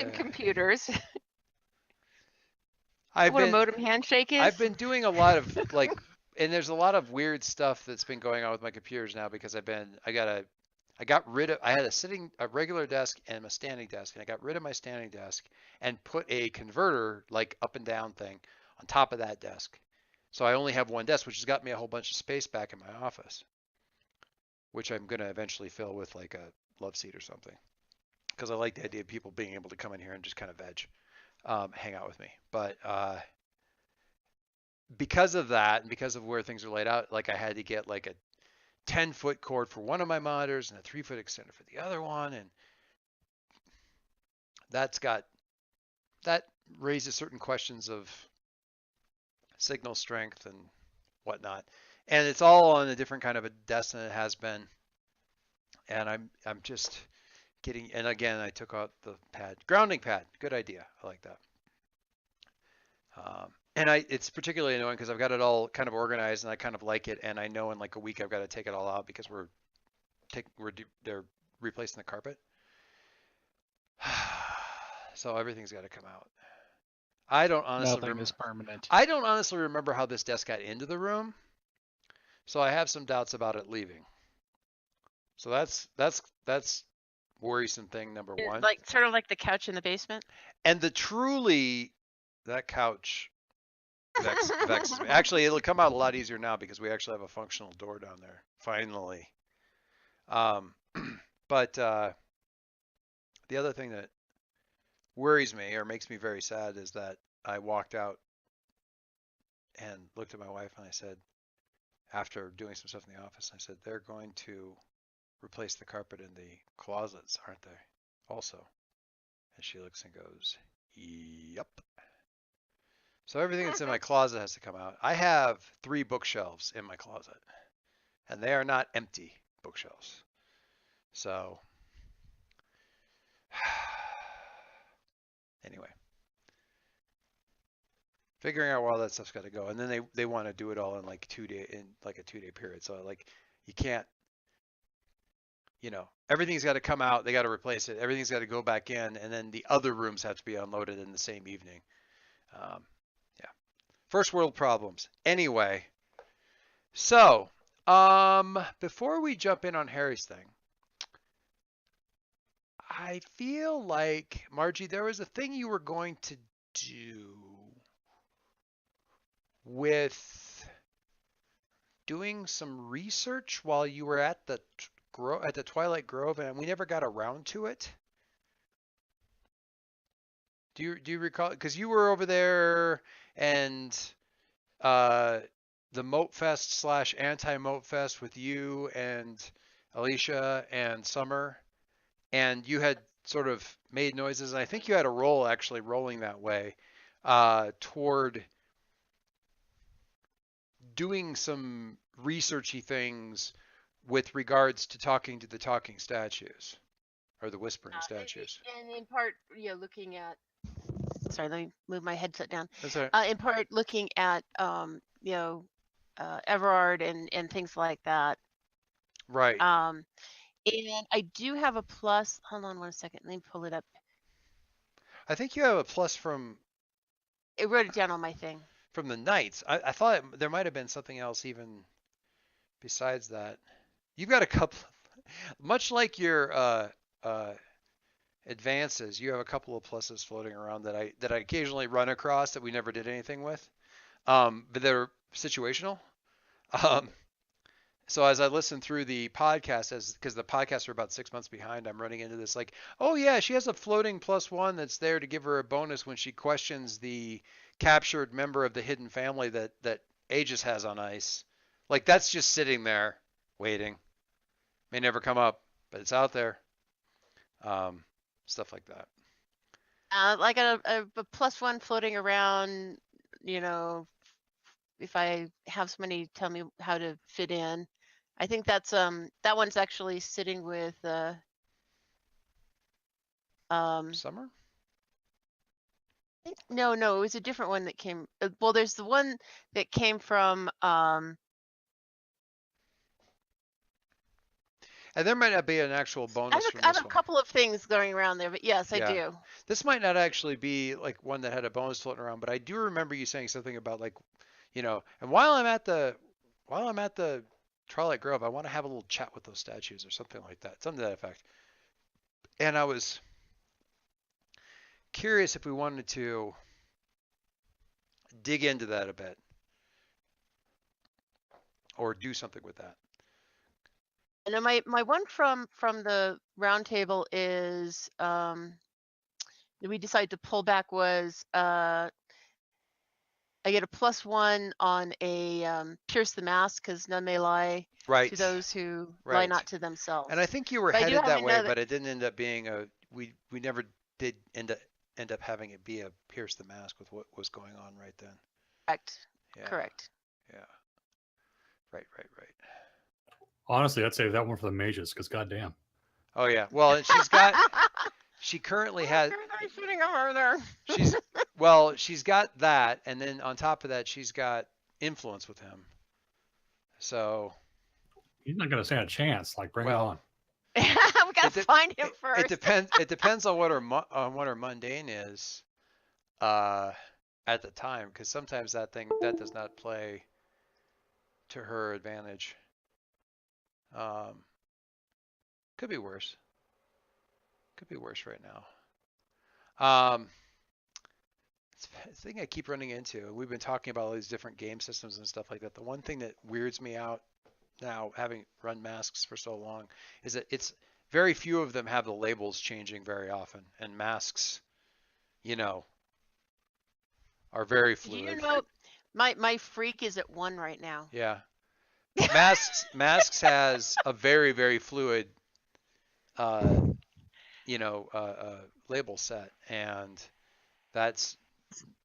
in computers. I've What a been modem handshake is. I've been doing a lot of like, and there's a lot of weird stuff that's been going on with my computers now because I had a regular desk and a standing desk, and I got rid of my standing desk and put a converter like up and down thing on top of that desk. So I only have one desk, which has got me a whole bunch of space back in my office, which I'm gonna eventually fill with like a love seat or something because I like the idea of people being able to come in here and just kind of hang out with me. But because of that and because of where things are laid out, like I had to get like a 10-foot cord for one of my monitors and a 3-foot extender for the other one, and that's got that raises certain questions of signal strength and whatnot. And it's all on a different kind of a desk than it has been. And I'm just getting, and again I took out the pad, grounding pad. Good idea. I like that. And it's particularly annoying because I've got it all kind of organized and I kind of like it, and I know in like a week I've got to take it all out because they're replacing the carpet. So everything's got to come out. I don't honestly Nothing remember. is permanent. I don't honestly remember how this desk got into the room, so I have some doubts about it leaving. So that's worrisome thing number one. Like sort of like the couch in the basement. And that couch vexes me. Actually, it'll come out a lot easier now because we actually have a functional door down there. Finally. Um, but the other thing that worries me or makes me very sad is that I walked out and looked at my wife and I said, after doing some stuff in the office, I said, they're going to replace the carpet in the closets, aren't they? Also. And she looks and goes, yep. So everything that's in my closet has to come out. I have 3 bookshelves in my closet, and they are not empty bookshelves. So anyway, figuring out where all that stuff's got to go, and then they want to do it all in like a 2-day period. So like you can't, everything's got to come out. They got to replace it. Everything's got to go back in, and then the other rooms have to be unloaded in the same evening. Yeah, first world problems. Anyway, so before we jump in on Harry's thing, I feel like, Margie, there was a thing you were going to do with doing some research while you were at the Twilight Grove, and we never got around to it. Do you recall? Because you were over there, and the Moat Fest / anti-Moat Fest with you and Alicia and Summer, and you had sort of made noises, and I think you had a roll actually rolling that way toward doing some researchy things with regards to talking to the talking statues or the whispering statues. And in part, looking at. Sorry, let me move my headset down. That's all right. In part, looking at Everard and things like that. Right. And I do have a plus. Hold on 1 second. Let me pull it up. I think you have a plus from. I wrote it down on my thing. From the Knights. I thought there might have been something else even besides that. You've got a couple, much like your advances, you have a couple of pluses floating around that I occasionally run across that we never did anything with, but they're situational. So as I listen through the podcast, because the podcasts are about 6 months behind, I'm running into this like, oh yeah, she has a floating +1 that's there to give her a bonus when she questions the captured member of the hidden family that Aegis has on ice. Like that's just sitting there waiting. May never come up, but it's out there. Stuff like that. Like a +1 floating around, if I have somebody tell me how to fit in. I think that's that one's actually sitting with Summer? No, it was a different one that came. Well, there's the one that came from And there might not be an actual bonus from I have this a one. couple of things going around there, but yes, I Yeah. do. This might not actually be like one that had a bonus floating around, but I do remember you saying something about like, and while I'm at the Twilight Grove, I want to have a little chat with those statues or something like that. Something to that effect. And I was curious if we wanted to dig into that a bit or do something with that. And then my one from the round table is that we decided to pull back was I get a +1 on a pierce the mask because none may lie to Right. those who lie Right. not to And I themselves. think you were But I do headed have that way, another but it didn't end up being we never did end up having it be a pierce the mask with what was going on right then. correct. Yeah. Correct. Yeah. Right, right, right. Honestly, I'd save that one for the mages, because goddamn. Oh yeah. Well, and she currently has Shooting over there. she's she's got that, and then on top of that she's got influence with him. So, He's not going to stand a chance. Like, bring it well, on. We gotta find him it first. depends on what her mundane is uh at the time, because sometimes that does not play to her advantage. Um, could be worse. Could be worse right now. It's a thing I keep running into. We've been talking about all these different game systems and stuff like that. The one thing that weirds me out now, having run masks for so long, is that it's very few of them have the labels changing very often, and masks, you know, are very Do you fluid. know my freak is at 1 right now. Yeah, masks has a very very fluid, uh, label set, and that's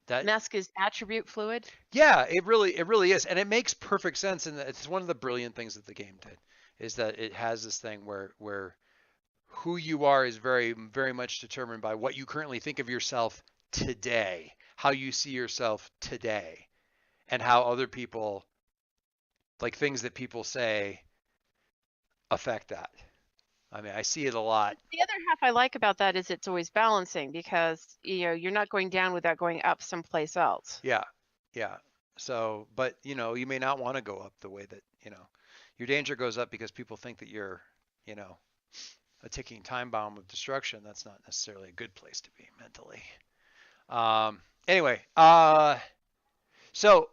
that. Mask is attribute fluid. Yeah, it really is, and it makes perfect sense. And it's one of the brilliant things that the game did, is that it has this thing where who you are is very very much determined by what you currently think of yourself today, how you see yourself today, and how other people, like things that people say, affect that. I mean, I see it a lot. The other half I like about that is it's always balancing because you're not going down without going up someplace else. Yeah, yeah. So, but you may not want to go up the way that your danger goes up because people think that you're, you know, a ticking time bomb of destruction. That's not necessarily a good place to be mentally. Anyway, so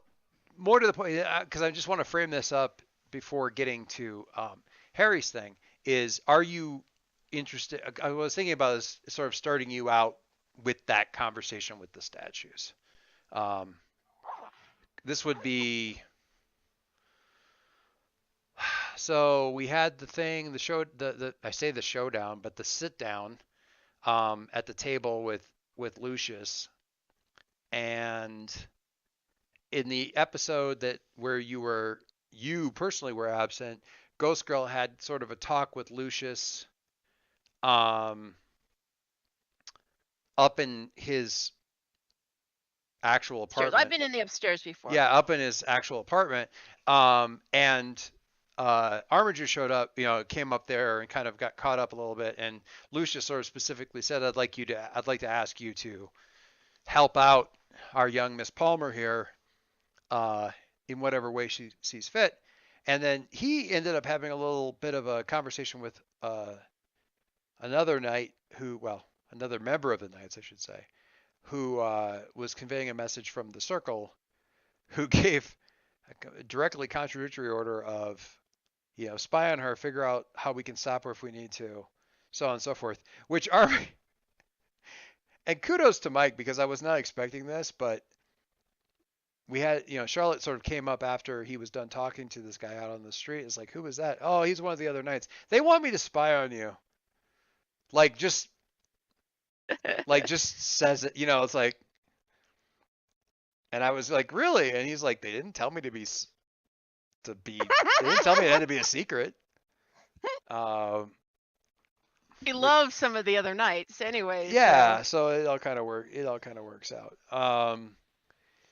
more to the point, because I just want to frame this up before getting to Harry's thing, is are you interested? I was thinking about this, sort of starting you out with that conversation with the statues. Um, this would be, so we had the thing, the show, the I say the showdown, but the sit down at the table with Lucius, and in the episode that where you personally were absent, Ghost Girl had sort of a talk with Lucius um, up in his actual Upstairs. I've apartment. been in the upstairs before. Yeah, up in his actual apartment. And Armiger showed up, came up there and kind of got caught up a little bit. And Lucius sort of specifically said, I'd like to ask you to help out our young Miss Palmer here in whatever way she sees fit. And then he ended up having a little bit of a conversation with another knight another member of the Knights, I should say, who was conveying a message from the Circle, who gave a directly contradictory order of, spy on her, figure out how we can stop her if we need to, so on and so forth. Which are, and kudos to Mike, because I was not expecting this, but we had, Charlotte sort of came up after he was done talking to this guy out on the street. It's like, who was that? Oh, he's one of the other knights. They want me to spy on you. Like just says it, it's like, and I was like, really? And he's like, they didn't tell me they didn't tell me it had to be a secret. He loves some of the other nights anyway. Yeah, so it all kind of works out.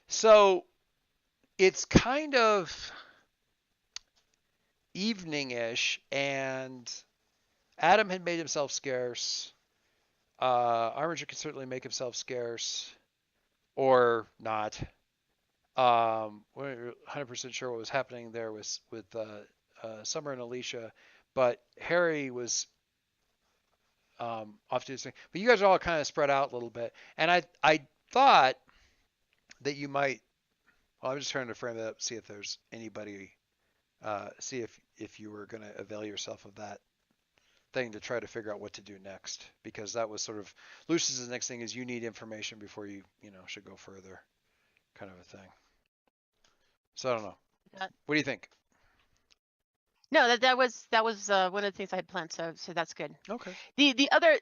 So it's kind of evening-ish, and Adam had made himself scarce. Armiger could certainly make himself scarce, or not. We're 100% sure what was happening there with Summer and Alicia, but Harry was off to his thing. But you guys are all kind of spread out a little bit, and I thought that you might. Well, I'm just trying to frame it up, see if there's anybody, see if you were going to avail yourself of that thing to try to figure out what to do next, because that was sort of Lucius's next thing is you need information before you should go further, kind of a thing. So I don't know. What do you think? No, that was one of the things I had planned. So that's good. Okay. The other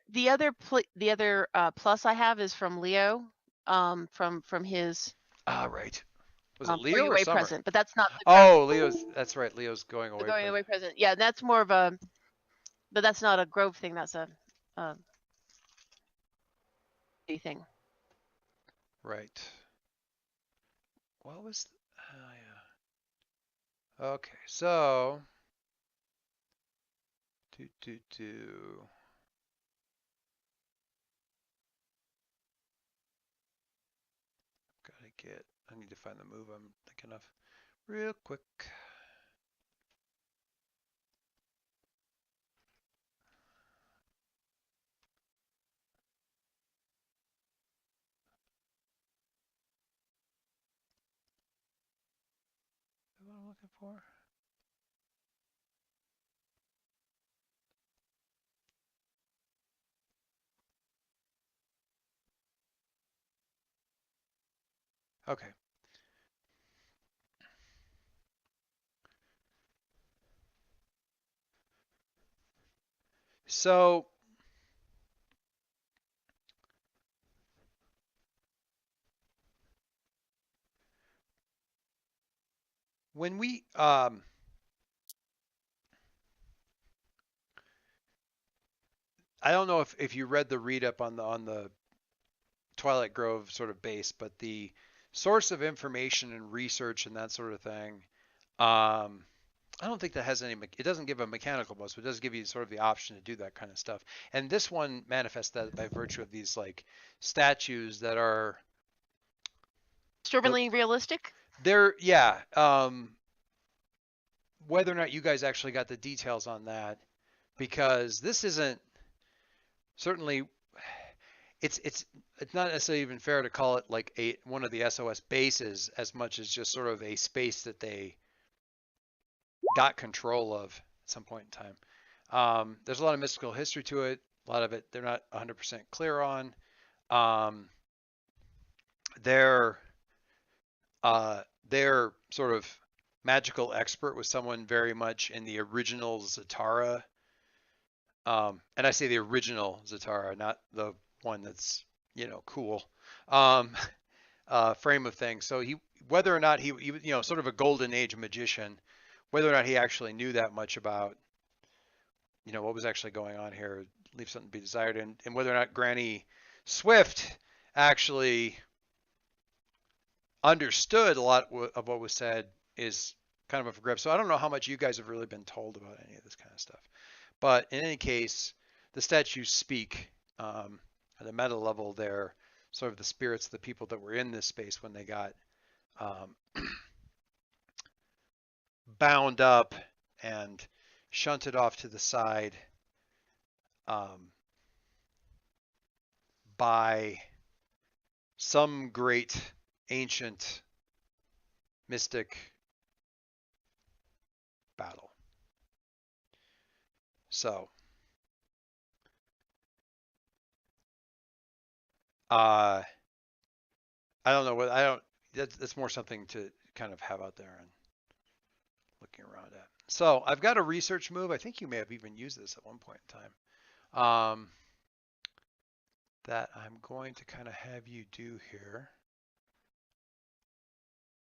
plus I have is from Leo, from his Right. Was it going Leo or away Summer? present, but that's not the Oh, That's right. Leo's going away. going away present. Yeah, that's more of a, but that's not a Grove thing. That's a thing. Right. What was? Yeah. Okay, so. I need to find the move I'm thinking of real quick. What I'm looking for. Okay. So when we I don't know if you read the read up on the Twilight Grove sort of base, but the source of information and research and that sort of thing, I don't think that has any, it doesn't give a mechanical bonus, but it does give you sort of the option to do that kind of stuff. And this one manifests that by virtue of these like statues that are Disturbingly realistic. They're, yeah. Whether or not you guys actually got the details on that, because this isn't certainly, it's not necessarily even fair to call it like one of the SOS bases as much as just sort of a space that they got control of at some point in time. There's a lot of mystical history to it. A lot of it they're not 100% clear on. Their sort of magical expert was someone very much in the original Zatara. And I say the original Zatara, not the one that's, cool. Frame of things. So whether or not he sort of a golden age magician, whether or not he actually knew that much about, what was actually going on here, leave something to be desired, and whether or not Granny Swift actually understood a lot of what was said is kind of a grip. So I don't know how much you guys have really been told about any of this kind of stuff. But in any case, the statues speak at a meta level. They're sort of the spirits of the people that were in this space when they got bound up and shunted off to the side by some great ancient mystic battle. So I don't know what that's more something to kind of have out there and looking around at. So I've got a research move. I think you may have even used this at one point in time. That I'm going to kind of have you do here.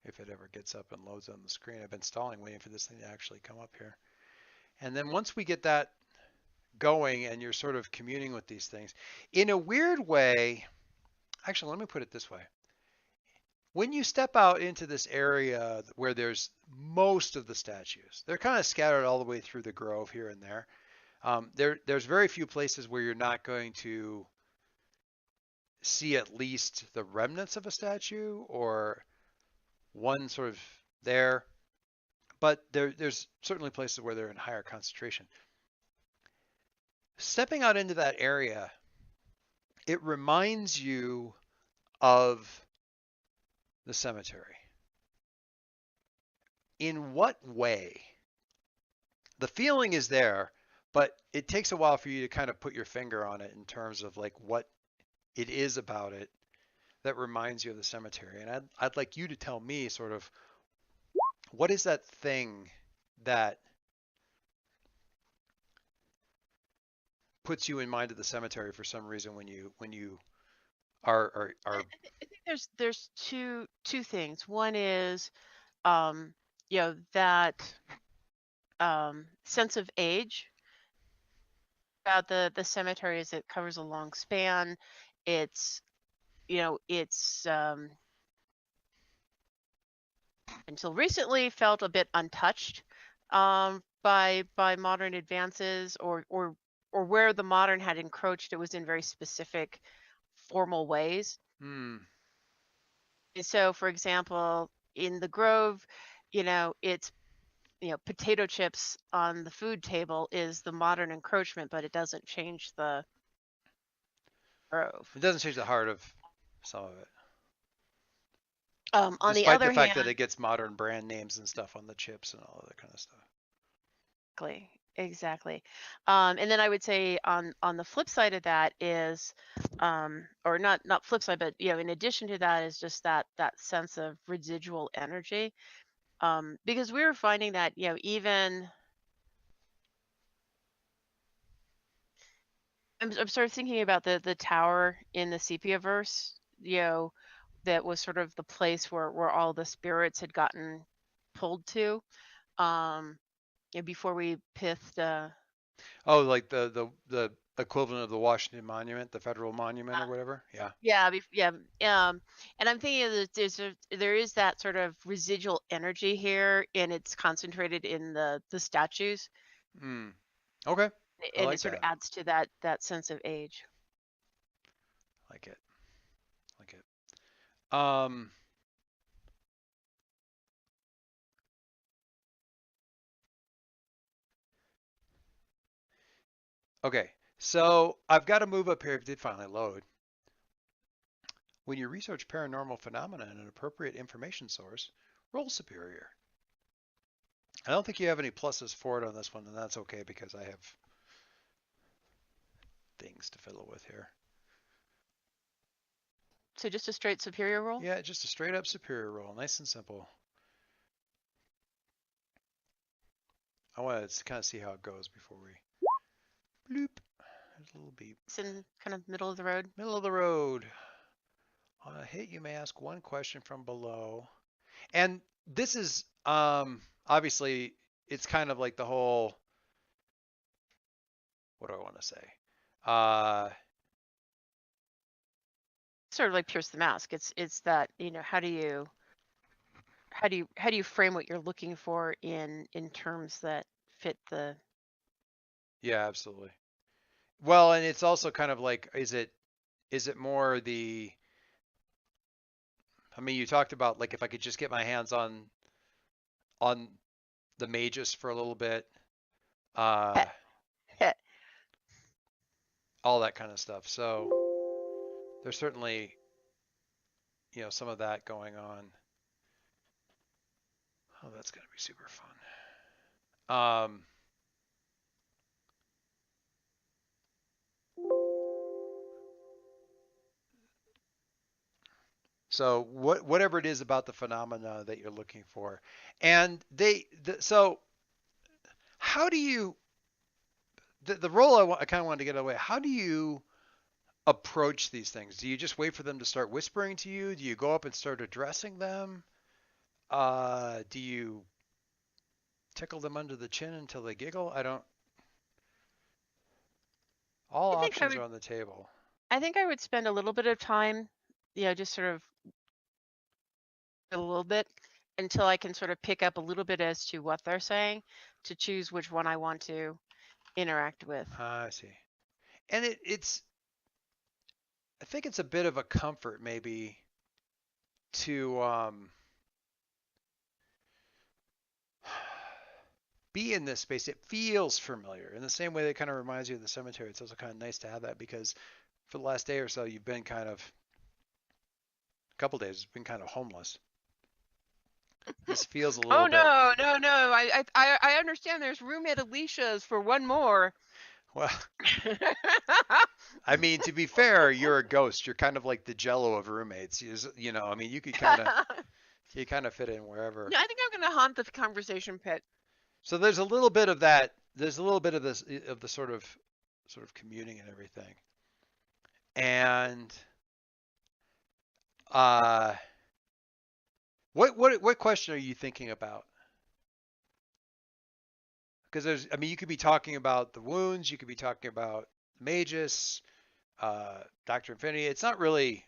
If it ever gets up and loads on the screen. I've been stalling waiting for this thing to actually come up here. And then once we get that going and you're sort of communing with these things, in a weird way, actually, let me put it this way. When you step out into this area where there's most of the statues, they're kind of scattered all the way through the grove here and there. There's very few places where you're not going to see at least the remnants of a statue or one sort of there, but there's certainly places where they're in higher concentration. Stepping out into that area, it reminds you of the cemetery. In what way? The feeling is there, but it takes a while for you to kind of put your finger on it in terms of like what it is about it that reminds you of the cemetery. And I'd like you to tell me sort of what is that thing that puts you in mind of the cemetery for some reason when you are I think there's two things. One is that sense of age about the cemetery is it covers a long span. It's it's until recently felt a bit untouched by modern advances, or where the modern had encroached, it was in very specific formal ways. hmm, And so, for example, in the Grove, it's potato chips on the food table is the modern encroachment, but it doesn't change the Grove. it doesn't change the heart of some of it, On the despite the other fact that hand, it gets modern brand names and stuff on the chips and all that kind of stuff. exactly. And then I would say on the flip side of that is, or not flip side, but in addition to that is just that sense of residual energy. Because we were finding that even I'm sort of thinking about the tower in the sepia verse, that was sort of the place where all the spirits had gotten pulled to, um, before we pithed. Oh, like the equivalent of the Washington Monument, the federal monument or whatever. Yeah. Yeah, yeah. And I'm thinking that there is that sort of residual energy here, and it's concentrated in the statues, Hmm. Okay. I and it like sort of that. adds to that sense of age. Like it. Like it. Okay. So I've got to move up here. It did finally load. When you research paranormal phenomena in an appropriate information source, roll superior. I don't think you have any pluses for it on this one, and that's okay because I have things to fiddle with here. So just a straight superior roll. Yeah, just a straight up superior roll. Nice and simple. I want to kind of see how it goes before we bloop. There's a little beep. It's in kind of middle of the road. Middle of the road. On a hit, you may ask one question from below. And this is obviously it's kind of like the whole, what do I want to say? Sort of like Pierce the Mask. It's that, how do you frame what you're looking for in terms that fit the. Yeah, absolutely. Well, and it's also kind of like, is it more the, I mean, you talked about like if I could just get my hands on the magus for a little bit, all that kind of stuff. So there's certainly, some of that going on. Oh, that's gonna be super fun. So whatever it is about the phenomena that you're looking for, and so how do you the role I kind of wanted to get away. How do you approach these things? Do you just wait for them to start whispering to you? Do you go up and start addressing them? Do you tickle them under the chin until they giggle? I don't. All I think I options would are on the table. I think I would spend a little bit of time, just sort of a little bit until I can sort of pick up a little bit as to what they're saying, to choose which one I want to interact with. I see. And it's I think it's a bit of a comfort maybe to be in this space. It feels familiar in the same way that kind of reminds you of the cemetery. It's also kind of nice to have that because for the last day or so, you've been kind of a couple days, it's been kind of homeless. This feels a Oh little bit no, no, no! I understand. There's room at Alicia's for one more. well. I mean, to be fair, you're a ghost. You're kind of like the Jello of roommates. You know, I mean, you could kind of fit in wherever. No, I think I'm gonna haunt the conversation pit. So there's a little bit of that. There's a little bit of this of the sort of communing and everything. And uh, what question are you thinking about? Because I mean, you could be talking about the wounds. You could be talking about Magus, Doctor Infinity. It's not really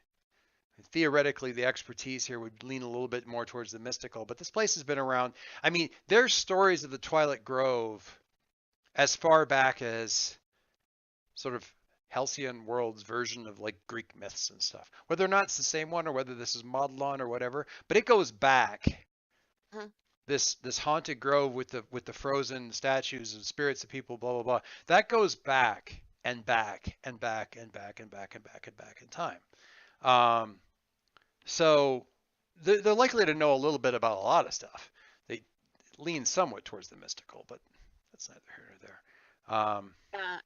theoretically the expertise here would lean a little bit more towards the mystical, but this place has been around. I mean, there's stories of the Twilight Grove as far back as sort of halcyon world's version of like Greek myths and stuff. Whether or not it's the same one or whether this is modeled on or whatever, but it goes back. Mhm. This haunted grove with the frozen statues and spirits of people, blah blah blah. That goes back and back and back and back and back and back and back in time. Um, so they're likely to know a little bit about a lot of stuff. They lean somewhat towards the mystical, but that's neither here nor there.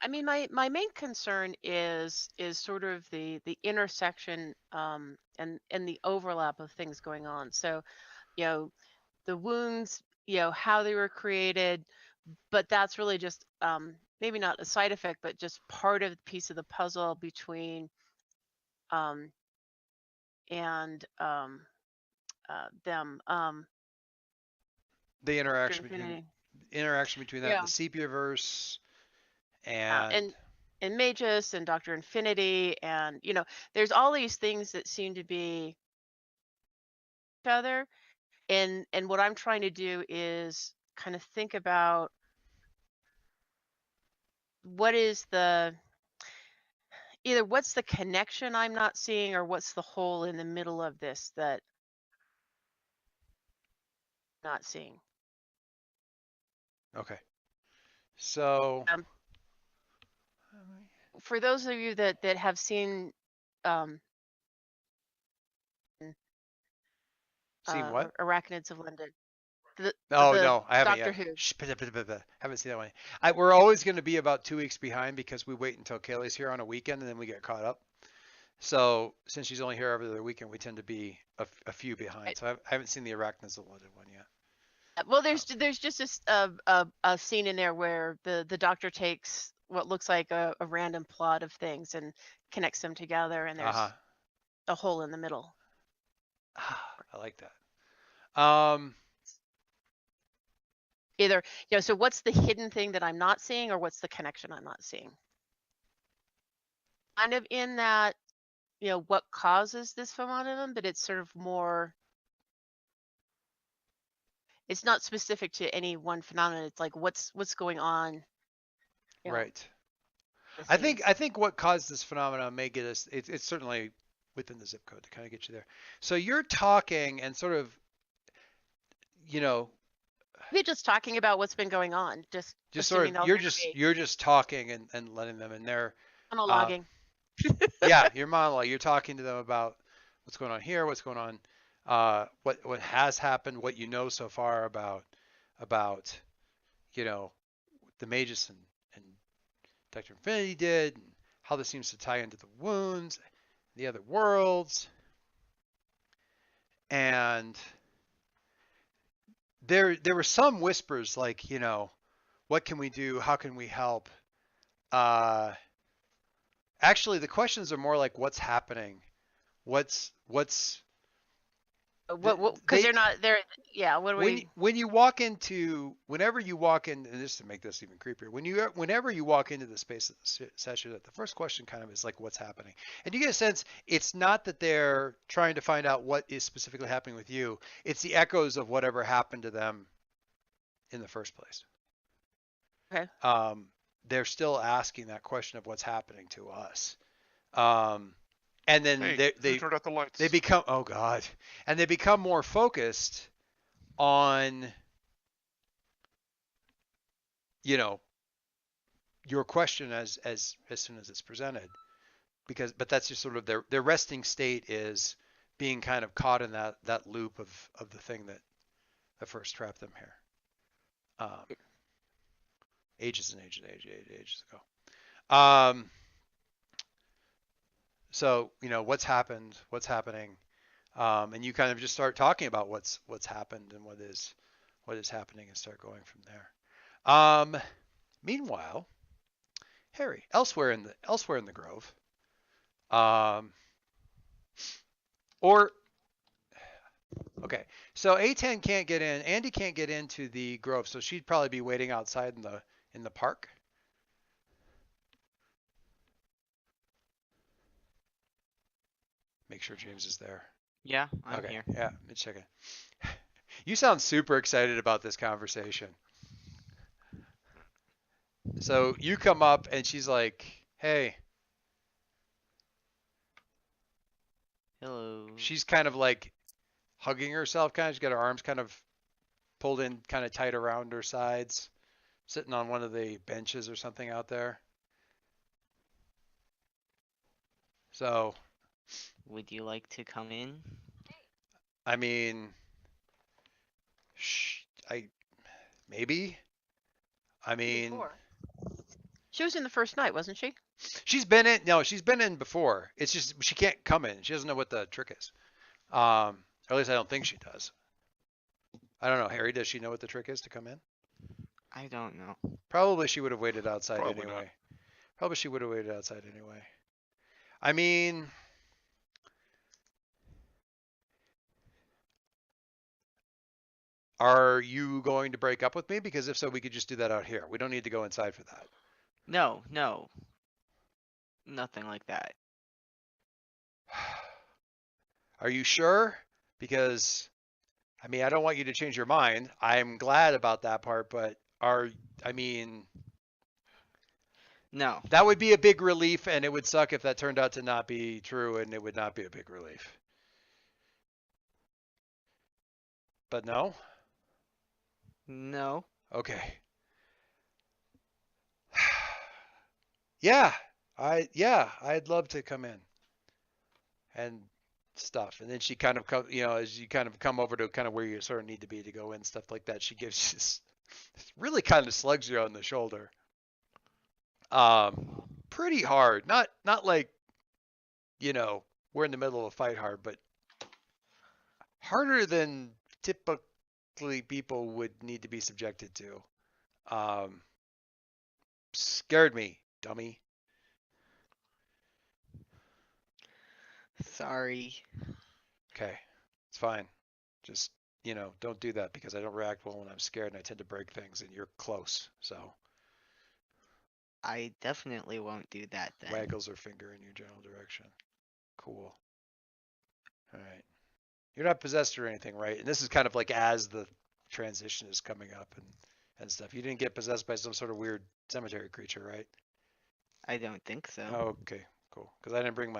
I mean, my main concern is sort of the intersection and the overlap of things going on. So, you know, the wounds, how they were created, but that's really just maybe not a side effect, but just part of the piece of the puzzle between um and them. The Doctor interaction between that and Yeah. the Sepiaverse Yeah, and and Magus and Doctor Infinity, and there's all these things that seem to be each other, and what I'm trying to do is kind of think about what is the either what's the connection I'm not seeing, or what's the hole in the middle of this that I'm not seeing. okay. So Um, for those of you that have seen um, seen what? Arachnids of London, the Oh the no, I haven't Doctor yet. Who. Haven't seen that one. We're always going to be about 2 weeks behind because we wait until Kaylee's here on a weekend and then we get caught up. So since she's only here every other weekend, we tend to be a few behind. So I haven't seen the Arachnids of London one yet. Well, there's just this a scene in there where the Doctor takes what looks like a random plot of things and connects them together, and Uh huh. there's a hole in the middle. I like that. Either, so what's the hidden thing that I'm not seeing, or what's the connection I'm not seeing? Kind of in that, what causes this phenomenon, but it's sort of more, it's not specific to any one phenomenon. It's like what's going on, Right. the I scenes. think what caused this phenomenon may get us. It's certainly within the zip code to kind of get you there. So you're talking and sort of, you know, Maybe just talking about what's been going on, just sort assuming of they'll hear me you're just talking and letting them in there. Uh, monologuing. yeah, your monologue. You're talking to them about what's going on here, what's going on, what has happened, what you know so far about you know the Magus and Dr. Infinity did, and how this seems to tie into the wounds, the other worlds, and there were some whispers like, what can we do? How can we help? Uh, Actually, the questions are more like what's happening, what's What? Because they they're not there. Yeah. What do we? when you walk into whenever you walk in, and just to make this even creepier, whenever you walk into the space of the session, the first question kind of is like what's happening, and you get a sense it's not that they're trying to find out what is specifically happening with you, it's the echoes of whatever happened to them in the first place. Okay. they're still asking that question of what's happening to us. And then Hey, who turned out the lights? they become, oh God, and they become more focused on, you know, your question as soon as it's presented, but that's just sort of their resting state is being kind of caught in that loop of the thing that first trapped them here, ages and ages ago. So what's happening, and you kind of just start talking about what's happened and what is happening, and start going from there. Meanwhile, Harry, elsewhere in the grove, or okay, so A10 can't get in. Andy can't get into the grove, so she'd probably be waiting outside in the park. Make sure James is there. Yeah, I'm okay. here. Yeah, let me check it. You sound super excited about this conversation. So you come up and she's like, "Hey." Hello. She's kind of like hugging herself, kind of. She's got her arms kind of pulled in kind of tight around her sides, sitting on one of the benches or something out there. So, Would you like to come in? I mean, maybe. I mean, Before. She was in the first night, wasn't she? she's been in before. It's just she can't come in. She doesn't know what the trick is. Or at least I don't think she does. I don't know, Harry, does she know what the trick is to come in? I don't know. Probably she would have waited outside Probably anyway. not. Probably she would have waited outside anyway. I mean, are you going to break up with me? Because if so, we could just do that out here. We don't need to go inside for that. No, no. Nothing like that. Are you sure? Because, I mean, I don't want you to change your mind. I'm glad about that part, but No. that would be a big relief, and it would suck if that turned out to not be true, and it would not be a big relief. But no? No. Okay. Yeah, I'd love to come in and stuff. And then she kind of as you kind of come over to kind of where you sort of need to be to go in, stuff like that, she gives you this really kind of slugs you on the shoulder. Pretty hard. Not like, we're in the middle of a fight hard, but harder than typically people would need to be subjected to. Scared me, dummy. Sorry. Okay, it's fine. Just, don't do that because I don't react well when I'm scared and I tend to break things and you're close. So I definitely won't do that then. waggles her finger in your general direction. Cool. All right. You're not possessed or anything, right? And this is kind of like as the transition is coming up and stuff. You didn't get possessed by some sort of weird cemetery creature, right? I don't think so. Oh, okay, cool. Because I didn't bring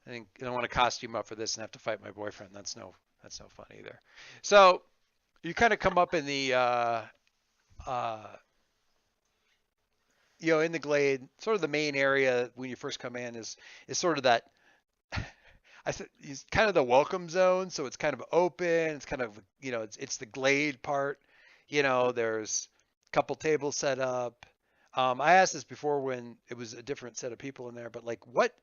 I don't want to costume up for this and have to fight my boyfriend. That's no fun either. So you kind of come up in the in the glade, sort of the main area when you first come in is sort of that it's kind of the welcome zone, so it's kind of open, it's kind of it's the glade part. There's a couple tables set up. I asked this before when it was a different set of people in there, but like what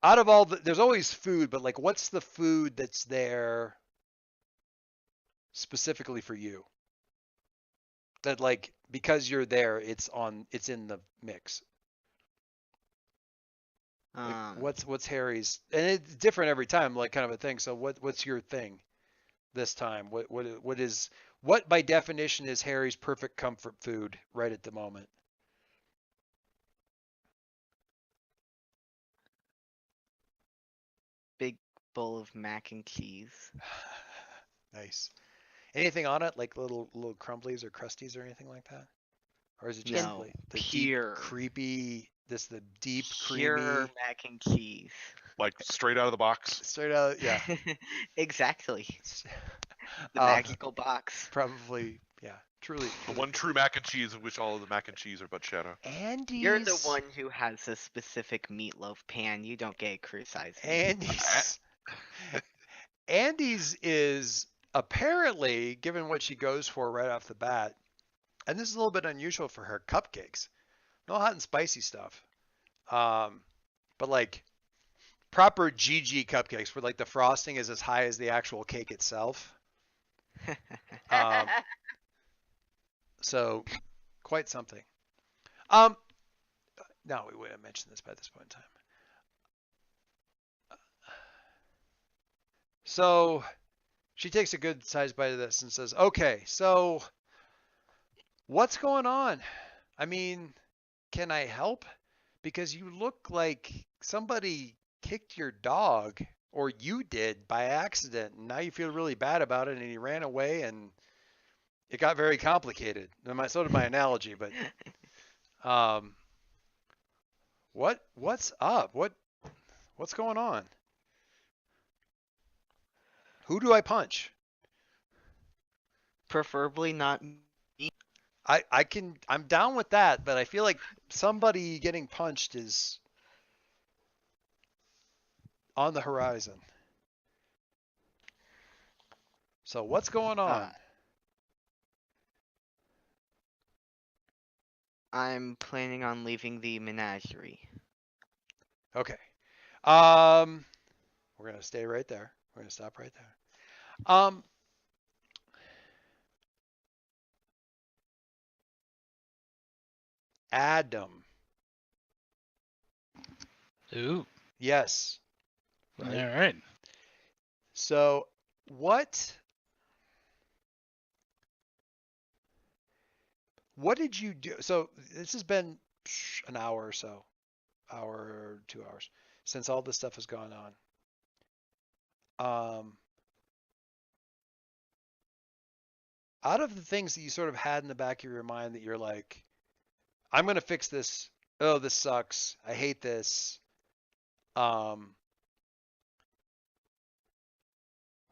out of all there's always food, but like what's the food that's there specifically for you? That like because you're there, it's in the mix. Like what's Harry's, and it's different every time, like kind of a thing. So what's your thing this time? What by definition is Harry's perfect comfort food right at the moment? Big bowl of mac and cheese. Nice. Anything on it, like little crumblies or crusties or anything like that? or is it just No, like the pure. deep, creepy? The deep, Pure creamy, mac and cheese. Like straight out of the box. straight out. Yeah. Exactly. The Uh, magical box. probably. Yeah. Truly. The one true mac and cheese in which all of the mac and cheese are but shadow. You're the Andy's. one who has a specific meatloaf pan. You don't get criticized. Andy's. Andy's is apparently, given what she goes for right off the bat, and this is a little bit unusual for her, cupcakes. No hot and spicy stuff. But like proper GG cupcakes where like the frosting is as high as the actual cake itself. Um, so quite something. No, we would have mentioned this by this point in time. So she takes a good sized bite of this and says, okay, so what's going on? I mean, can I help? Because you look like somebody kicked your dog, or you did by accident, and now you feel really bad about it, and he ran away, and it got very complicated. So did my analogy, but what's up? What's going on? Who do I punch? Preferably not. I'm down with that, but I feel like somebody getting punched is on the horizon. So what's going on? I'm planning on leaving the menagerie. Okay. We're gonna stay right there. We're gonna stop right there. Adam. Ooh. Yes. All right. So what did you do? So this has been an hour or so, hour or 2 hours since all this stuff has gone on. Out of the things that you sort of had in the back of your mind that you're like, I'm gonna fix this. Oh, this sucks. I hate this.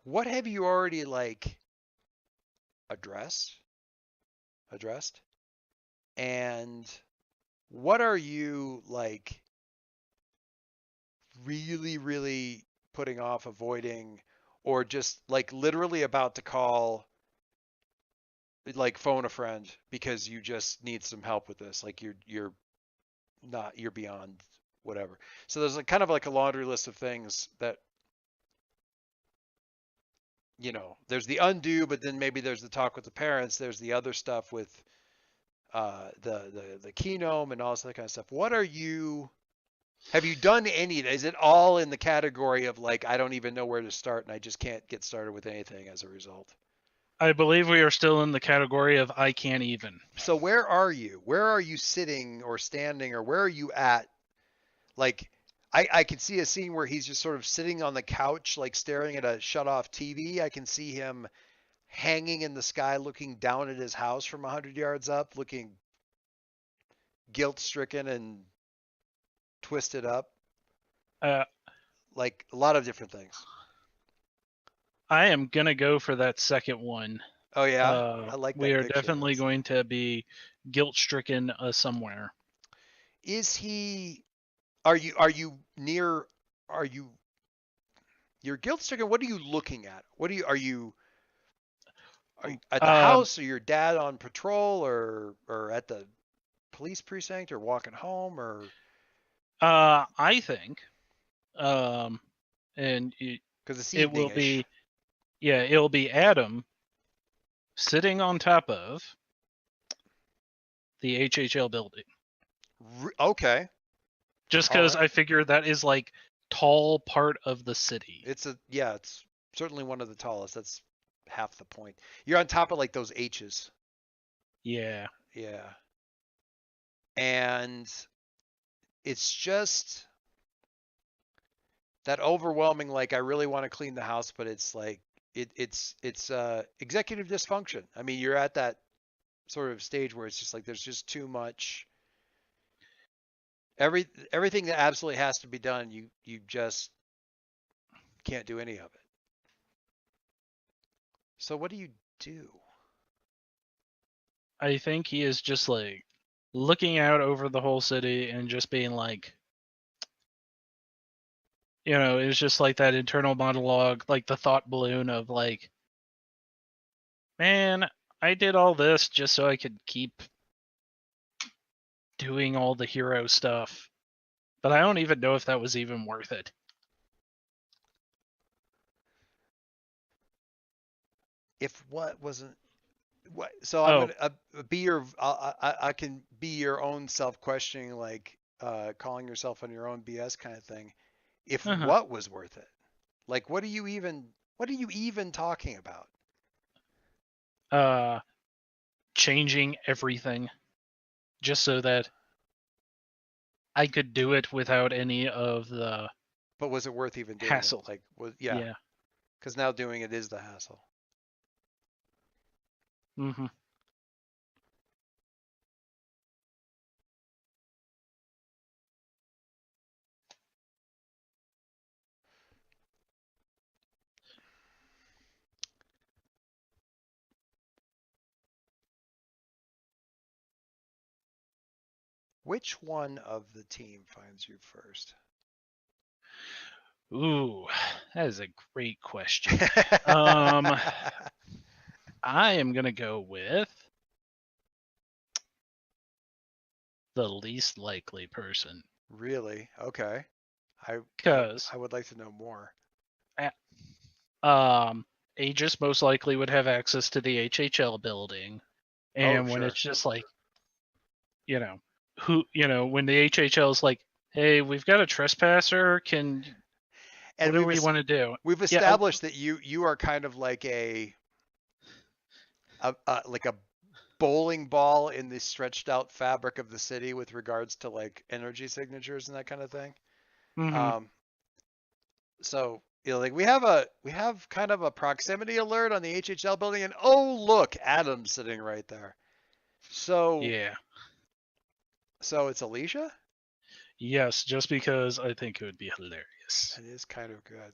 What have you already like addressed? And what are you like really, really putting off, avoiding, or just like literally about to call, like phone a friend because you just need some help with this? Like you're beyond whatever. So there's like kind of like a laundry list of things that, you know, there's the undo, but then maybe there's the talk with the parents. There's the other stuff with the Kenome and all this other kind of stuff. Have you done any? Is it all in the category of like, I don't even know where to start and I just can't get started with anything as a result? I believe we are still in the category of I can't even. So where are you? Where are you sitting or standing, or where are you at? Like, I can see a scene where he's just sort of sitting on the couch, like staring at a shut off TV. I can see him hanging in the sky, looking down at his house from 100 yards up, looking guilt stricken and twisted up. Like a lot of different things. I am going to go for that second one. Oh yeah, I like that. We are picture. definitely going to be guilt stricken somewhere. Is he? Are you near? You're guilt stricken? What are you looking at? Are you at the house, or your dad on patrol, or at the police precinct, or walking home, or? I think, and because it will be, it'll be Adam sitting on top of the HHL building. Okay. Just because I figure that is like tall part of the city. It's certainly one of the tallest. That's half the point. You're on top of like those H's. Yeah. Yeah. And it's just that overwhelming, like, I really want to clean the house, but it's like it's executive dysfunction. I mean, you're at that sort of stage where it's just like there's just too much. Everything that absolutely has to be done, you just can't do any of it. So what do you do? I think he is just like looking out over the whole city and just being like, it's just like that internal monologue, like the thought balloon of like, man, I did all this just so I could keep doing all the hero stuff. But I don't even know if that was even worth it. If what wasn't what? So I'm Oh, gonna be your. I can be your own self-questioning, like calling yourself on your own BS kind of thing. If uh-huh. what was worth it? Like, what are you even talking about? Changing everything just so that I could do it without any of the But was it worth even doing it? hassle. Like, yeah, Yeah. because now doing it is the hassle. Mm-hmm. Which one of the team finds you first? Ooh, that is a great question. I am gonna go with the least likely person. Really? Okay. I Because I would like to know more. Aegis most likely would have access to the HHL building. Oh, And when sure. it's just like, when the HHL is like, hey, we've got a trespasser, And what do we want to do? we've Yeah, established that you are kind of like a like a bowling ball in the stretched out fabric of the city with regards to like energy signatures and that kind of thing. mm-hmm. So like we have kind of a proximity alert on the HHL building, and oh look, Adam's sitting right there. So Yeah. so it's Alicia. Yes, just because I think it would be hilarious. It is kind of good.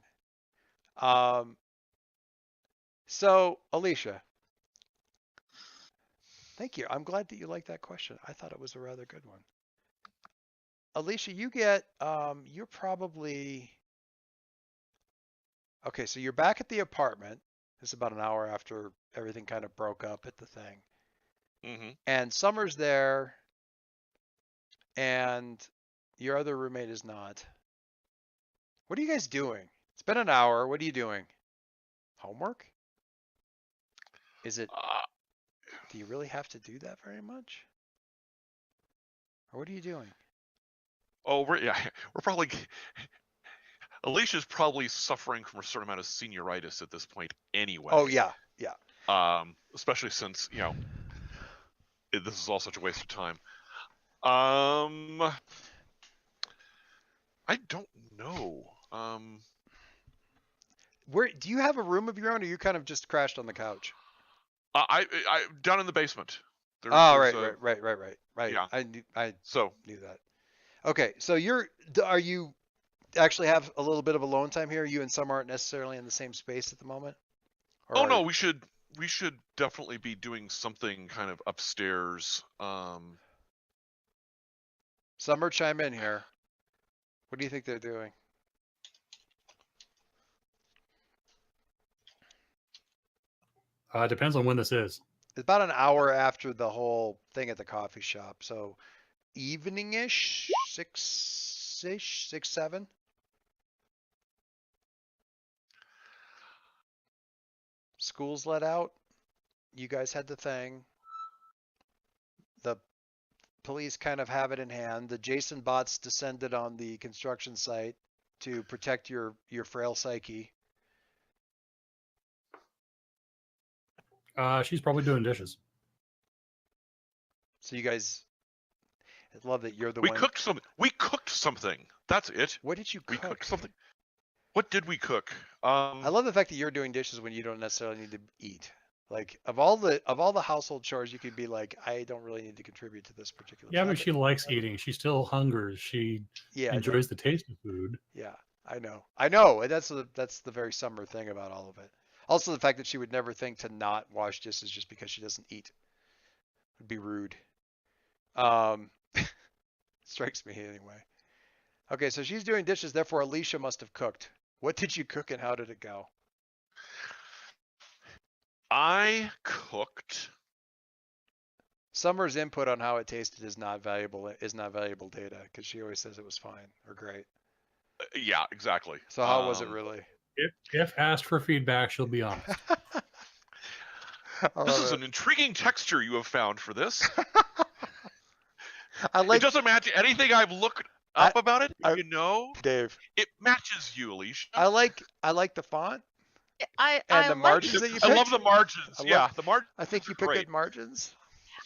So Alicia, thank you. I'm glad that you liked that question. I thought it was a rather good one. Alicia, you get you're probably okay. So you're back at the apartment. It's about an hour after everything kind of broke up at the thing, Mm-hmm. and Summer's there, and your other roommate is not. What are you guys doing? It's been an hour. What are you doing? Homework? Is it? Do you really have to do that very much? Or what are you doing? Oh, we're probably. Alicia's probably suffering from a certain amount of senioritis at this point, anyway. Oh yeah, yeah. Especially since this is all such a waste of time. I don't know. Where do you have a room of your own, or you kind of just crashed on the couch? I down in the basement. Oh, There's right. Yeah. I knew that. Okay, so are you actually have a little bit of alone time here? You and Summer aren't necessarily in the same space at the moment? Or Oh no, we should definitely be doing something kind of upstairs. Summer, chime in here. What do you think they're doing? Depends on when this is. It's about an hour after the whole thing at the coffee shop, so evening-ish, 6-ish, 6, 7. School's let out. You guys had the thing. The police kind of have it in hand. The Jason bots descended on the construction site to protect your frail psyche. She's probably doing dishes. So you guys, I love that you're the We one. cooked something. We cooked something. That's it. What did you We cook? cooked something. What did we cook? I love the fact that you're doing dishes when you don't necessarily need to eat. Like of all the household chores, you could be like, I don't really need to contribute to this particular. Yeah, but topic. she likes eating. She still hungers. She Yeah, I know. enjoys the taste of food. Yeah, I know. I know. And that's the very Summer thing about all of it. Also, the fact that she would never think to not wash dishes just because she doesn't eat would be rude. Um, strikes me anyway. Okay, so she's doing dishes. Therefore, Alicia must have cooked. What did you cook and how did it go? I cooked. Summer's input on how it tasted is not valuable. Is not valuable data because she always says it was fine or great. Yeah, exactly. So how was it really? If asked for feedback, she'll be honest. This is an intriguing texture you have found for this. I like It doesn't match anything I've looked up about it. I- You know, Dave. it matches you, Alicia. I like the font. I And the like margins that you I love picked? the margins. I love- Yeah, the margins. I think you are picked great. good margins.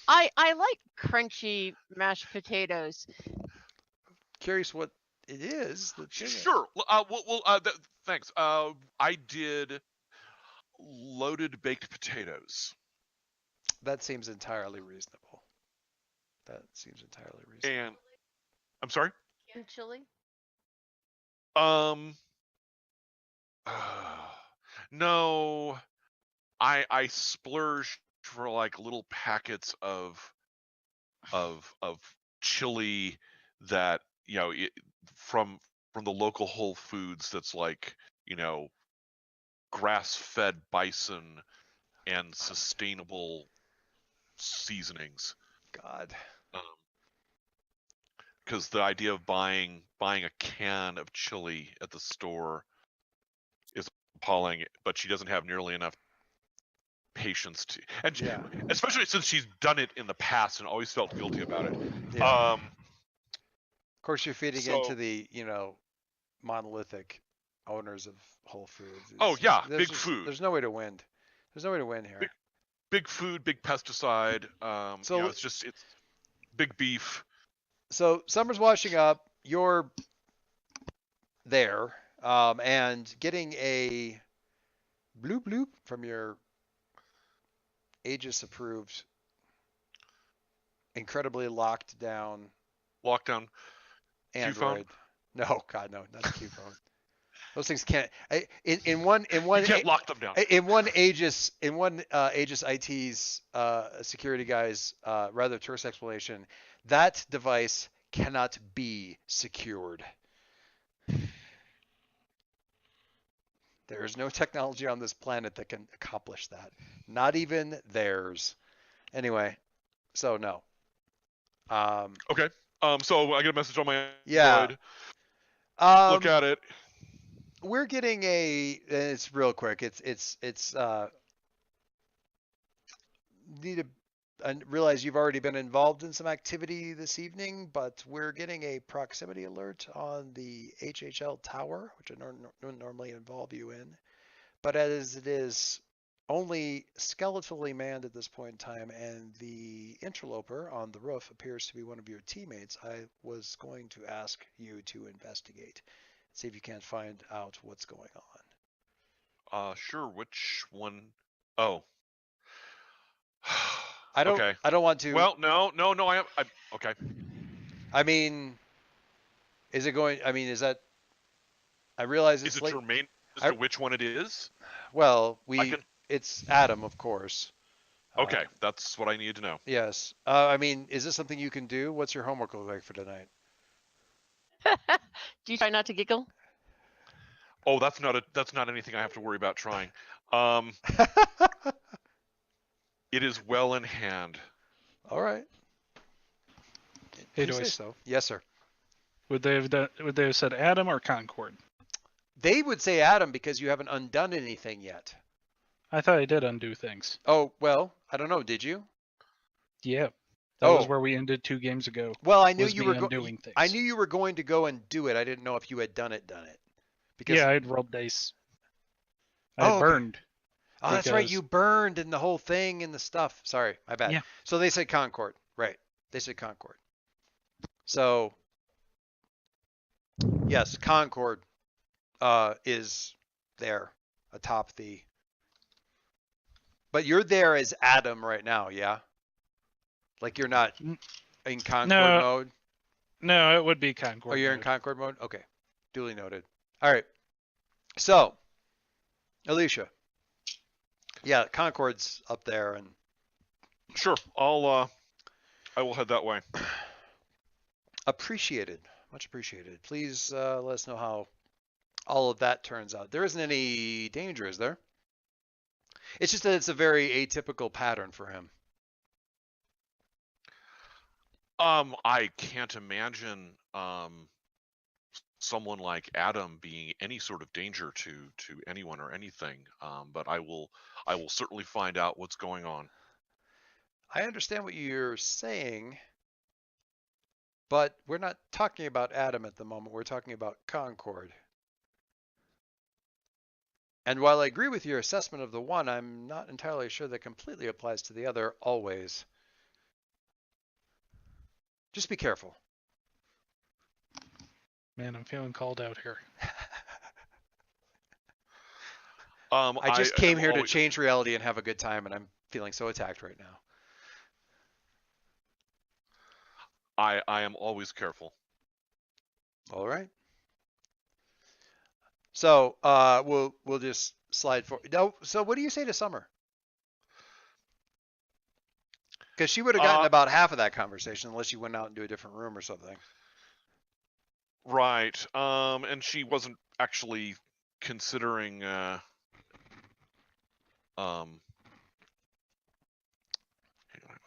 I like crunchy mashed potatoes. Curious what it is. Sure. Thanks. I did loaded baked potatoes. That seems entirely reasonable. And I'm sorry. And chili. Um. No, I splurged for like little packets of chili that from the local Whole Foods that's like grass-fed bison and sustainable seasonings. God. Because the idea of buying a can of chili at the store is appalling, but she doesn't have nearly enough patience to, and Yeah. especially since she's done it in the past and always felt guilty about it. Yeah. Of course, you're feeding so- into the monolithic owners of Whole Foods. Oh, yeah, There's big food. There's no way to win. There's no way to win here. Big food, big pesticide. So- it's big beef. So Summer's washing up. You're there, and getting a bloop bloop from your Aegis approved, incredibly locked down Lockdown. Android. Q-phone? No, God, no, not the Q phone. Those things can't. In one You can't lock them down. in one Aegis IT's security guy's rather terse explanation, that device cannot be secured. There is no technology on this planet that can accomplish that. Not even theirs. Anyway, so no. Okay. So I get a message on my Yeah. Android. Um, Look at it. We're getting it's real quick. It's need to realize you've already been involved in some activity this evening, but we're getting a proximity alert on the HHL tower, which I don't normally involve you in. But as it is only skeletally manned at this point in time, and the interloper on the roof appears to be one of your teammates, I was going to ask you to investigate. See if you can't find out what's going on. Sure. Which one? Oh. I don't. Okay. I don't want to. Well, no. Okay. I mean, is it going? I mean, is that? I realize it's Is it late. germane as to which one it is? Well, can- it's Adam, of course. Okay, that's what I needed to know. Yes. I mean, is this something you can do? What's your homework look like for tonight? Do you try not to giggle? Oh, that's not anything I have to worry about trying. It is well in hand. All right. Hey, If you say Joyce. so. Yes, sir. Would they have said Adam or Concord? They would say Adam because you haven't undone anything yet. I thought I did undo things. Oh, well, I don't know. Did you? Yeah. That was Oh. where we ended 2 games ago. Well, I knew was you me were undoing things. I knew you were going to go and do it. I didn't know if you had done it. Because Yeah, I'd rolled dice. I Oh, okay. burned. Oh, that's right. because- You burned in the whole thing and the stuff. Sorry, my bad. Yeah. So they said Concord. Right. They said Concord. So yes, Concord is there atop the But you're there as Adam right now, yeah? Like you're not N- in Concord No. mode? No, it would be Oh, Concord. you're in mode. Concord mode? Okay. Duly noted. All right. So, Alicia. Yeah, Concord's up there, and Sure, I will head that way. appreciated. Much appreciated. Please let us know how all of that turns out. There isn't any danger, is there? It's just that it's a very atypical pattern for him. I can't imagine someone like Adam being any sort of danger to anyone or anything. But I will certainly find out what's going on. I understand what you're saying, but we're not talking about Adam at the moment. We're talking about Concord. And while I agree with your assessment of the one, I'm not entirely sure that completely applies to the other always. Just be careful. Man, I'm feeling called out here. I just came am here to always- change reality and have a good time, and I'm feeling so attacked right now. I am always careful. All right. So we'll just slide forward. No, so what do you say to Summer? Because she would have gotten about half of that conversation unless you went out into a different room or something. Right. And she wasn't actually considering hang on a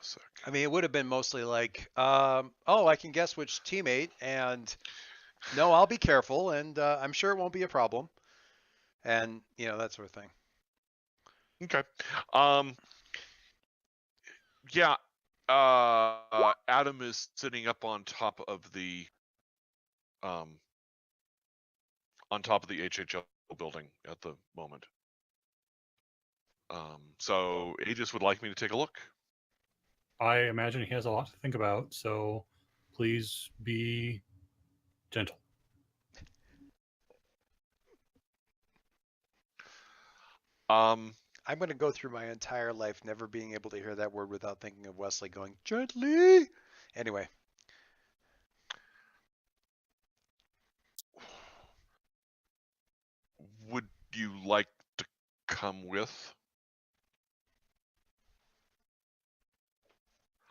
sec. I mean, it would have been mostly like, oh, I can guess which teammate, and no, I'll be careful, and I'm sure it won't be a problem, and that sort of thing. Okay. Yeah. Adam is sitting up on top of the HHL building at the moment. So Aegis would like me to take a look. I imagine he has a lot to think about, so please be gentle. Um, I'm going to go through my entire life never being able to hear that word without thinking of Wesley going, gently. Anyway. would you like to come with?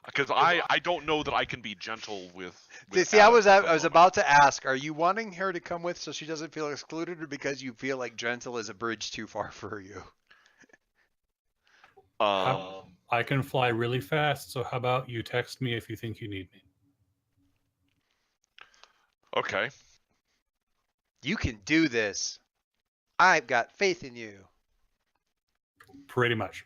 Because I don't know that I can be gentle with See, I Adam was at the about to ask, are you wanting her to come with so she doesn't feel excluded, or because you feel like gentle is a bridge too far for you? I can fly really fast, so how about you text me if you think you need me? Okay. You can do this. I've got faith in you. Pretty much.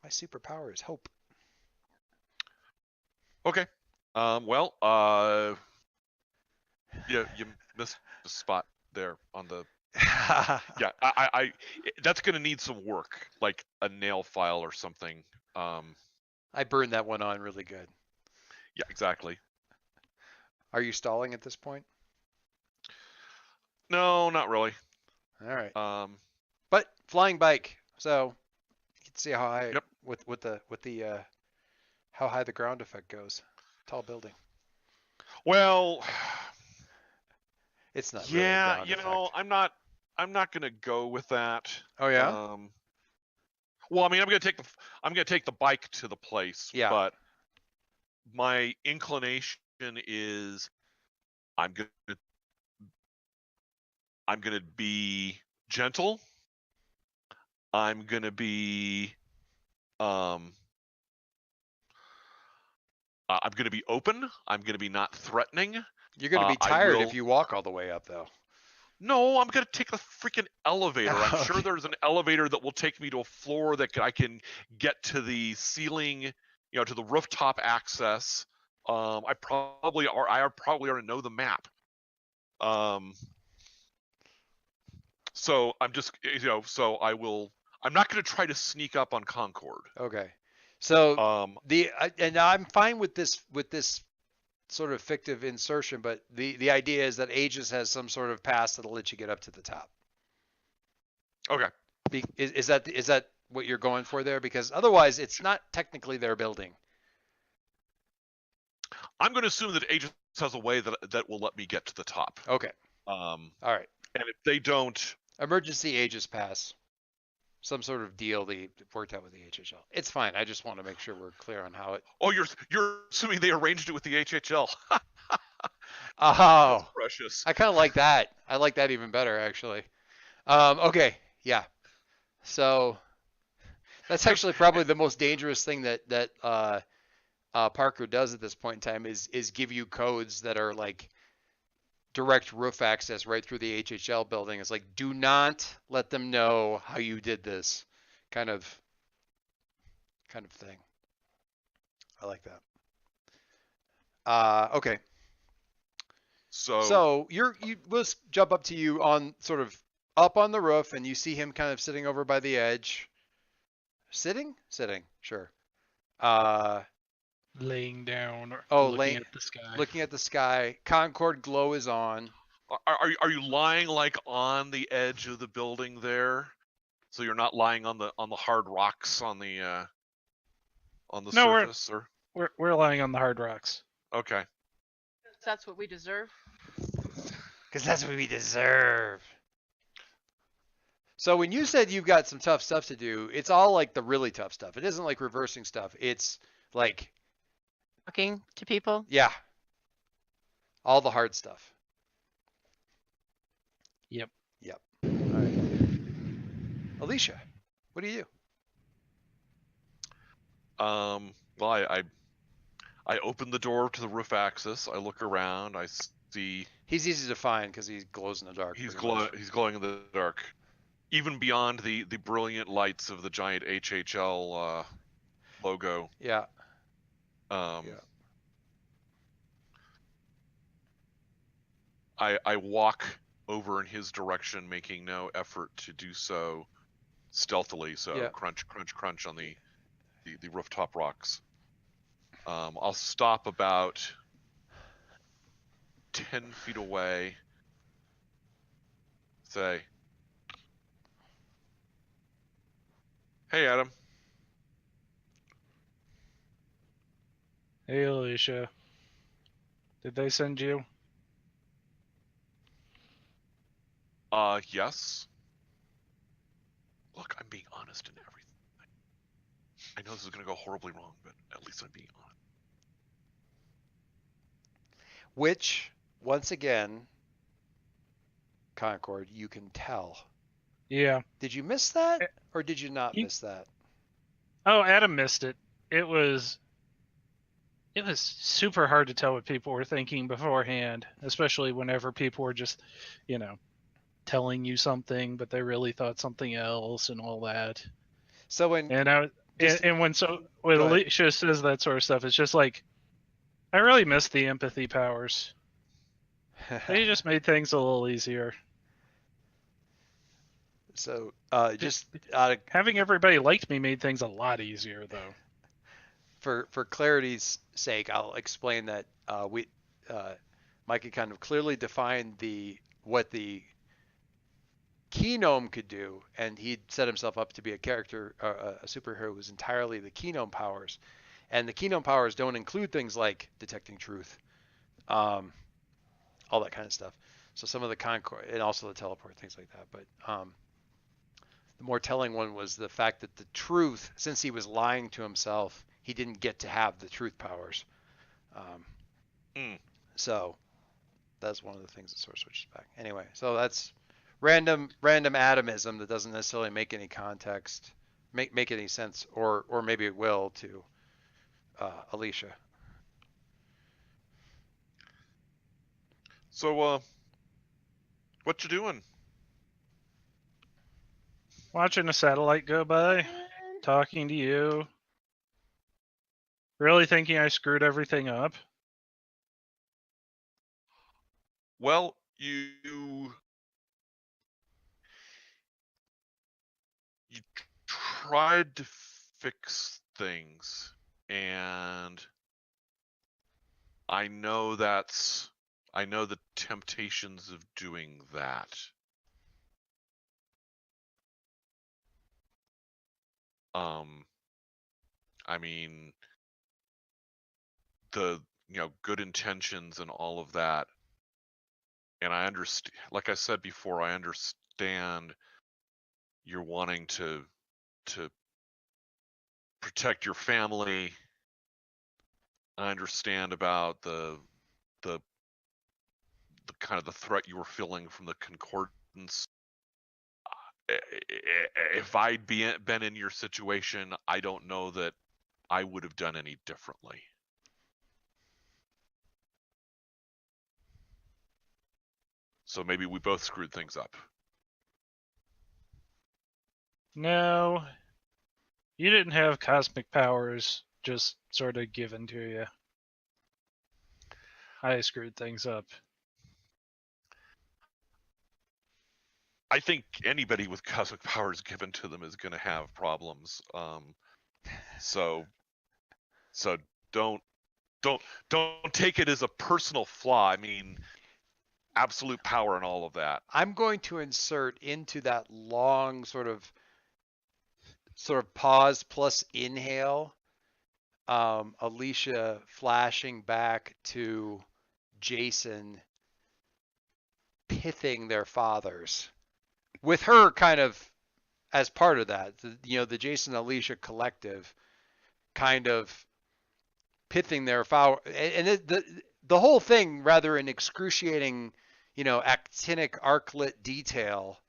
My superpower is hope. Okay. Well, yeah, you missed the spot there on the. Yeah, I that's gonna need some work, like a nail file or something. I burned that one on really good. Yeah, exactly. Are you stalling at this point? No, not really. All right. But flying bike, so you can see how high Yep. with the how high the ground effect goes. Tall building. Well, It's not really a yeah, ground you know, effect. I'm not gonna go with that. Oh yeah. Well, I mean, I'm gonna take the bike to the place. Yeah. But my inclination is I'm gonna be gentle. I'm gonna be I'm gonna be open. I'm gonna be not threatening. You're gonna be tired if you walk all the way up, though. No, I'm gonna take the freaking elevator. I'm sure Okay. there's an elevator that will take me to a floor that I can get to the ceiling, to the rooftop access. I probably already know the map. So I'm just, I'm not gonna try to sneak up on Concord. Okay. So and I'm fine with this sort of fictive insertion, but the idea is that Aegis has some sort of pass that'll let you get up to the top. Okay. Is that what you're going for there? Because otherwise, it's not technically their building. I'm going to assume that Aegis has a way that will let me get to the top. Okay. Um, All right. and if they don't, Emergency Aegis pass. Some sort of deal they worked out with the HHL. It's fine. I just want to make sure we're clear on how it. oh, you're assuming they arranged it with the HHL. That's Oh, precious. I kind of like that. I like that even better, actually. Okay. Yeah. So that's actually probably the most dangerous thing that Parker does at this point in time is give you codes that are like direct roof access right through the HHL building. It's like, do not let them know how you did this, kind of thing. I like that. Okay. So let's jump up to you on sort of up on the roof, and you see him kind of sitting over by the edge. Sitting, sure. Laying down or Oh, looking at the sky. looking at the sky. Concord glow is on. Are you lying like on the edge of the building there? So you're not lying on the hard rocks on the No, surface, or we're lying on the hard rocks. okay. That's what we deserve. Because that's what we deserve. So when you said you've got some tough stuff to do, it's all like the really tough stuff. It isn't like reversing stuff. It's like, Talking to people. yeah, all the hard stuff. Yep. All right. Alicia, what do you do? Well, I open the door to the roof access. I look around. I see He's easy to find because he glows in the dark. he's pretty much. glowing in the dark, even beyond the brilliant lights of the giant HHL logo. Yeah. Yeah. Yeah. I walk over in his direction, making no effort to do so stealthily. So Yeah. crunch, crunch, crunch on the rooftop rocks. I'll stop about 10 feet away. Say, hey, Adam. Hey, Alicia. Did they send you? Yes. Look, I'm being honest in everything. I know this is going to go horribly wrong, but at least I'm being honest. Which, once again, Concord, you can tell. Yeah. Did you miss that, or did you not miss that? Oh, Adam missed it. It was super hard to tell what people were thinking beforehand, especially whenever people were just, telling you something, but they really thought something else and all that. So when when Go ahead. Alicia says that sort of stuff, it's just like, I really miss the empathy powers. They just made things a little easier. So just out of Having everybody like me made things a lot easier, though. for clarity's sake, I'll explain that Mike had kind of clearly defined what the key gnome could do, and he'd set himself up to be a character, a superhero who was entirely the key gnome powers. And the key gnome powers don't include things like detecting truth, all that kind of stuff. So some of the Concord and also the teleport, things like that. But the more telling one was the fact that the truth, since he was lying to himself, he didn't get to have the truth powers. So that's one of the things that sort of switches back. Anyway, so that's random atomism that doesn't necessarily make any context, make any sense, or maybe it will to Alicia. So, what you doing? Watching a satellite go by, talking to you. Really thinking I screwed everything up? Well, you tried to fix things, and I know the temptations of doing that. I mean, the good intentions and all of that, and I understand. Like I said before, I understand you're wanting to protect your family. I understand about the kind of the threat you were feeling from the concordance. If I'd been in your situation, I don't know that I would have done any differently. So maybe we both screwed things up. No, you didn't have cosmic powers just sort of given to you. I screwed things up. I think anybody with cosmic powers given to them is going to have problems. So don't take it as a personal flaw. I mean, absolute power and all of that. I'm going to insert into that long sort of pause plus inhale, Alicia flashing back to Jason pithing their fathers, with her kind of as part of that, the Jason Alicia collective kind of pithing their father, and the whole thing rather in excruciating, actinic arclit detail,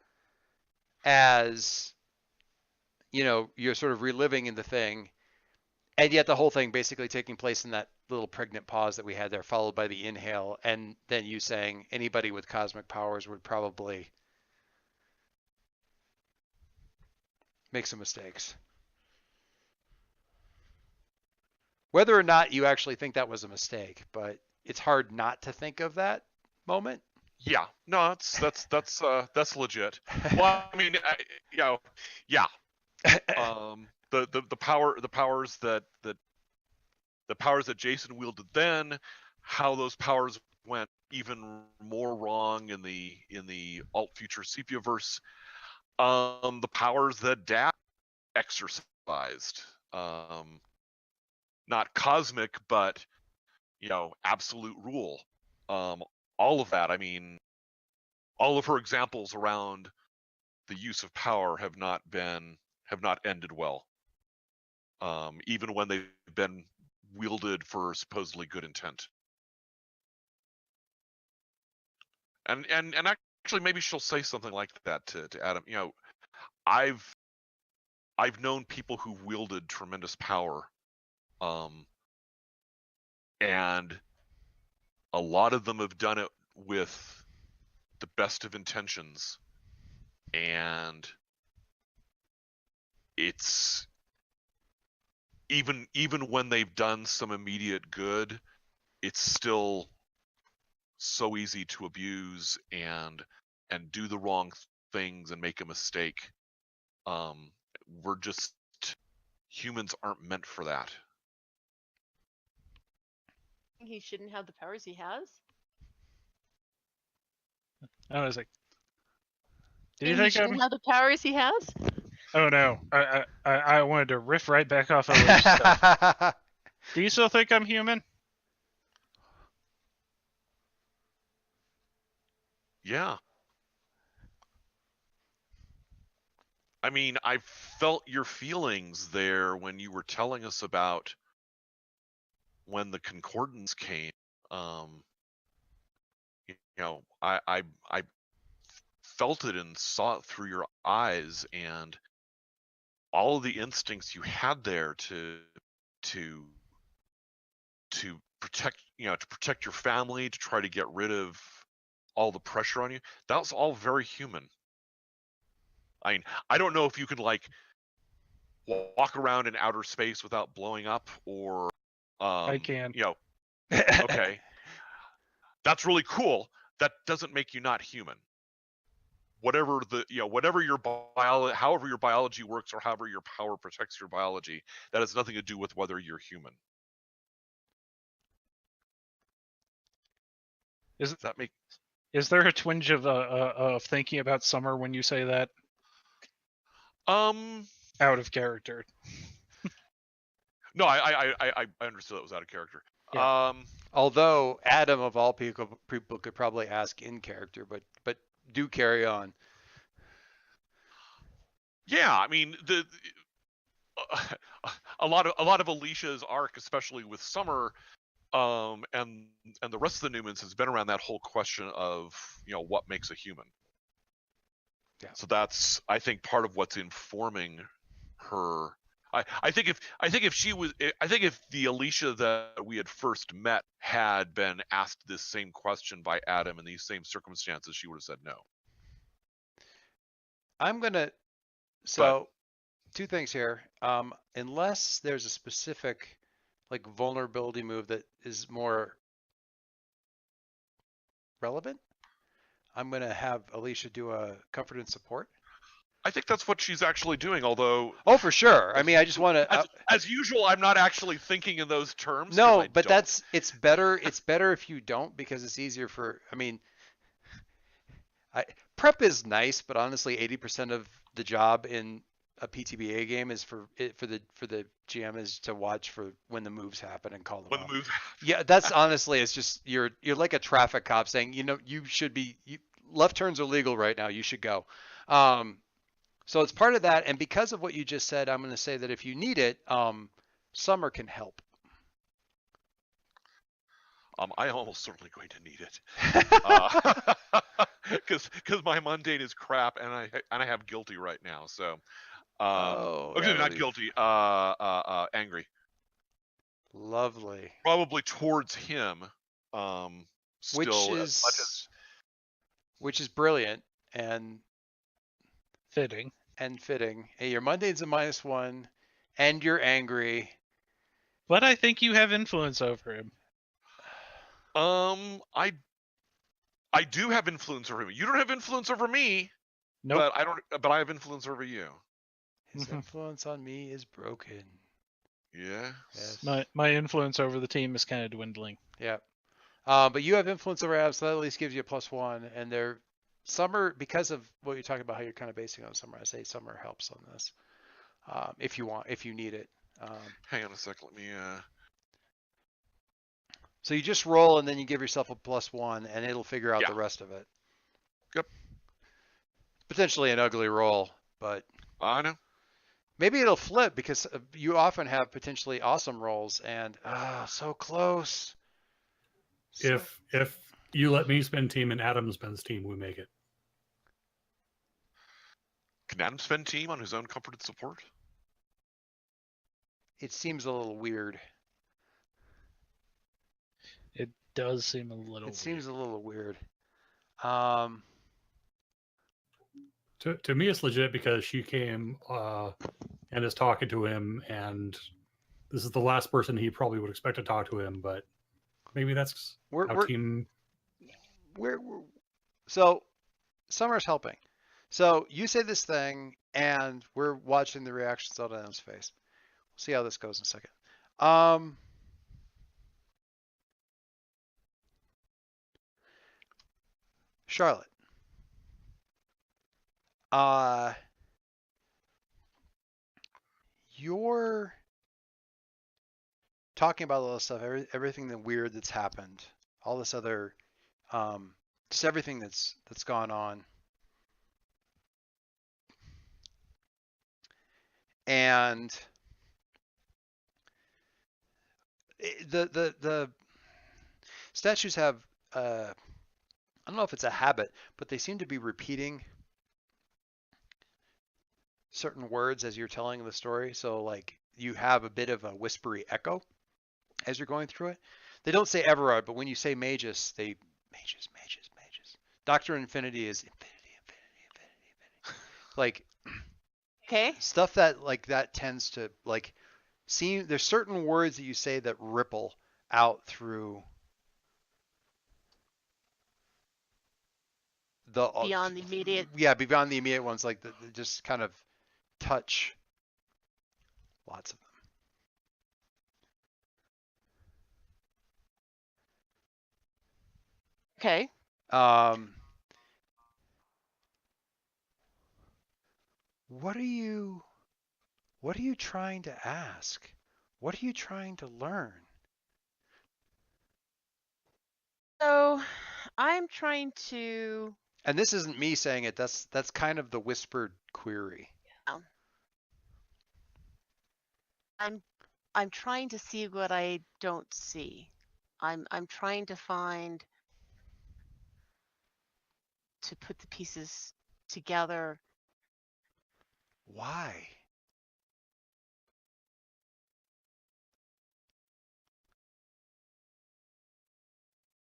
as you're sort of reliving in the thing, and yet the whole thing basically taking place in that little pregnant pause that we had there, followed by the inhale, and then you saying anybody with cosmic powers would probably make some mistakes. Whether or not you actually think that was a mistake, but it's hard not to think of that moment. Yeah, no, that's legit. Well, I mean, yeah. The powers that Jason wielded then, how those powers went even more wrong in the alt future Sepia-verse. The powers that Dad exercised, not cosmic, but absolute rule. All of that. I mean, all of her examples around the use of power have not ended well. Even when they've been wielded for supposedly good intent. And actually, maybe she'll say something like that to Adam. I've known people who wielded tremendous power, and a lot of them have done it with the best of intentions, and it's even when they've done some immediate good, it's still so easy to abuse and do the wrong things and make a mistake. We're just, humans aren't meant for that. He shouldn't have the powers he has. I was like, do He you think shouldn't have the powers he has? Oh no, I wanted to riff right back off of Leaf's stuff. Do you still think I'm human? Yeah. I mean, I felt your feelings there when you were telling us about when the concordance came. I felt it and saw it through your eyes, and all of the instincts you had there to protect, to protect your family, to try to get rid of all the pressure on you. That was all very human. I mean, I don't know if you could like walk around in outer space without blowing up, or I can. Okay, that's really cool. That doesn't make you not human. Whatever whatever your however your biology works, or however your power protects your biology, that has nothing to do with whether you're human. Does that make? Is there a twinge of thinking about Summer when you say that? out of character. No, I understood that was out of character. Yeah. Although Adam of all people could probably ask in character, but do carry on. Yeah, I mean a lot of Alicia's arc, especially with Summer, and the rest of the Newmans, has been around that whole question of what makes a human. Yeah. So that's, I think, part of what's informing her. I think if the Alicia that we had first met had been asked this same question by Adam in these same circumstances, she would have said no. I'm gonna. So, two things here. Unless there's a specific like vulnerability move that is more relevant, I'm gonna have Alicia do a comfort and support. I think that's what she's actually doing, although. Oh, for sure. I mean, I just want to. As usual, I'm not actually thinking in those terms. No, but it's better. It's better if you don't, because it's easier for. I mean, prep is nice, but honestly, 80% of the job in a PTBA game is for the GM is to watch for when the moves happen and call them when off. the moves. Yeah, that's honestly, it's just you're like a traffic cop saying, you should be left turns are legal right now. You should go. So it's part of that, and because of what you just said, I'm going to say that if you need it, Summer can help. I almost certainly going to need it, because my mundane is crap, and I have guilty right now. So, okay, not guilty. Angry. Lovely. Probably towards him. Still, which is brilliant and fitting. Hey, your mundane's a -1, and you're angry. But I think you have influence over him. I do have influence over him. You don't have influence over me. Nope. But I don't. But I have influence over you. His influence on me is broken. Yeah. Yes. My influence over the team is kind of dwindling. Yeah. But you have influence over Adam, so that at least gives you a +1. And they're Summer, because of what you're talking about, how you're kind of basing on Summer. I say Summer helps on this, if you need it. Hang on a sec. Let me. So you just roll, and then you give yourself a +1, and it'll figure out the rest of it. Yep. Potentially an ugly roll, but I know. Maybe it'll flip, because you often have potentially awesome rolls, and so close. If you let me spend team and Adam spends team, we make it. Can Adam spend team on his own comfort and support? It seems a little weird. It does seem a little weird. It seems a little weird. To me, it's legit, because she came and is talking to him, and this is the last person he probably would expect to talk to him, but maybe that's team. So Summer's helping. So you say this thing, and we're watching the reactions on Adam's face. We'll see how this goes in a second. Charlotte. You're talking about all this stuff, everything that weird that's happened, all this other, just everything that's gone on. And the statues have, I don't know if it's a habit, but they seem to be repeating certain words as you're telling the story. So like you have a bit of a whispery echo as you're going through it. They don't say Everard, but when you say Magus, they Magus. Doctor Infinity is infinity. Like, Okay. Stuff that like that tends to like seem, there's certain words that you say that ripple out through the Beyond the immediate. Yeah, beyond the immediate ones, like the just kind of touch lots of them. Okay. What are you What are you trying to ask? What are you trying to learn? So I'm trying to. And this isn't me saying it. That's kind of the whispered query. um, I'm trying to see what I don't see. I'm trying to put the pieces together. Why?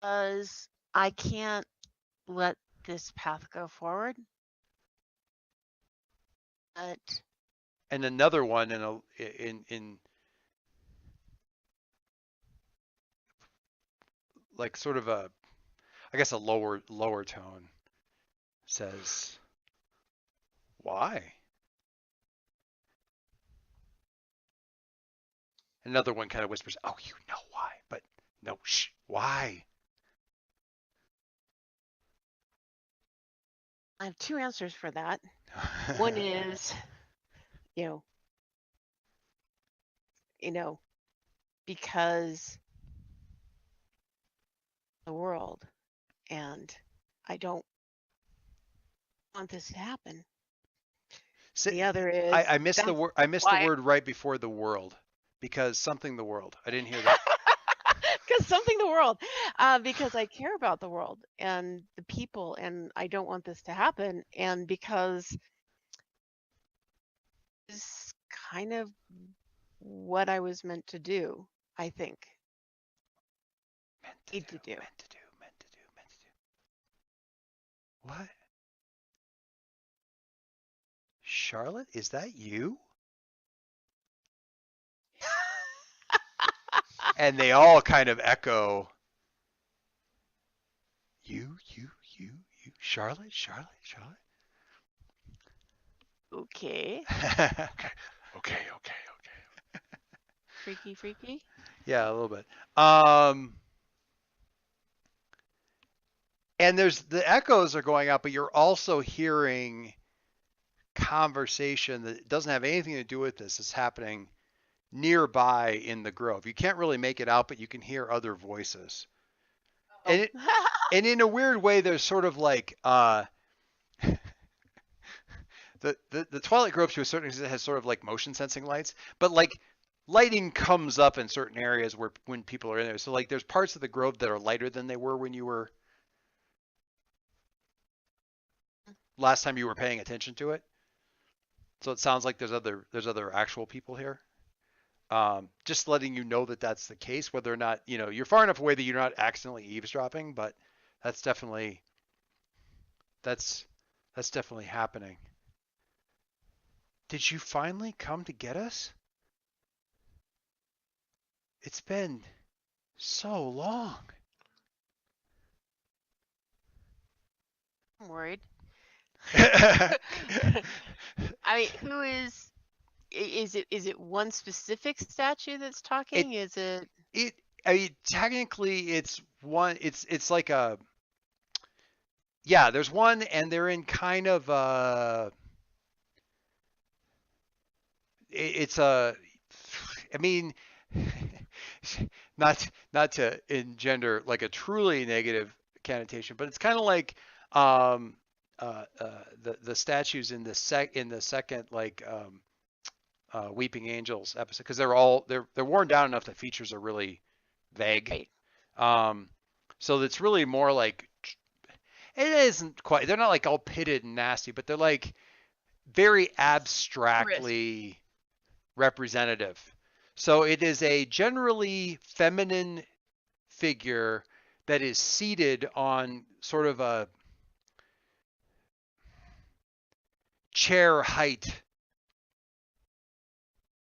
Because I can't let this path go forward. But And another one in like sort of a, I guess, a lower tone says, why? Another one kind of whispers, oh, you know why, but no, shh, why? I have two answers for that. One is, you know, because the world, and I don't want this to happen. The other is I missed the word. I missed the why. word right before the world, because something the world. I didn't hear that. Because something the world, because I care about the world and the people, and I don't want this to happen, and because it's kind of what I was meant to do. I think Meant need to do. Meant to do. Meant to do. Meant to do. What? Charlotte, is that you? And they all kind of echo. You, Charlotte, Charlotte, Charlotte. Okay. Okay. Freaky. Yeah, a little bit. And there's the echoes are going out, but you're also hearing conversation that doesn't have anything to do with this. It's happening nearby in the grove. You can't really make it out, but you can hear other voices. And and in a weird way, there's sort of like the Twilight Grove to a certain extent has sort of like motion sensing lights, but like lighting comes up in certain areas where when people are in there. So like there's parts of the grove that are lighter than they were when you were last time you were paying attention to it. So it sounds like there's other actual people here. Just letting you know that that's the case, whether or not, you're far enough away that you're not accidentally eavesdropping, but that's definitely that's definitely happening. Did you finally come to get us? It's been so long. I'm worried. I mean, who is it one specific statue that's talking? Is it I mean, technically it's one. It's like a, yeah. There's one, and they're in kind of it's a. I mean, not to engender like a truly negative connotation, but it's kind of like the statues in the second like Weeping Angels episode, because they're worn down enough that features are really vague. right? So it's really more like, it isn't quite. They're not like all pitted and nasty, but they're like very abstractly representative. So it is a generally feminine figure that is seated on sort of a chair height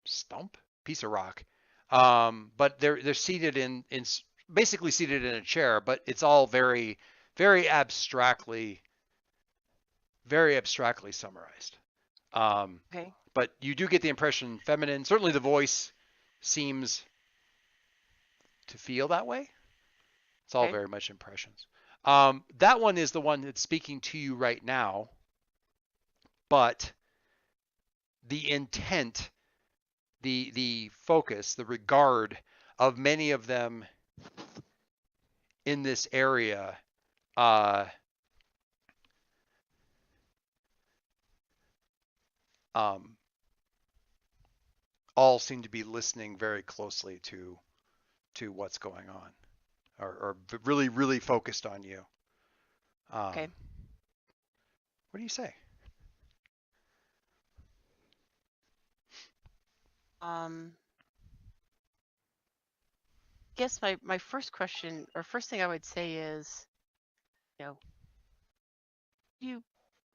stump, piece of rock. But they're seated in basically seated in a chair, but it's all very, very abstractly summarized. Okay. But you do get the impression feminine. Certainly the voice seems to feel that way. It's all Okay. very much impressions. That one is the one that's speaking to you right now, but the intent the focus, the regard of many of them in this area all seem to be listening very closely to what's going on, or really, really focused on you. Okay. What do you say? Guess my first question, or first thing I would say is, you know,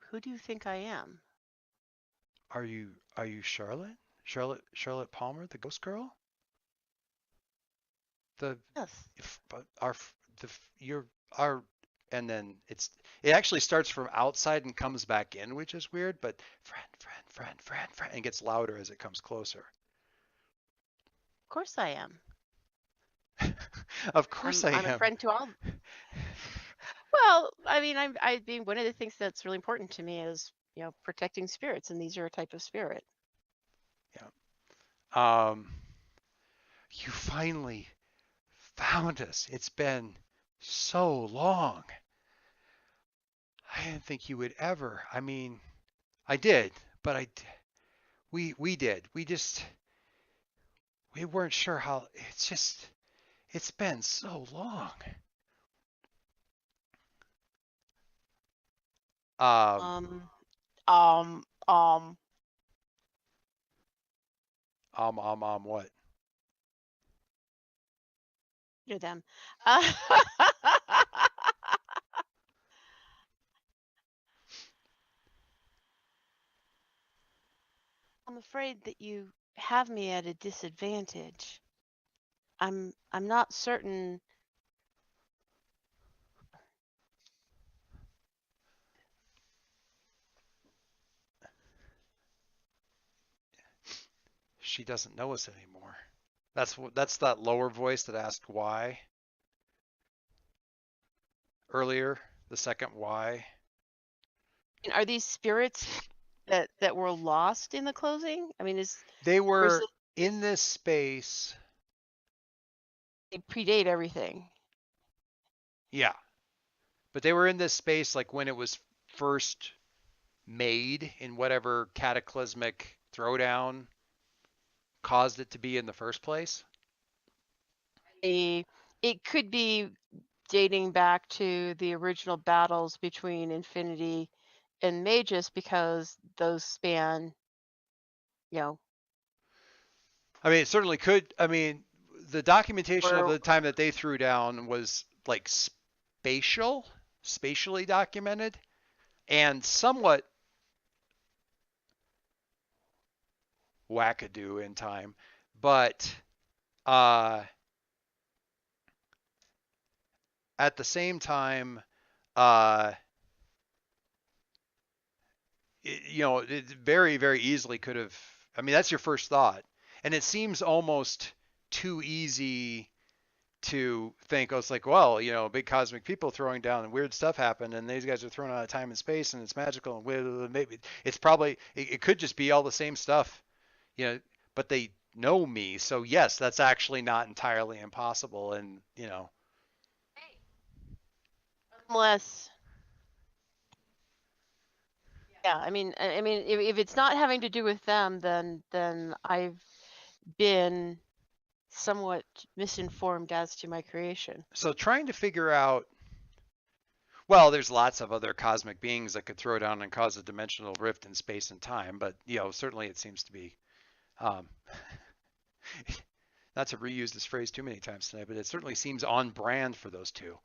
who do you think I am? Are you Charlotte? Charlotte Palmer, the ghost girl? The Yes. but you're our and then it actually starts from outside and comes back in, which is weird, but friend, and gets louder as it comes closer. Of course I am. Of course I'm I a am. friend to all. Well, I mean, I mean, one of the things that's really important to me is, protecting spirits, and these are a type of spirit. Yeah. You finally found us. It's been so long. I didn't think you would ever. I mean, I did, but we did. We weren't sure how. It's been so long. Um, um, um, What? them. I'm afraid that you have me at a disadvantage. I'm not certain. She doesn't know us anymore. That's that lower voice that asked why earlier. The second why. Are these spirits that were lost in the closing? I mean, They or is were it in this space. they predate everything? Yeah, but they were in this space like when it was first made in whatever cataclysmic throwdown caused it to be in the first place. It could be dating back to the original battles between Infinity and Magus, because those span, I mean, it certainly could. I mean, the documentation of or the time that they threw down was like spatially documented, and somewhat wackadoo in time, but at the same time, uh, it very, very easily could have. I mean, that's your first thought, and it seems almost too easy to think, oh, it's like, well, big cosmic people throwing down and weird stuff happened, and these guys are thrown out of time and space, and it's magical, and maybe it's probably it could just be all the same stuff, but they know me, so yes, that's actually not entirely impossible, and unless, yeah, I mean, if it's not having to do with them, then I've been somewhat misinformed as to my creation. so trying to figure out. Well, there's lots of other cosmic beings that could throw down and cause a dimensional rift in space and time, but certainly it seems to be, not to reuse this phrase too many times tonight, but it certainly seems on brand for those two.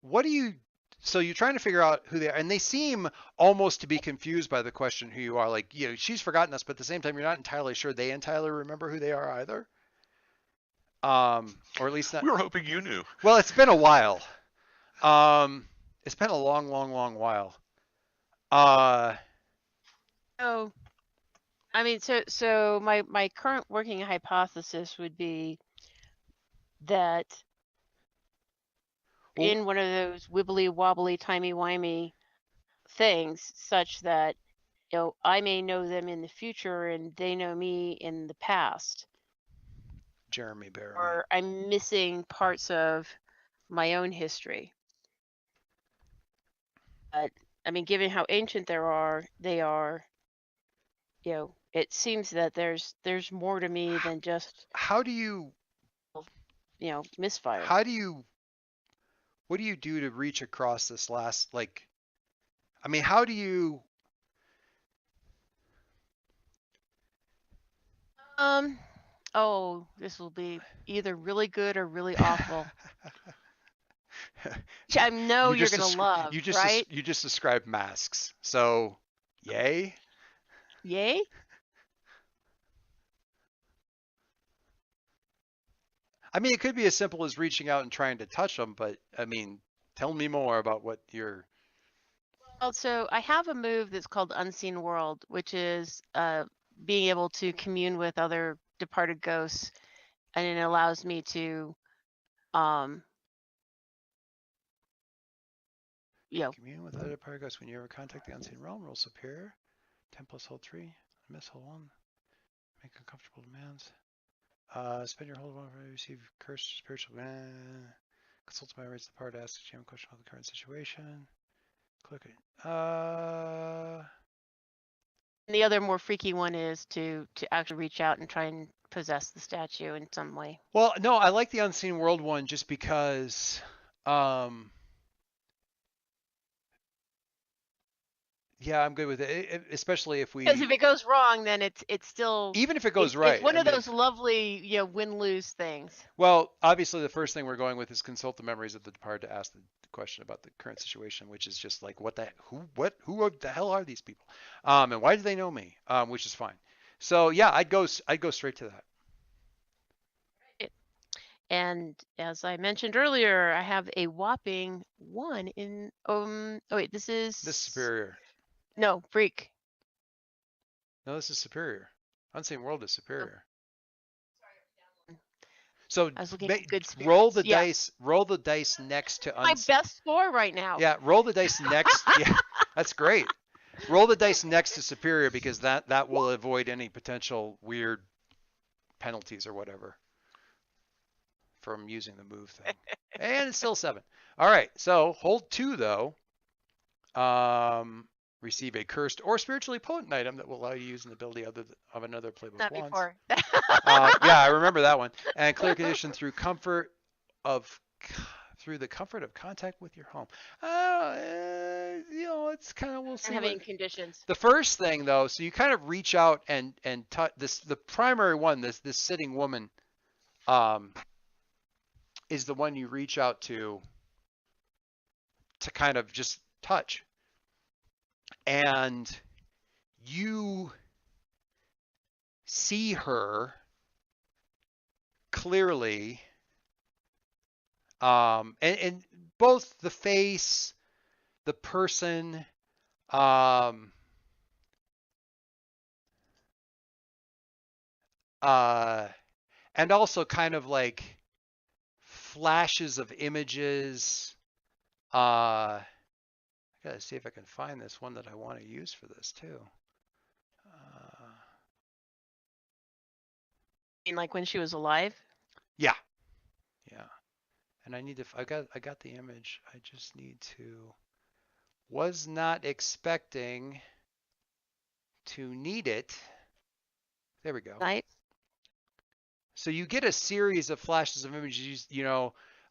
What do you? So you're trying to figure out who they are, and they seem almost to be confused by the question who you are. Like, she's forgotten us, but at the same time, you're not entirely sure they entirely remember who they are either. Or at least not. We were hoping you knew. Well, it's been a while. It's been a long, long, long while. So, I mean, so my current working hypothesis would be that in one of those wibbly wobbly timey wimey things, such that I may know them in the future and they know me in the past, Jeremy Barry. or I'm missing parts of my own history. But I mean, given how ancient they are, it seems that there's more to me than just How do you misfire. what do you do to reach across this last, like, I mean, how do you Oh, this will be either really good or really awful. Which I know you're gonna love, right? you just described masks. So, yay? Yay? I mean, it could be as simple as reaching out and trying to touch them, but I mean, tell me more about what you're. Well, so I have a move that's called Unseen World, which is being able to commune with other departed ghosts, and it allows me to, Commune with other paragons when you ever contact the unseen realm. Roll superior. 10 plus hold 3. Miss hold 1. Make uncomfortable demands. Spend your hold 1 to receive cursed spiritual. Consult my raise the part. Ask the GM question about the current situation. Click it. and the other more freaky one is to actually reach out and try and possess the statue in some way. Well, no, I like the unseen world one just because. Yeah, I'm good with it, especially if we. Because if it goes wrong, then it's still. Even if it goes right. It's one of those lovely, win-lose things. Well, obviously, the first thing we're going with is consult the memories of the departed to ask the question about the current situation, which is just like, who the hell are these people, and why do they know me? Which is fine. So yeah, I'd go straight to that. And as I mentioned earlier, I have a whopping 1 in. This is superior. No, freak. No, this is superior. Unseen world is superior. So I was looking at good roll the dice. Roll the dice next to my best score right now. Yeah, roll the dice next. Yeah, that's great. Roll the dice next to superior because that will avoid any potential weird penalties or whatever from using the move thing. And it's still 7. All right, so hold 2 though. Receive a cursed or spiritually potent item that will allow you to use an ability of another playbook Not once. before. Yeah, I remember that one. And clear condition through the comfort of contact with your home. It's kind of, we'll see. Having conditions. The first thing though, so you kind of reach out and touch this. The primary one, this sitting woman, is the one you reach out to kind of just touch. And you see her clearly, and both the face, the person, and also kind of like flashes of images. I gotta see if I can find this one that I want to use for this too. Like when she was alive? Yeah. And I need to. I got the image. I just need to. Was not expecting to need it. There we go. Right. So you get a series of flashes of images.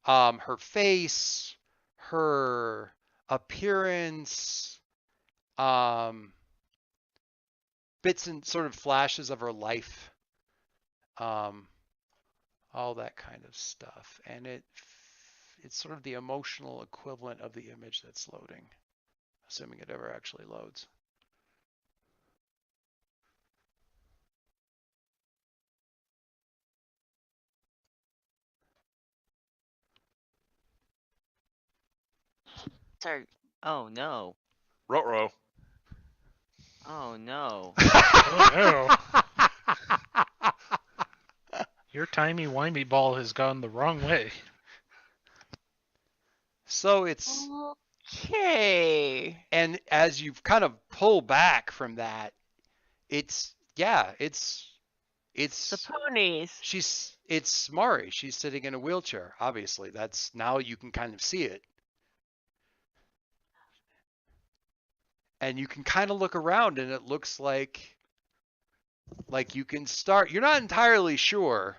Her face, her appearance, bits and sort of flashes of her life, all that kind of stuff. And it's sort of the emotional equivalent of the image that's loading, assuming it ever actually loads. Sorry. Oh no. Ruh-roh. Oh no. Oh no. Your timey-wimey ball has gone the wrong way. So it's Okay. And as you've kind of pull back from that, it's The it's ponies. it's Mari. She's sitting in a wheelchair. Obviously, that's now you can kind of see it. And you can kind of look around and it looks like you can start. You're not entirely sure.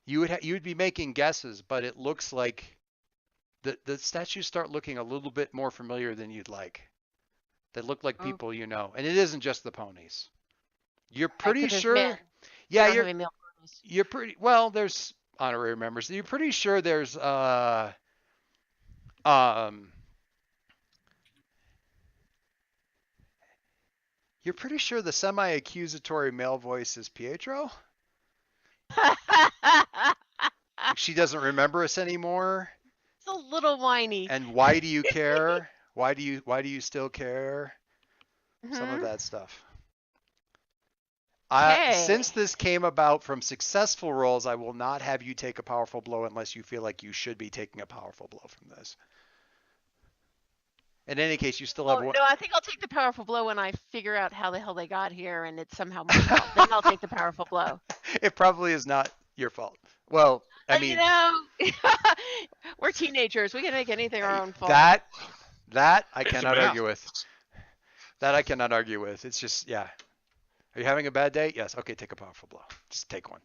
You would be making guesses, but it looks like the statues start looking a little bit more familiar than you'd like. They look like Oh. people you know, and it isn't just the ponies. You're I pretty could have sure. men. Yeah, They don't have any male ponies. you're pretty well. There's honorary members. You're pretty sure there's um. You're pretty sure the semi-accusatory male voice is Pietro. She doesn't remember us anymore. It's a little whiny. And why do you care? Why do you still care? Some of Mhm. that stuff. Okay. Since this came about from successful rolls, I will not have you take a powerful blow unless you feel like you should be taking a powerful blow from this. In any case, you still have Oh, one. no, I think I'll take the powerful blow when I figure out how the hell they got here and it's somehow my fault. Then I'll take the powerful blow. It probably is not your fault. Well, I mean, You know, we're teenagers. We can make anything our own fault. that I It's the cannot math. argue with. That I cannot argue with. It's just, yeah. Are you having a bad day? Yes. Okay, take a powerful blow. Just take one.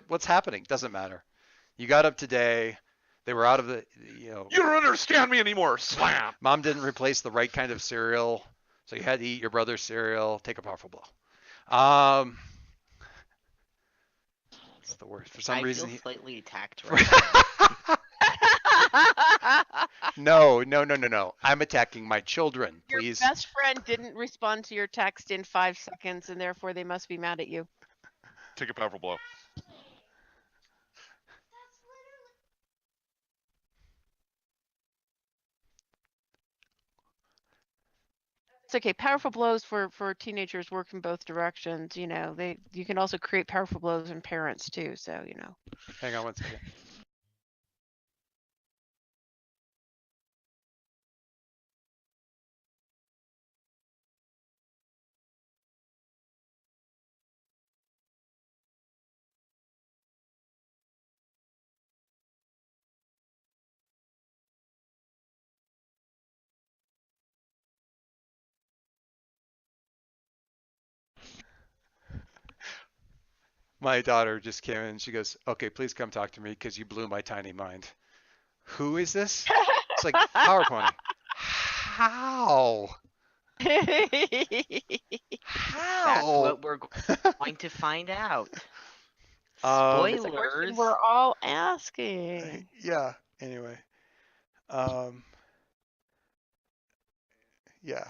What's happening? Doesn't matter. You got up today. They were out of the, You don't understand me anymore. Slam. Mom didn't replace the right kind of cereal, so you had to eat your brother's cereal. Take a powerful blow. It's the worst. For some I reason, feel slightly attacked he... right No. I'm attacking my children, Your please. best friend didn't respond to your text in 5 seconds, and therefore they must be mad at you. Take a powerful blow. It's okay. Powerful blows for teenagers work in both directions. You know, you can also create powerful blows in parents too. So you know. Hang on one second. My daughter just came in. She goes, "Okay, please come talk to me because you blew my tiny mind." Who is this? It's like PowerPoint. How? That's How? what we're going to find out. It's a question Spoilers. we're all asking. Yeah. Anyway. Yeah.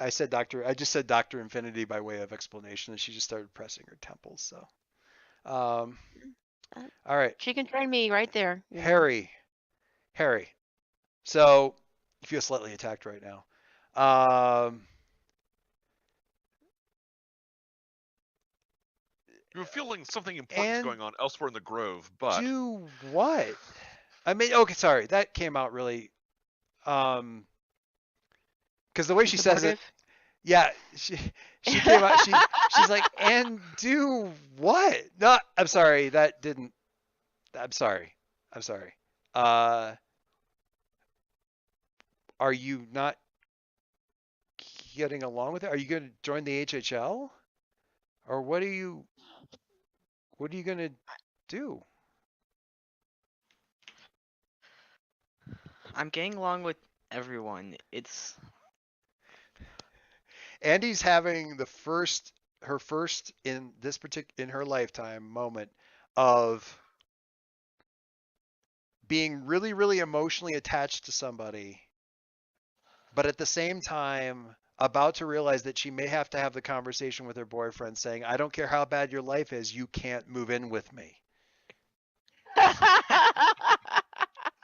I just said Dr. Infinity by way of explanation, and she just started pressing her temples. So, all right, She can join me right there. you know. Harry. So you feel slightly attacked right now. You're feeling something important is And going on elsewhere in the grove, but do what? I mean, okay, sorry, that came out really, because the way she says it, Supportive? yeah, she came out. She's like, and do what? No, I'm sorry, that didn't. I'm sorry. Are you not getting along with it? Are you going to join the HHL, or what are you going to do? I'm getting along with everyone. It's Andy's having her first in her lifetime moment of being really, really emotionally attached to somebody, but at the same time about to realize that she may have to have the conversation with her boyfriend saying, "I don't care how bad your life is, you can't move in with me."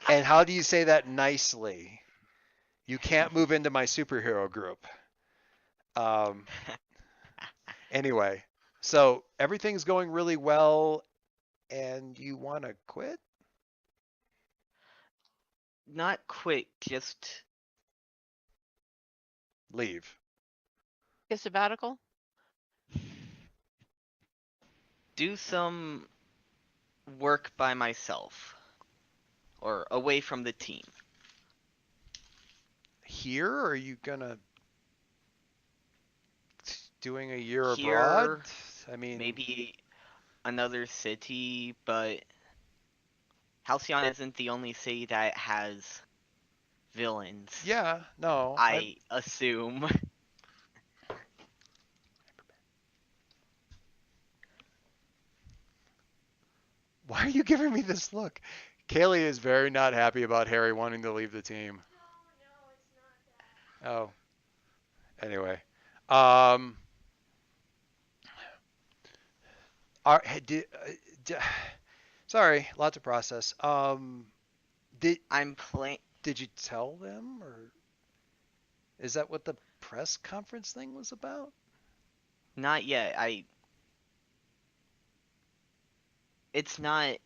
And how do you say that nicely? You can't move into my superhero group. Anyway, so everything's going really well, and you want to quit? Not quit, just Leave. A sabbatical? do some work by myself. Or away from the team. Here, or are you gonna doing a year abroad? Here, I mean, maybe another city, but Halcyon isn't the only city that has villains. yeah, no. I assume. Why are you giving me this look? Kaylee is very not happy about Harry wanting to leave the team. Oh, anyway. Um, are, did, d- sorry, lot to process. Did I'm playing. did you tell them, or is that what the press conference thing was about? Not yet. It's not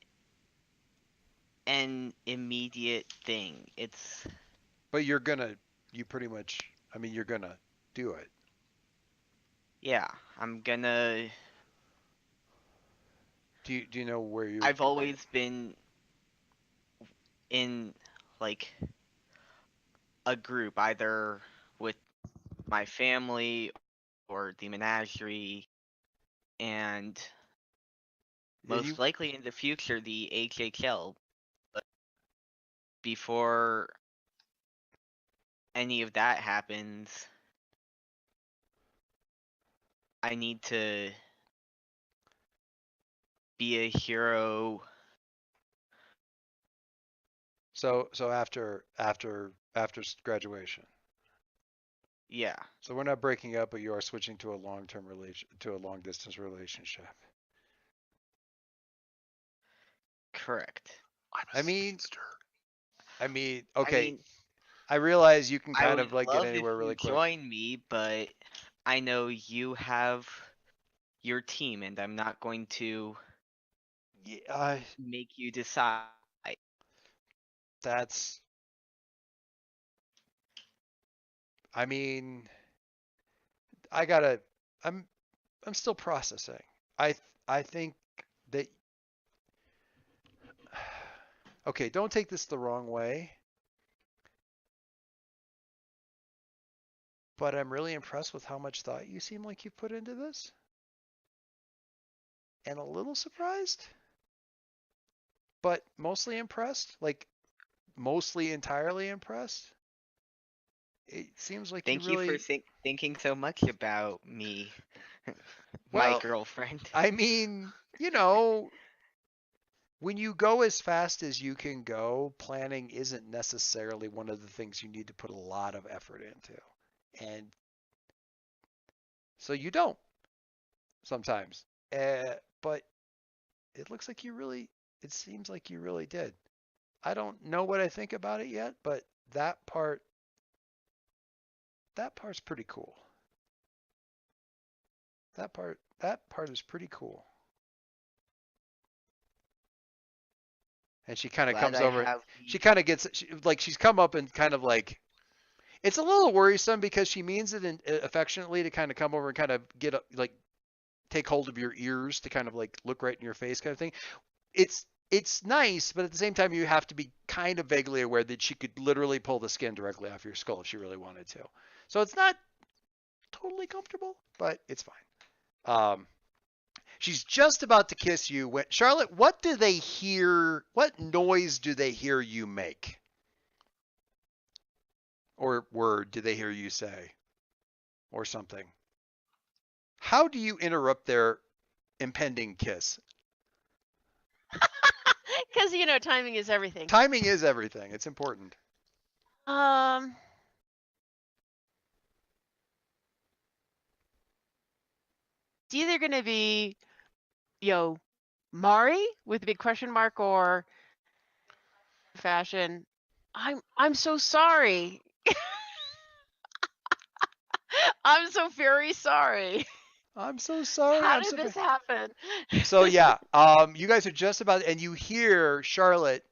an immediate thing. It's. But you pretty much, I mean, you're gonna do it. Yeah, I'm gonna. Do you know where you? I've always been in, like, a group, either with my family or the menagerie, and You most likely in the future the HHL. But before any of that happens, I need to be a hero. so after graduation. Yeah, So we're not breaking up, but you are switching to a long distance relationship. correct. I'm a I mean, speedster. okay. I mean, I realize you can I kind would of like get love if anywhere you really quick. join me, but I know you have your team, and I'm not going to Yeah, make you decide. that's. I mean, I gotta. I'm. I'm still processing. I think that. Okay, don't take this the wrong way, but I'm really impressed with how much thought you seem like you put into this, and a little surprised, but mostly impressed. Like mostly entirely impressed. It seems like you Thank you for really. thinking so much about me, my Well, girlfriend. I mean, when you go as fast as you can go, planning isn't necessarily one of the things you need to put a lot of effort into. And so you don't sometimes. But it looks like it seems like you really did. I don't know what I think about it yet, but that part's pretty cool. That part is pretty cool. And she kind of Glad comes I over. have She kind of gets like she's come up and kind of like it's a little worrisome because she means it affectionately to kind of come over and kind of get like take hold of your ears to kind of like look right in your face kind of thing. It's nice, but at the same time you have to be kind of vaguely aware that she could literally pull the skin directly off your skull if she really wanted to. So it's not totally comfortable, but it's fine. She's just about to kiss you when Charlotte, what do they hear? What noise do they hear you make? Or word do they hear you say? Or something? How do you interrupt their impending kiss? Because timing is everything. Timing is everything. It's important. Um, it's either gonna be, Mari with a big question mark or fashion. I'm so sorry. I'm so very sorry. I'm so sorry. How I'm did so this happen? So yeah, you guys are just about, and you hear Charlotte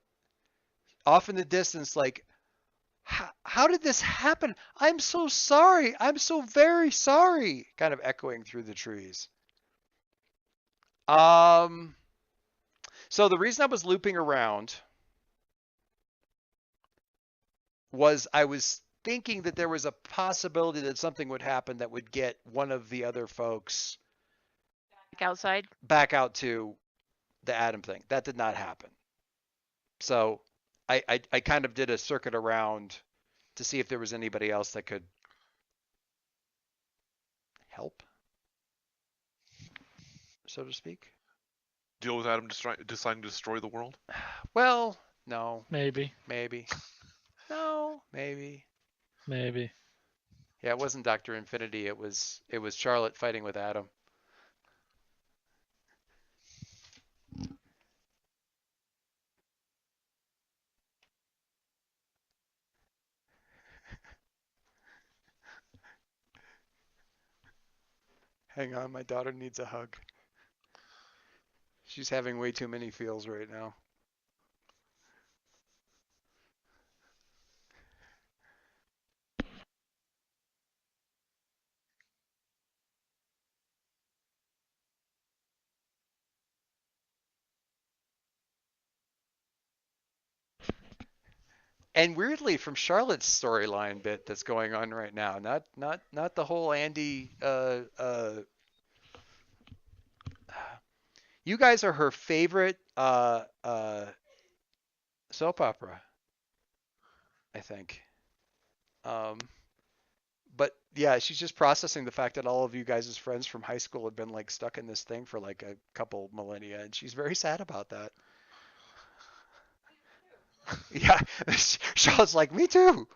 off in the distance, like, how did this happen? I'm so sorry. I'm so very sorry. Kind of echoing through the trees. So the reason I was looping around was I was thinking that there was a possibility that something would happen that would get one of the other folks Like outside. back out to the Adam thing. That did not happen. So I kind of did a circuit around to see if there was anybody else that could help, so to speak. Deal with Adam deciding to destroy the world. Well, no, Maybe. maybe. No, maybe. Maybe. Yeah, it wasn't Dr. Infinity. It was Charlotte fighting with Adam. Hang on, my daughter needs a hug. She's having way too many feels right now. And weirdly, from Charlotte's storyline bit that's going on right now, not the whole Andy. You guys are her favorite soap opera, I think. But yeah, she's just processing the fact that all of you guys' friends from high school have been like stuck in this thing for like a couple millennia, and she's very sad about that. Yeah, Charlotte's like, me too.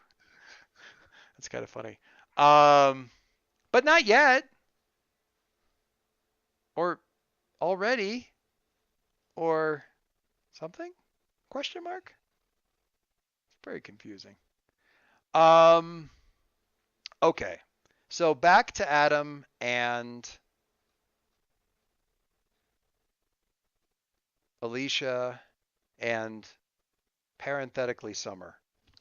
That's kind of funny. But not yet. Or already. Or something? Question mark? It's very confusing. Okay. So back to Adam and Alicia and parenthetically Summer,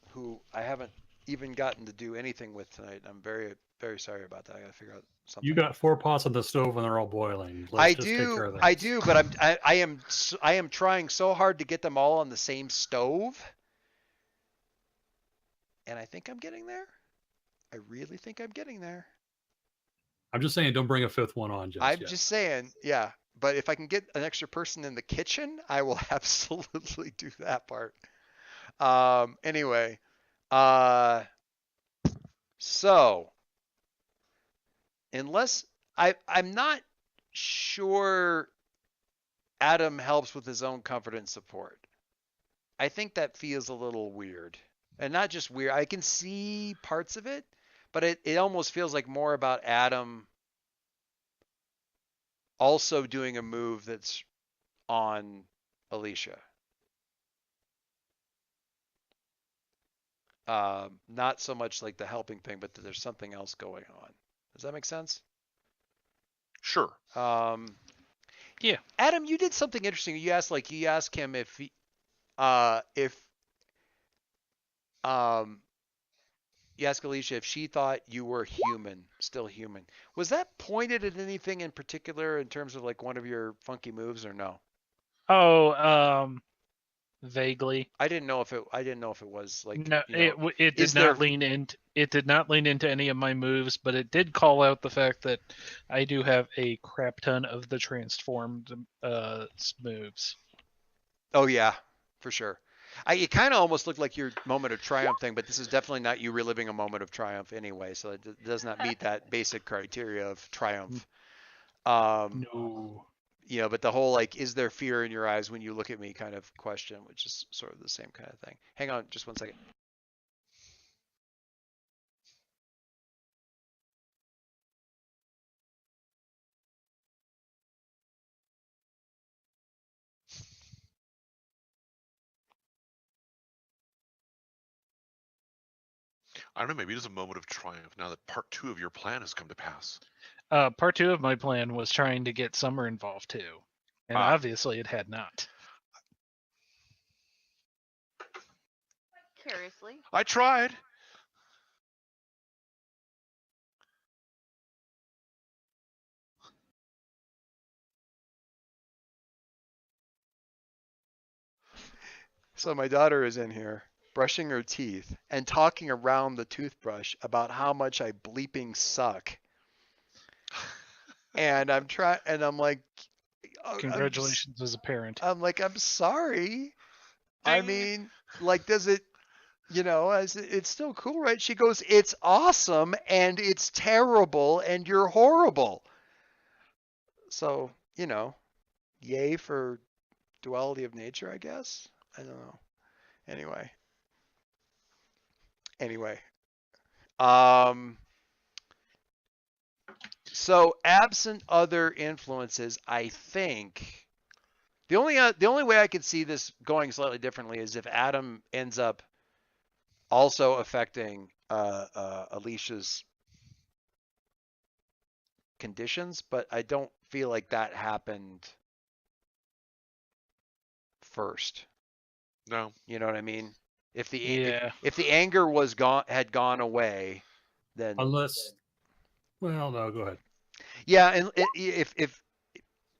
who I haven't even gotten to do anything with tonight. I'm very, very sorry about that. I gotta figure out something. You got 4 pots on the stove and they're all boiling. Let's just take care of that. I do, but I am trying so hard to get them all on the same stove, and I think I'm getting there. I really think I'm getting there. I'm just saying, don't bring a 5th one on just I'm yet. just saying, yeah. But if I can get an extra person in the kitchen, I will absolutely do that part. Anyway, so unless I'm not sure Adam helps with his own comfort and support. I think that feels a little weird. And not just weird. I can see parts of it, but it almost feels like more about Adam also doing a move that's on Alicia. Not so much like the helping thing, but that there's something else going on. Does that make sense? Sure. Yeah. Adam, you did something interesting. You asked him if you asked Alicia if she thought you were human, still human. Was that pointed at anything in particular in terms of like one of your funky moves or no? Oh, vaguely. I didn't know if it was like No, you know, it is did not there- lean into any of my moves, but it did call out the fact that I do have a crap ton of the transformed moves. Oh yeah, for sure. It kind of almost looked like your moment of triumph thing, but this is definitely not you reliving a moment of triumph anyway, so it does not meet that basic criteria of triumph. No. You know, but the whole like, is there fear in your eyes when you look at me kind of question, which is sort of the same kind of thing. Hang on just one second. I don't know. Maybe it is a moment of triumph now that part 2 of your plan has come to pass. Part 2 of my plan was trying to get Summer involved too, and obviously it had not. Curiously. I tried. So my daughter is in here brushing her teeth and talking around the toothbrush about how much I bleeping suck. And I'm like, Congratulations as a parent. I'm sorry. I Ding. mean, like, does it, it's still cool, right? She goes, it's awesome and it's terrible and you're horrible. So, yay for duality of nature, I guess. I don't know. Anyway. So absent other influences, I think the only way I could see this going slightly differently is if Adam ends up also affecting Alicia's conditions, but I don't feel like that happened first. No. You know what I mean? If the Yeah. if the anger had gone away, then Unless, well, no, go ahead. yeah, and if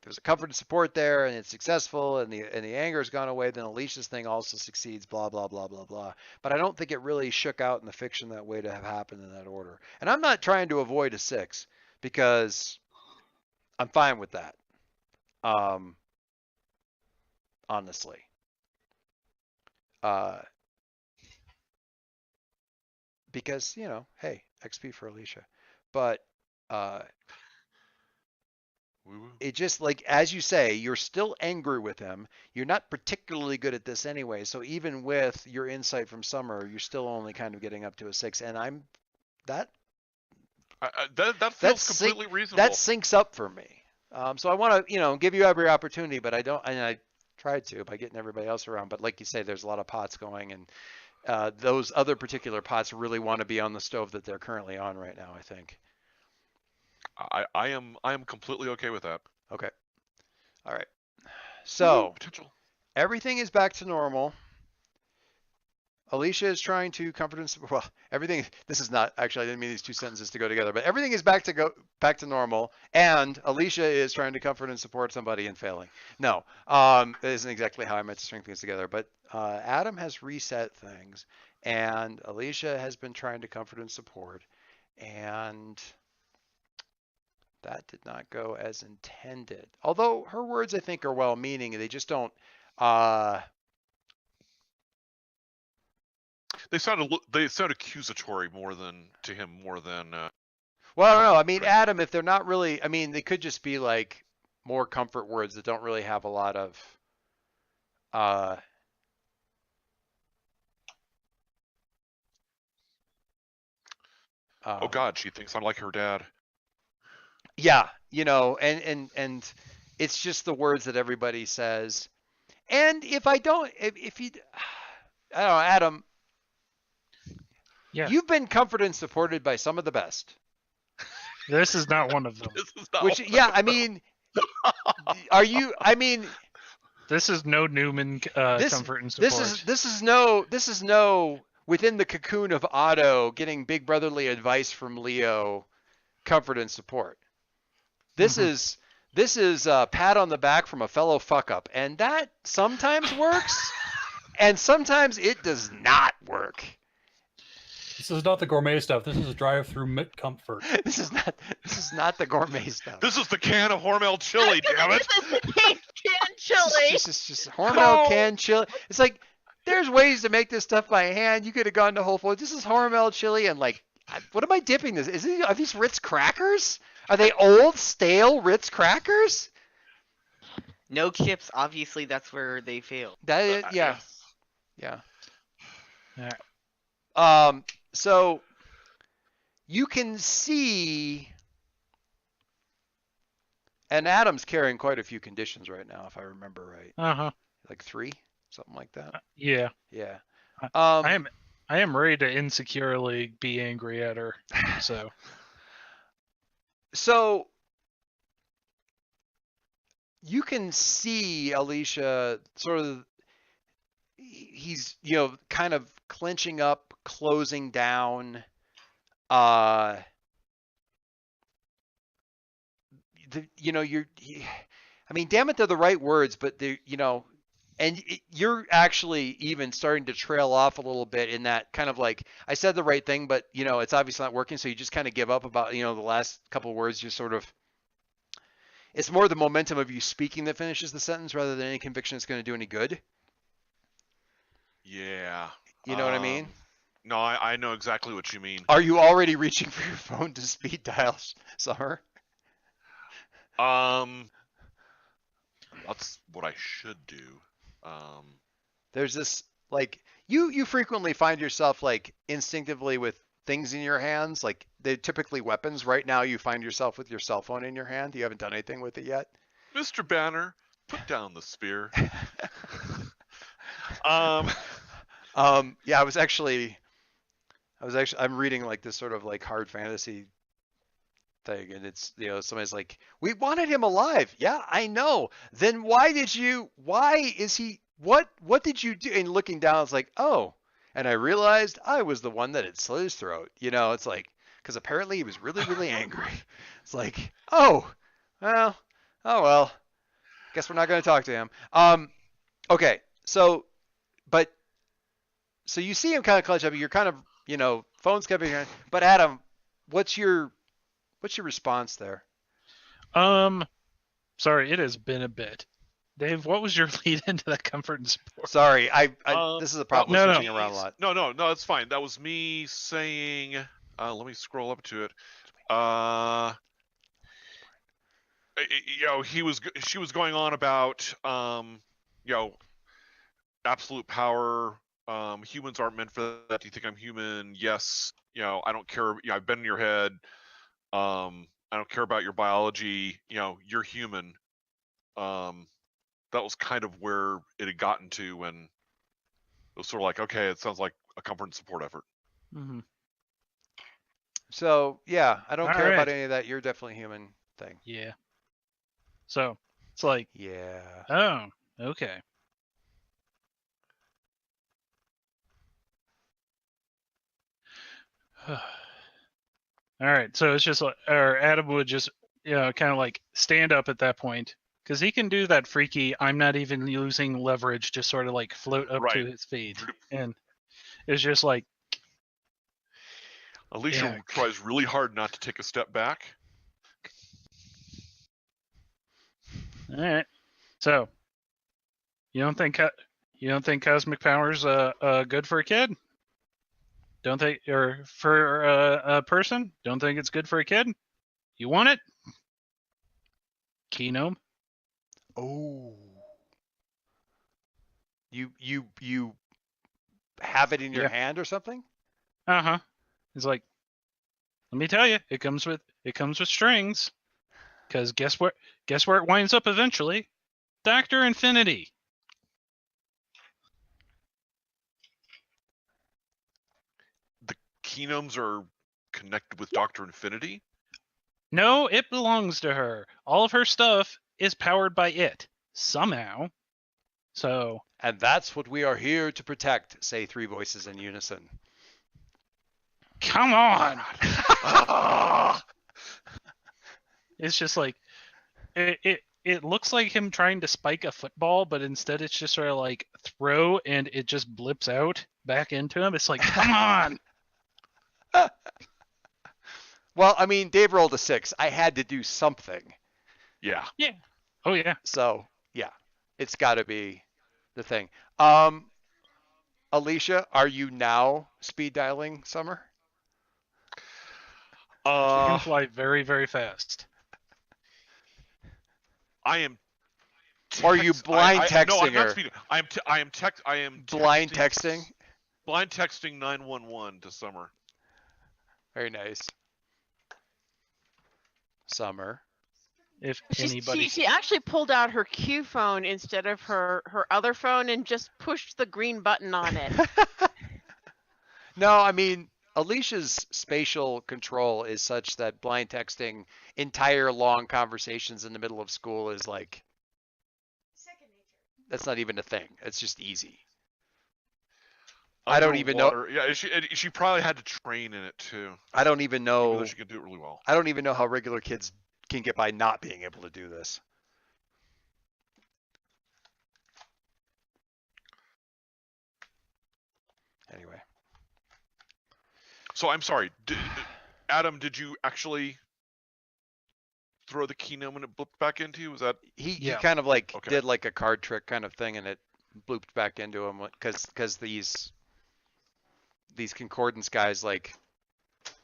there's a comfort and support there and it's successful and the anger's gone away, then Alicia's thing also succeeds, blah, blah, blah, blah, blah. But I don't think it really shook out in the fiction that way to have happened in that order. And I'm not trying to avoid a 6 because I'm fine with that. Honestly. Because, hey, XP for Alicia. But it just, like, as you say, you're still angry with him. You're not particularly good at this anyway. So even with your insight from Summer, you're still only kind of getting up to a 6. And that feels completely reasonable. That syncs up for me. So I want to, give you every opportunity, but I tried to by getting everybody else around. But like you say, there's a lot of pots going, and those other particular pots really want to be on the stove that they're currently on right now, I think. I am completely okay with that. Okay. All right. So potential. Everything is back to normal. Alicia is trying to comfort and support. Well, everything. This is not actually. I didn't mean these two sentences to go together, but everything is back to normal. And Alicia is trying to comfort and support somebody and failing. No, that isn't exactly how I meant to string things together. But Adam has reset things, and Alicia has been trying to comfort and support, and that did not go as intended. Although her words, I think, are well-meaning. They just don't. They sound accusatory more than to him more than. Well, I don't know. I mean, Adam, if they're not really, I mean, they could just be like more comfort words that don't really have a lot of. Oh God, she thinks I'm like her dad. Yeah, and it's just the words that everybody says. And if you, I don't know, Adam. Yeah. You've been comforted and supported by some of the best. This is not one of them. I mean, are you? I mean, this is no Newman comfort and support. This is no within the cocoon of Otto getting big brotherly advice from Leo, comfort and support. This is a pat on the back from a fellow fuck up, and that sometimes works, and sometimes it does not work. This is not the gourmet stuff. This is drive-through comfort. This is not the gourmet stuff. This is the can of Hormel chili, damn it! This is the canned chili. This is just Hormel canned chili. It's like there's ways to make this stuff by hand. You could have gone to Whole Foods. This is Hormel chili, and like, what am I dipping this? Are these Ritz crackers? Are they old, stale Ritz crackers? No chips. Obviously, that's where they failed. Yeah. Yeah. So you can see, and Adam's carrying quite a few conditions right now, if I remember right. Like 3, something like that. Yeah. Yeah. I am ready to insecurely be angry at her. So you can see Alicia sort of. he's kind of clinching up, closing down. I mean, damn it, they're the right words, but and you're actually even starting to trail off a little bit in that kind of like, I said the right thing, but it's obviously not working, so you just kind of give up about the last couple of words. You sort of, it's more the momentum of you speaking that finishes the sentence rather than any conviction it's going to do any good. Yeah. You know what I mean? No, I know exactly what you mean. Are you already reaching for your phone to speed dial, Summer? That's what I should do. There's this, like, you frequently find yourself like instinctively with things in your hands, like they're typically weapons. Right now you find yourself with your cell phone in your hand. You haven't done anything with it yet. Mr. Banner, put down the spear. Yeah, I'm reading like this sort of like hard fantasy thing, and it's somebody's like, we wanted him alive. Yeah, I know. Then why is he, what did you do? And looking down, it's like, oh, and I realized I was the one that had slit his throat. It's like, because apparently he was really, really angry. It's like, oh well, guess we're not going to talk to him. Okay, so you see him kind of clutch up. You're kind of, phone's kept in your hand. But Adam, what's your response there? Sorry, it has been a bit. Dave, what was your lead into that comfort and support? Sorry, this is a problem no, switching around a lot. No, it's fine. That was me saying. Let me scroll up to it. She was going on about, absolute power. Humans aren't meant for that. Do you think I'm human? Yes. I don't care. I've been in your head. I don't care about your biology. You're human. That was kind of where it had gotten to, and it was sort of like, okay, it sounds like a comfort and support effort. Mm-hmm. So yeah, I don't care about right. any of that. You're definitely human thing. Yeah. So it's like, Yeah. oh, okay. All right. So it's just like, or Adam would just, kind of like stand up at that point, because he can do that freaky, I'm not even using leverage, to sort of like float up Right. to his feet. And it's just like, Alicia tries really hard not to take a step back. All right. So you don't think cosmic powers good for a kid? Don't think, or for a person? Don't think it's good for a kid? You want it? Keynome? Oh. You have it in your hand or something? Uh-huh. It's like, let me tell you, it comes with strings. Because guess where it winds up eventually? Dr. Infinity. The Keynomes are connected with Dr. Infinity? No, it belongs to her. All of her stuff is powered by it, somehow. So. And that's what we are here to protect, say three voices in unison. Come on! It's just like, it looks like him trying to spike a football, but instead it's just sort of like throw, and it just blips out back into him. It's like, come on! Well, I mean, Dave rolled a 6. I had to do something. Yeah. Yeah. Oh, yeah. So, yeah, it's got to be the thing. Alicia, are you now speed dialing Summer? She can fly very, very fast. I am. Or are you blind texting no, I'm not her? speaking. I am blind texting. Blind texting 911 to Summer. Very nice. Summer. If anybody. She actually pulled out her Q phone instead of her other phone and just pushed the green button on it. No, I mean, Alicia's spatial control is such that blind texting entire long conversations in the middle of school is like, second nature. That's not even a thing. It's just easy. I don't even know. underwater- Yeah, she probably had to train in it too. I don't even Even know. though she could do it really well. I don't even know how regular kids can get by not being able to do this. Anyway. So I'm sorry, Adam. Did you actually throw the key gnome and it blipped back into you? Was that? He Yeah. kind of like Okay. did like a card trick kind of thing, and it blooped back into him because these concordance guys like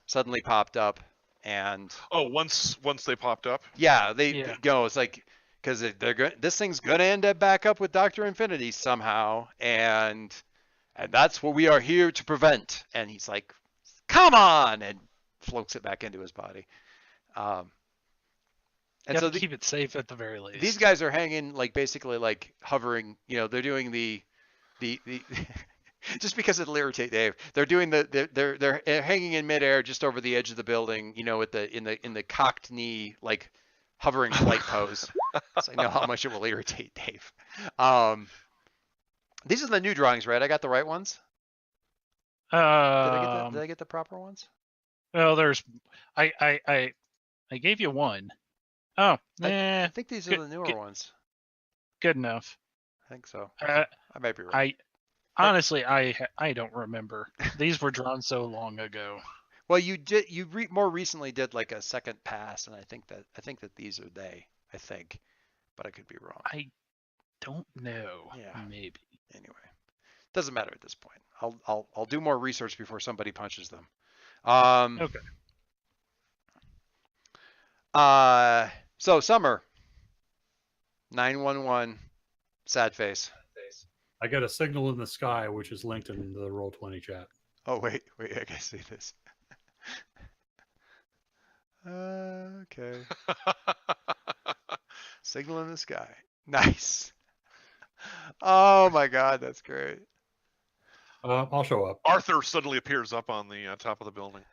suddenly popped up, and Oh, once they popped up. yeah, they Yeah. go. It's like because they're going. This thing's gonna end up back up with Dr. Infinity somehow, and that's what we are here to prevent. And he's like, "Come on!" and floats it back into his body. And You so have to keep it safe at the very least. these guys are hanging like basically like hovering. You know, they're doing the just because it'll irritate Dave. They're doing they're hanging in midair just over the edge of the building. You know, in the cocked knee like hovering flight pose. So I know how much it will irritate Dave. These are the new drawings, right? I got the right ones. Did I get the proper ones? Well, there's I gave you one. Oh, I think these are good- the newer good- ones. good enough. I think so. Uh, I might be right. honestly, I don't remember. These were drawn so long ago. Well, you more recently did like a second pass, and I think that these are they. I think, but I could be wrong. I don't know. Yeah. Maybe. Anyway, doesn't matter at this point. I'll do more research before somebody punches them. Okay. So Summer. 911. Sad face. I got a signal in the sky, which is linked in the Roll20 chat. Oh wait, I can see this. Okay. Signal in the sky. Nice. Oh my God, that's great. I'll show up. Arthur suddenly appears up on the top of the building.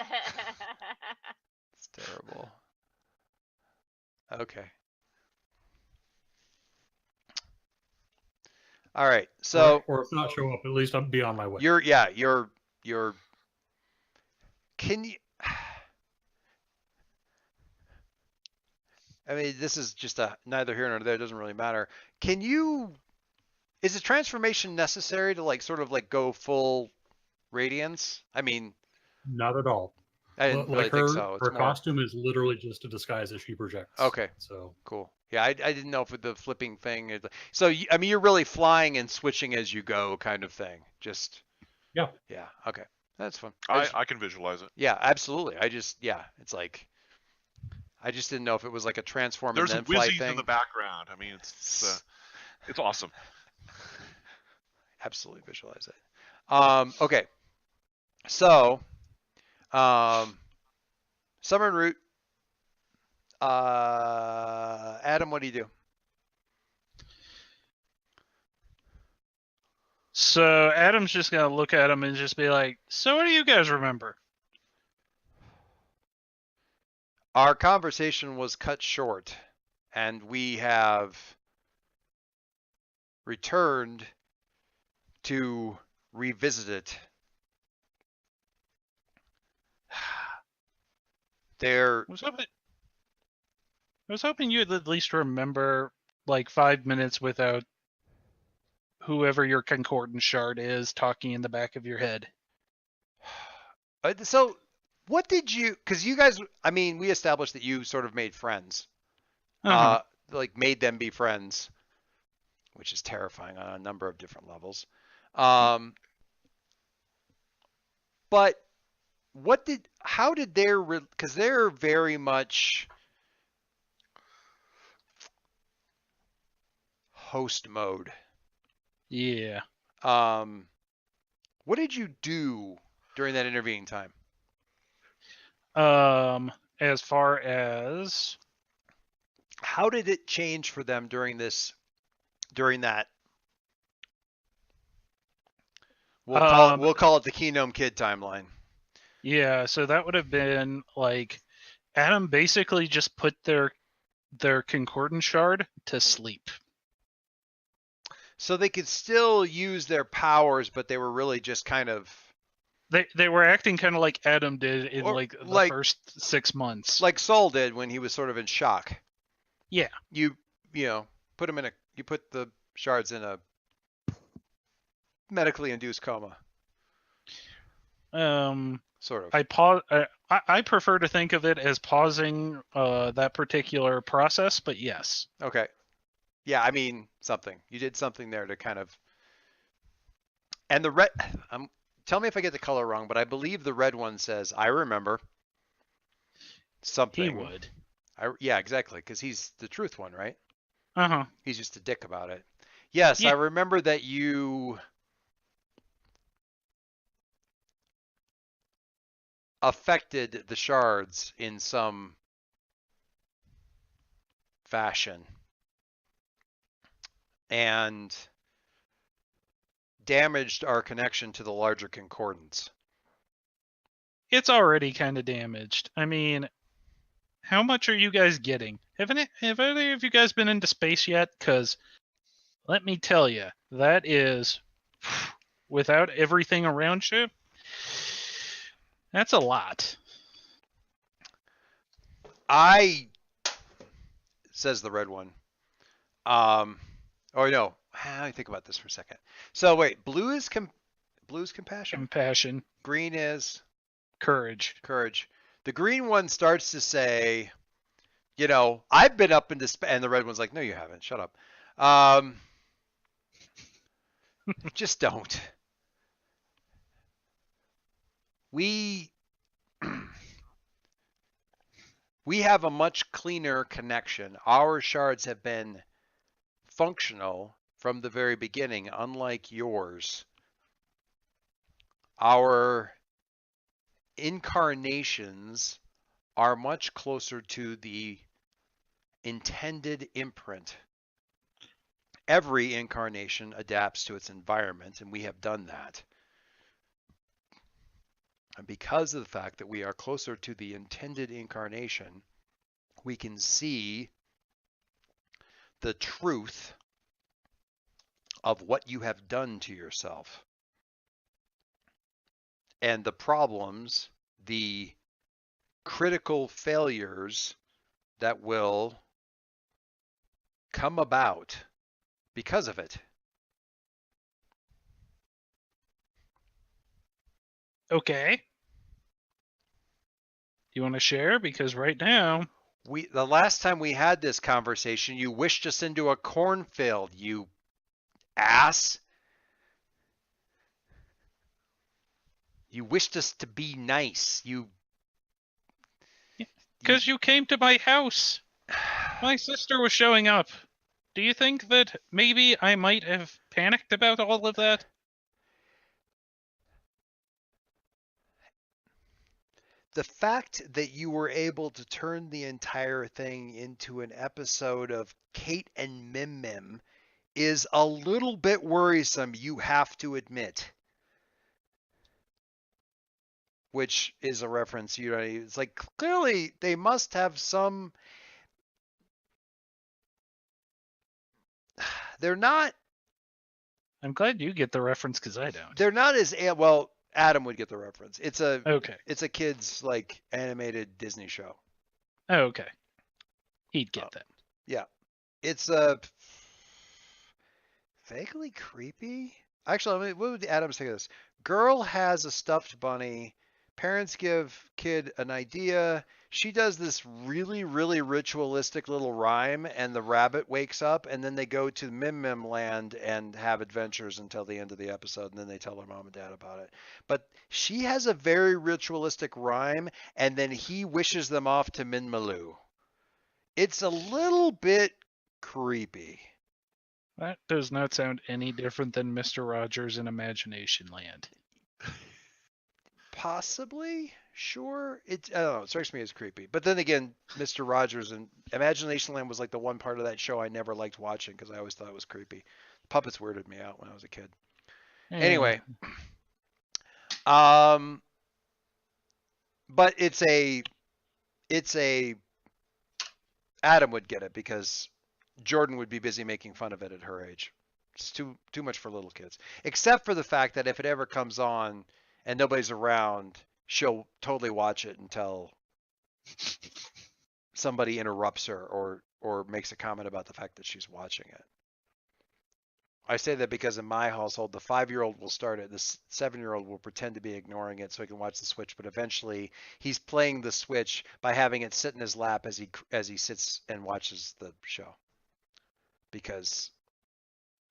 It's terrible. Okay. All right. So or if not show up, at least I'll be on my way. you're can you I mean, this is just a neither here nor there, it doesn't really matter. Is a transformation necessary to like sort of like go full radiance? I mean, Not at all. I didn't really Like think her, so. It's her more costume is literally just a disguise that she projects. Okay. So cool. Yeah, I didn't know if with the flipping thing. So I mean, you're really flying and switching as you go, kind of thing. Just yeah. yeah. Okay, that's fun. I can visualize it. Yeah, absolutely. It's like I just didn't know if it was like a transform There's and then fly whizzies thing. in the background. I mean, it's awesome. Absolutely visualize it. Okay. So, Summer and Root. Adam, what do you do? So Adam's just gonna look at him and just be like, "So what do you guys remember?" Our conversation was cut short, and we have returned to revisit it. There. I was hoping you'd at least remember like 5 minutes without whoever your concordance shard is talking in the back of your head. So, what did you? Because you guys, I mean, we established that you sort of made friends, like made them be friends, which is terrifying on a number of different levels. But how did because they're very much host mode. Yeah. What did you do during that intervening time? As far as how did it change for them during that? We'll call it the Keenome Kid timeline. Yeah, so that would have been like Adam basically just put their concordance shard to sleep. So they could still use their powers, but they were really just kind of They were acting kind of like Adam did in Or like the like- first 6 months. like Saul did when he was sort of in shock. Yeah. You put him in you put the shards in a medically induced coma, sort of. I prefer to think of it as pausing that particular process, but yes. Okay. Yeah, I mean something. You did something there to kind of. And the red. Tell me if I get the color wrong, but I believe the red one says, "I remember something." He would. Yeah, exactly, because he's the truth one, right? Uh-huh. He's just a dick about it. Yes, Yeah. I remember that you affected the shards in some fashion and damaged our connection to the larger concordance. It's already kind of damaged. I mean, how much are you guys getting? Have any of you guys been into space yet? Because let me tell you, that is, without everything around you, that's a lot. Says the red one. Or no, let me think about this for a second. So wait, blue is compassion. Compassion, Green is courage. courage. The green one starts to say, I've been up into space, and the red one's like, no, you haven't. Shut up. Just don't. We have a much cleaner connection. Our shards have been functional from the very beginning, unlike yours. Our incarnations are much closer to the intended imprint. Every incarnation adapts to its environment, and we have done that. And because of the fact that we are closer to the intended incarnation, we can see the truth of what you have done to yourself and the problems, the critical failures that will come about because of it. Okay. You want to share? Because right now, The last time we had this conversation, you wished us into a cornfield, you ass. You wished us to be nice. because you came to my house, my sister was showing up. Do you think that maybe I might have panicked about all of that? The fact that you were able to turn the entire thing into an episode of Kate and Mim Mim is a little bit worrisome, you have to admit. Which is a reference, it's like clearly they must have some. They're not. I'm glad you get the reference because I don't. They're not as well. Adam would get the reference. It's a kids like animated Disney show. Oh, okay. He'd get that. Yeah, it's a vaguely creepy. Actually, what would Adam say of this? Girl has a stuffed bunny. Parents give kid an idea. She does this really, really ritualistic little rhyme, and the rabbit wakes up, and then they go to Mim Mim Land and have adventures until the end of the episode, and then they tell their mom and dad about it. But she has a very ritualistic rhyme, and then he wishes them off to Minmaloo. It's a little bit creepy. That does not sound any different than Mr. Rogers in Imagination Land. Possibly, sure. I don't know. It strikes me as creepy. But then again, Mr. Rogers and Imagination Land was like the one part of that show I never liked watching because I always thought it was creepy. Puppets weirded me out when I was a kid. Anyway, but it's a Adam would get it because Jordan would be busy making fun of it at her age. It's too much for little kids. Except for the fact that if it ever comes on and nobody's around, she'll totally watch it until somebody interrupts her or makes a comment about the fact that she's watching it. I say that because in my household, the 5-year-old will start it. The 7-year-old will pretend to be ignoring it so he can watch the Switch, but eventually he's playing the Switch by having it sit in his lap as he sits and watches the show. Because,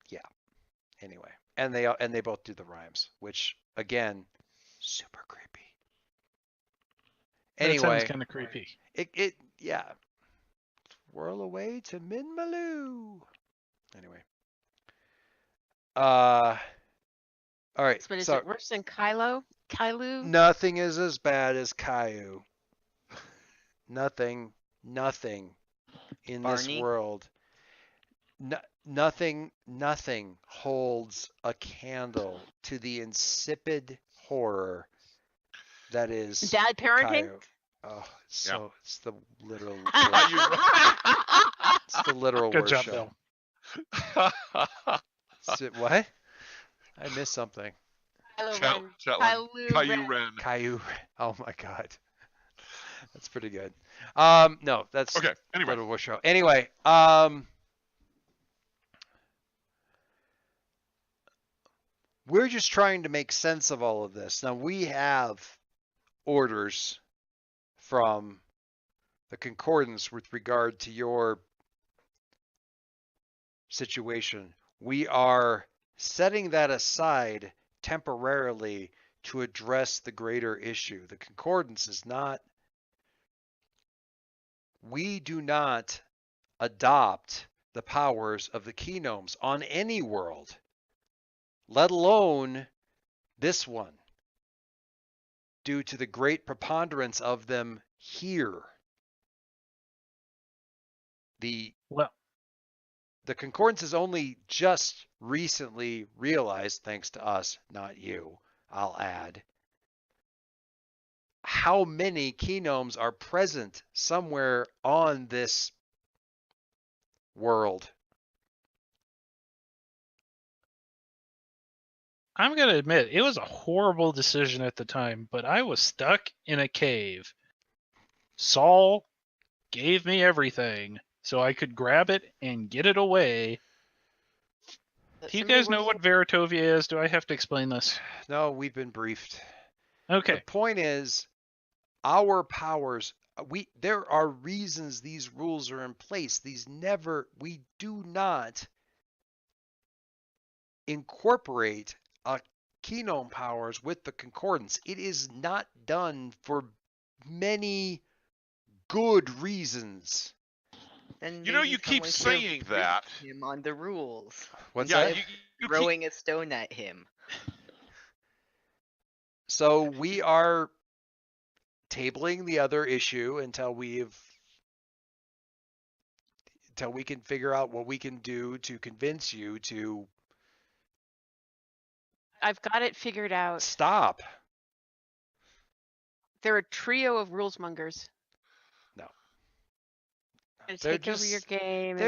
yeah. Anyway, and they both do the rhymes, which again, super creepy. That sounds Anyway, kind of creepy. it yeah. Whirl away to Minmaloo. Anyway. All right. But is So it worse than Kylo? Kylo? nothing is as bad as Caillou. Nothing in this Barney? world. Nothing holds a candle to the insipid horror that is Dad parenting? Caillou. Oh, Yeah. it's the literal Caillou. it's the literal Good worst job, show. Bill. What? I missed something. Kylo Chat, Ren. chat line. Kylo Caillou Ren. Ren. Caillou. Oh my god. That's pretty good. No, that's Okay. Anyway, Little Worst show. Anyway, we're just trying to make sense of all of this. Now we have orders from the concordance with regard to your situation. We are setting that aside temporarily to address the greater issue. The concordance is not, we do not adopt the powers of the keynomes on any world, let alone this one, due to the great preponderance of them here. Well, The concordance is only just recently realized, thanks to us, not you, I'll add, how many keynomes are present somewhere on this world. I'm going to admit, it was a horrible decision at the time, but I was stuck in a cave. Saul gave me everything so I could grab it and get it away. Do you guys know what Veritovia is? Do I have to explain this? No, we've been briefed. Okay. The point is, our powers, there are reasons these rules are in place. We do not incorporate keynome powers with the concordance. It is not done for many good reasons. Then you know, maybe you keep someone should saying brief that. him on the rules. What's Yeah, that? you keep, Throwing a stone at him. So we are tabling the other issue until we can figure out what we can do to convince you to I've got it figured out. stop. They're a trio of rules mongers. No. Gonna They're take over your just- game, and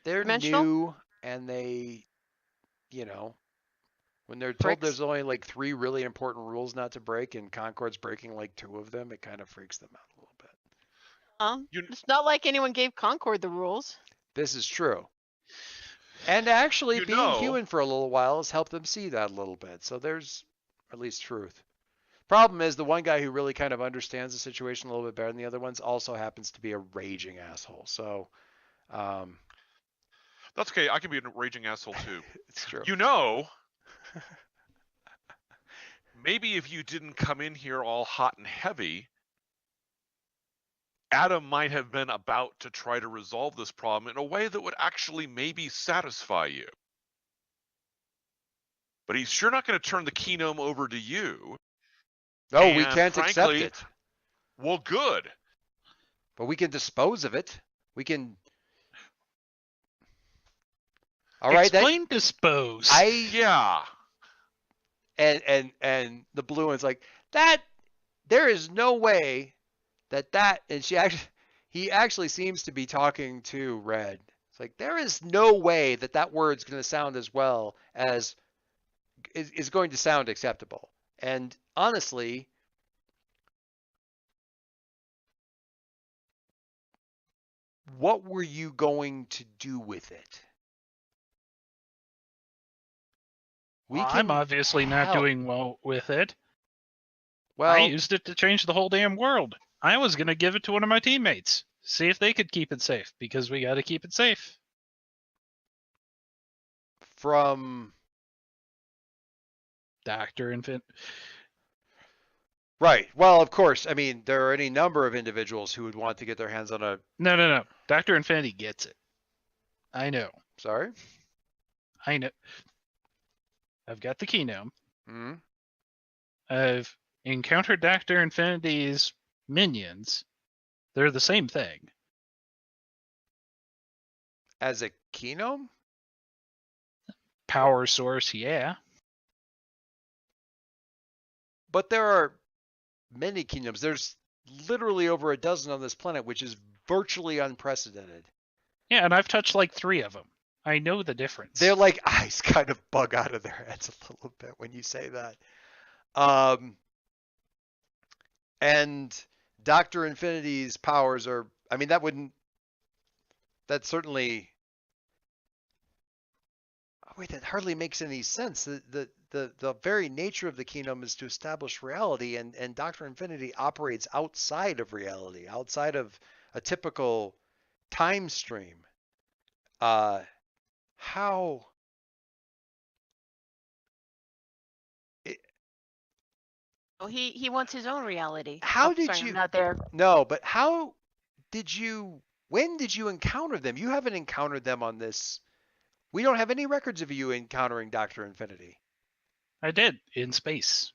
They're Dimensional? new, and they, when they're told Pricks. there's only like 3 really important rules not to break, and Concord's breaking like 2 of them, it kind of freaks them out a little bit. It's not like anyone gave Concord the rules. This is true. And actually, You being know- human for a little while has helped them see that a little bit. So there's at least truth. Problem is, the one guy who really kind of understands the situation a little bit better than the other ones also happens to be a raging asshole. So That's okay. I can be a raging asshole too. it's true. You know, maybe if you didn't come in here all hot and heavy, Adam might have been about to try to resolve this problem in a way that would actually maybe satisfy you. But he's sure not going to turn the keynome over to you. No, we And can't accept frankly- it. Well, good. But we can dispose of it. We can. All right. Explain dispose. Yeah. And the blue one's like, that. There is no way that. And he actually seems to be talking to Red. It's It's like there is no way that that word's going to sound as well as is going to sound acceptable. And honestly, what were you going to do with it? We I'm can obviously not help. doing well with it. I Well, used it to change the whole damn world. I was going to give it to one of my teammates, see if they could keep it safe, because we got to keep it safe. from Doctor right. Well, of course. I mean, there are any number of individuals who would want to get their hands on a. No. Dr. Infinity gets it. I know. Sorry. I know. I've got the Keynome. Hmm. I've encountered Dr. Infinity's minions. They're the same thing. As a Keynome? Power source, yeah. But there are many kingdoms. There's literally over a dozen on this planet, which is virtually unprecedented. Yeah, and I've touched like 3 of them. I know the difference. They're like eyes kind of bug out of their heads a little bit when you say that. And Dr. Infinity's powers are, I mean, that certainly, oh, wait, that hardly makes any sense. The very nature of the kingdom is to establish reality, and Dr. Infinity operates outside of reality, outside of a typical time stream. How? Oh, he wants his own reality. How Oh, did sorry, you? I'm not there. No, but how did you? When did you encounter them? You haven't encountered them on this. We don't have any records of you encountering Dr. Infinity. I did, in space.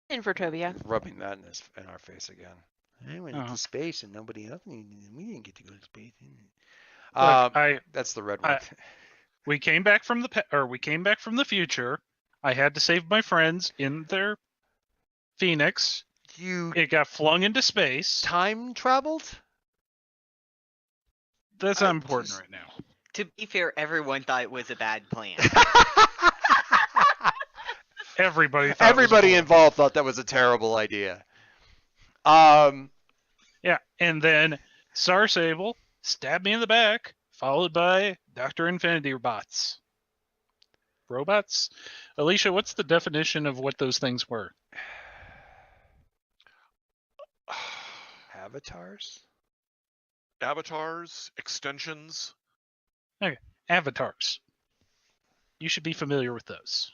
In Vertovia. Rubbing that in our face again. I went Uh-huh. into space and nobody else. We didn't get to go to space. Look, That's the red one. we came back from the future. I had to save my friends in their Phoenix. You It got flung into space. time traveled? That's not important right now. To be fair, everyone thought it was a bad plan. Everybody thought Everybody it was involved thought that was a terrible idea. Yeah, and then Star Sable stabbed me in the back, followed by Dr. Infinity robots. Robots? Alicia, what's the definition of what those things were? Avatars? Avatars, extensions. Okay, avatars. You should be familiar with those.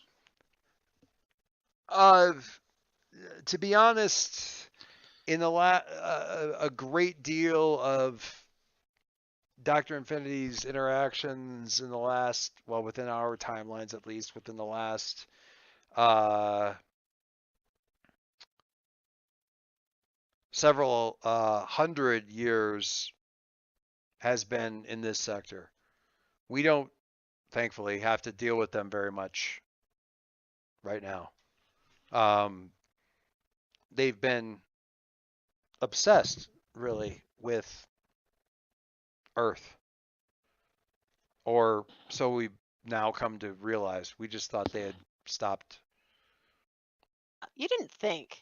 To be honest, in a great deal of Dr. Infinity's interactions in the last, well, within our timelines at least, within the last several 100 years has been in this sector. We don't, thankfully, have to deal with them very much right now. They've been obsessed, really, with Earth. Or so we've now come to realize. We just thought they had stopped. You didn't think.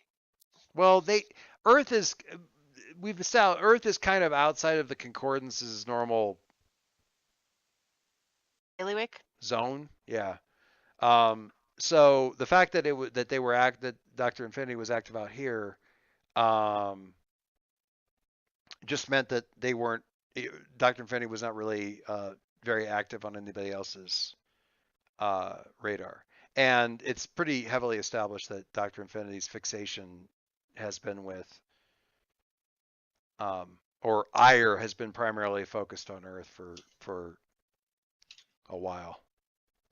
Well, Earth is, we've established, Earth is kind of outside of the Concordance's normal Bailiwick? zone. Yeah. So the fact that that Dr. Infinity was active out here, just meant that they weren't. Dr. Infinity was not really very active on anybody else's radar, and it's pretty heavily established that Dr. Infinity's fixation has been with, or ire has been primarily focused on Earth for a while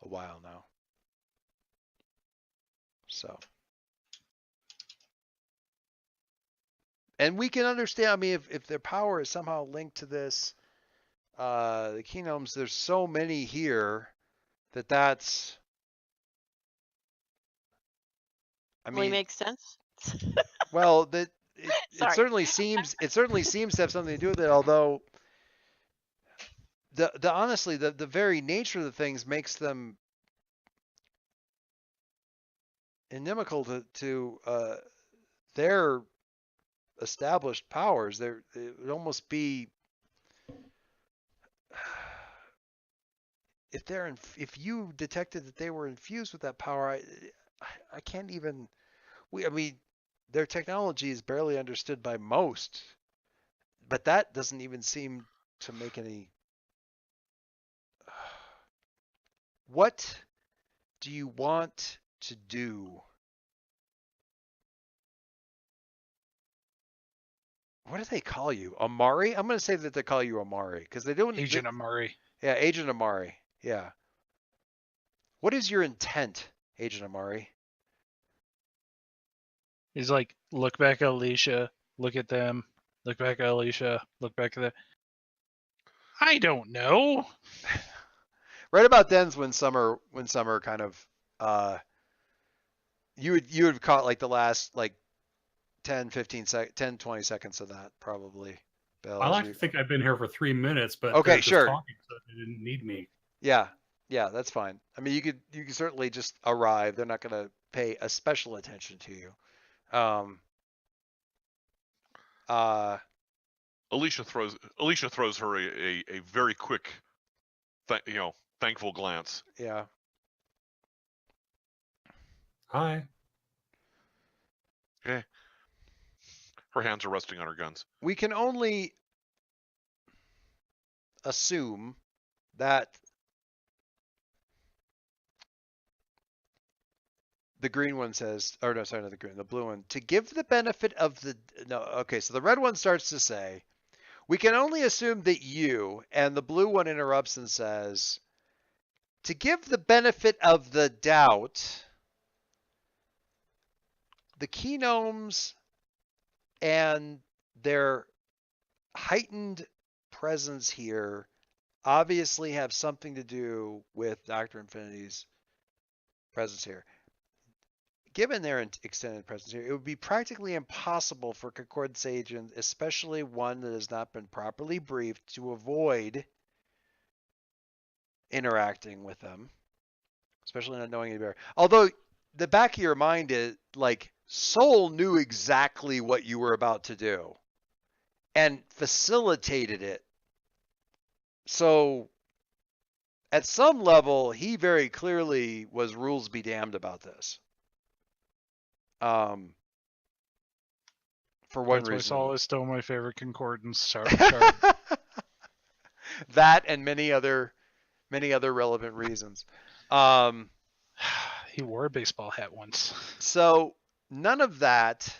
now. So, and we can understand. I mean, if their power is somehow linked to this, the kingdoms, there's so many here that's. I Really mean, makes sense. well, that it Sorry. certainly seems to have something to do with it. Although the honestly the very nature of the things makes them inimical to their established powers. It would almost be if you detected that they were infused with that power. I can't even. I mean, their technology is barely understood by most, but that doesn't even seem to make any. What do you want to do? What do they call you? Amari? I'm going to say that they call you Amari because they don't. Agent Amari. Yeah, Agent Amari. Yeah. What is your intent, Agent Amari? He's like, look back at Alicia, look at them, look back at Alicia, look back at them. I don't know. Right about then's when Summer kind of you would caught like the last like 10, 15 10, 20 seconds of that probably. Bill, I as like you. to think I've been here for 3 minutes, but Okay, they're just sure. talking, so they didn't need me. Yeah, that's fine. I mean, you could certainly just arrive. They're not going to pay a special attention to you. Um. Alicia throws her a very quick, thankful glance. Yeah. Hi. Okay. Her hands are resting on her guns. We can only assume that the green one says, or no, sorry, not the green, the blue one, to give the benefit of the, no, okay, so the red one starts to say, we can only assume that you, and the blue one interrupts and says, to give the benefit of the doubt, the Keynomes and their heightened presence here obviously have something to do with Dr. Infinity's presence here. Given their extended presence here, it would be practically impossible for Concordance agent, especially one that has not been properly briefed, to avoid interacting with them, especially not knowing any better. Although the back of your mind is like Soul knew exactly what you were about to do and facilitated it. So at some level, he very clearly was rules be damned about this. For one That's reason. why Saul is still my favorite concordance. Sorry. That and many other relevant reasons. He wore a baseball hat once. So none of that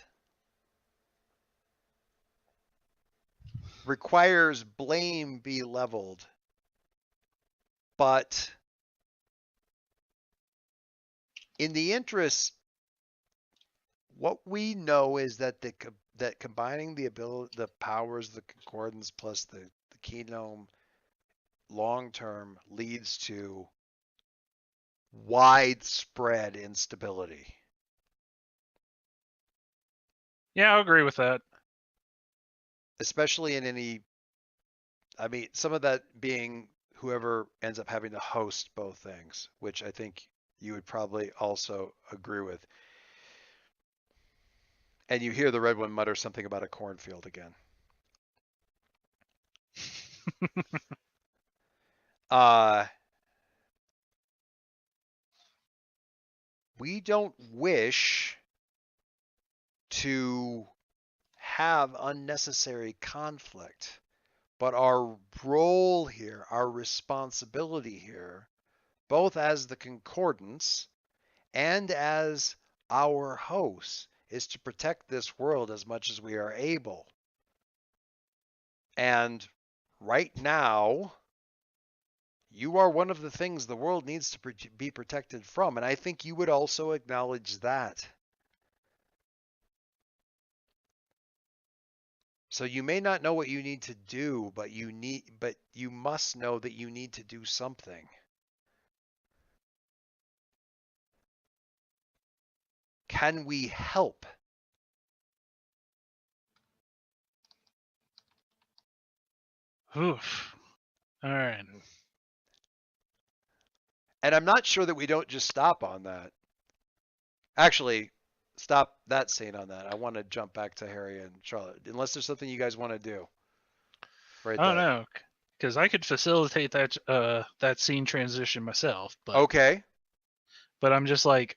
requires blame be leveled, but in the interest, what we know is that that combining the powers of the concordance plus the Keynome long term leads to widespread instability. Yeah, I'll agree with that. Especially in any, I mean, some of that being whoever ends up having to host both things, which I think you would probably also agree with. And you hear the red one mutter something about a cornfield again. We don't wish to have unnecessary conflict, but our role here, our responsibility here, both as the concordance and as our hosts, is to protect this world as much as we are able. And right now, you are one of the things the world needs to be protected from. And I think you would also acknowledge that. So you may not know what you need to do, but you must know that you need to do something. Can we help? Oof. All right. And I'm not sure that we don't just stop on that. Actually, stop that scene on that. I want to jump back to Harry and Charlotte, unless there's something you guys want to do. Right Oh then. no, because I could facilitate that scene transition myself, but Okay. I'm just like,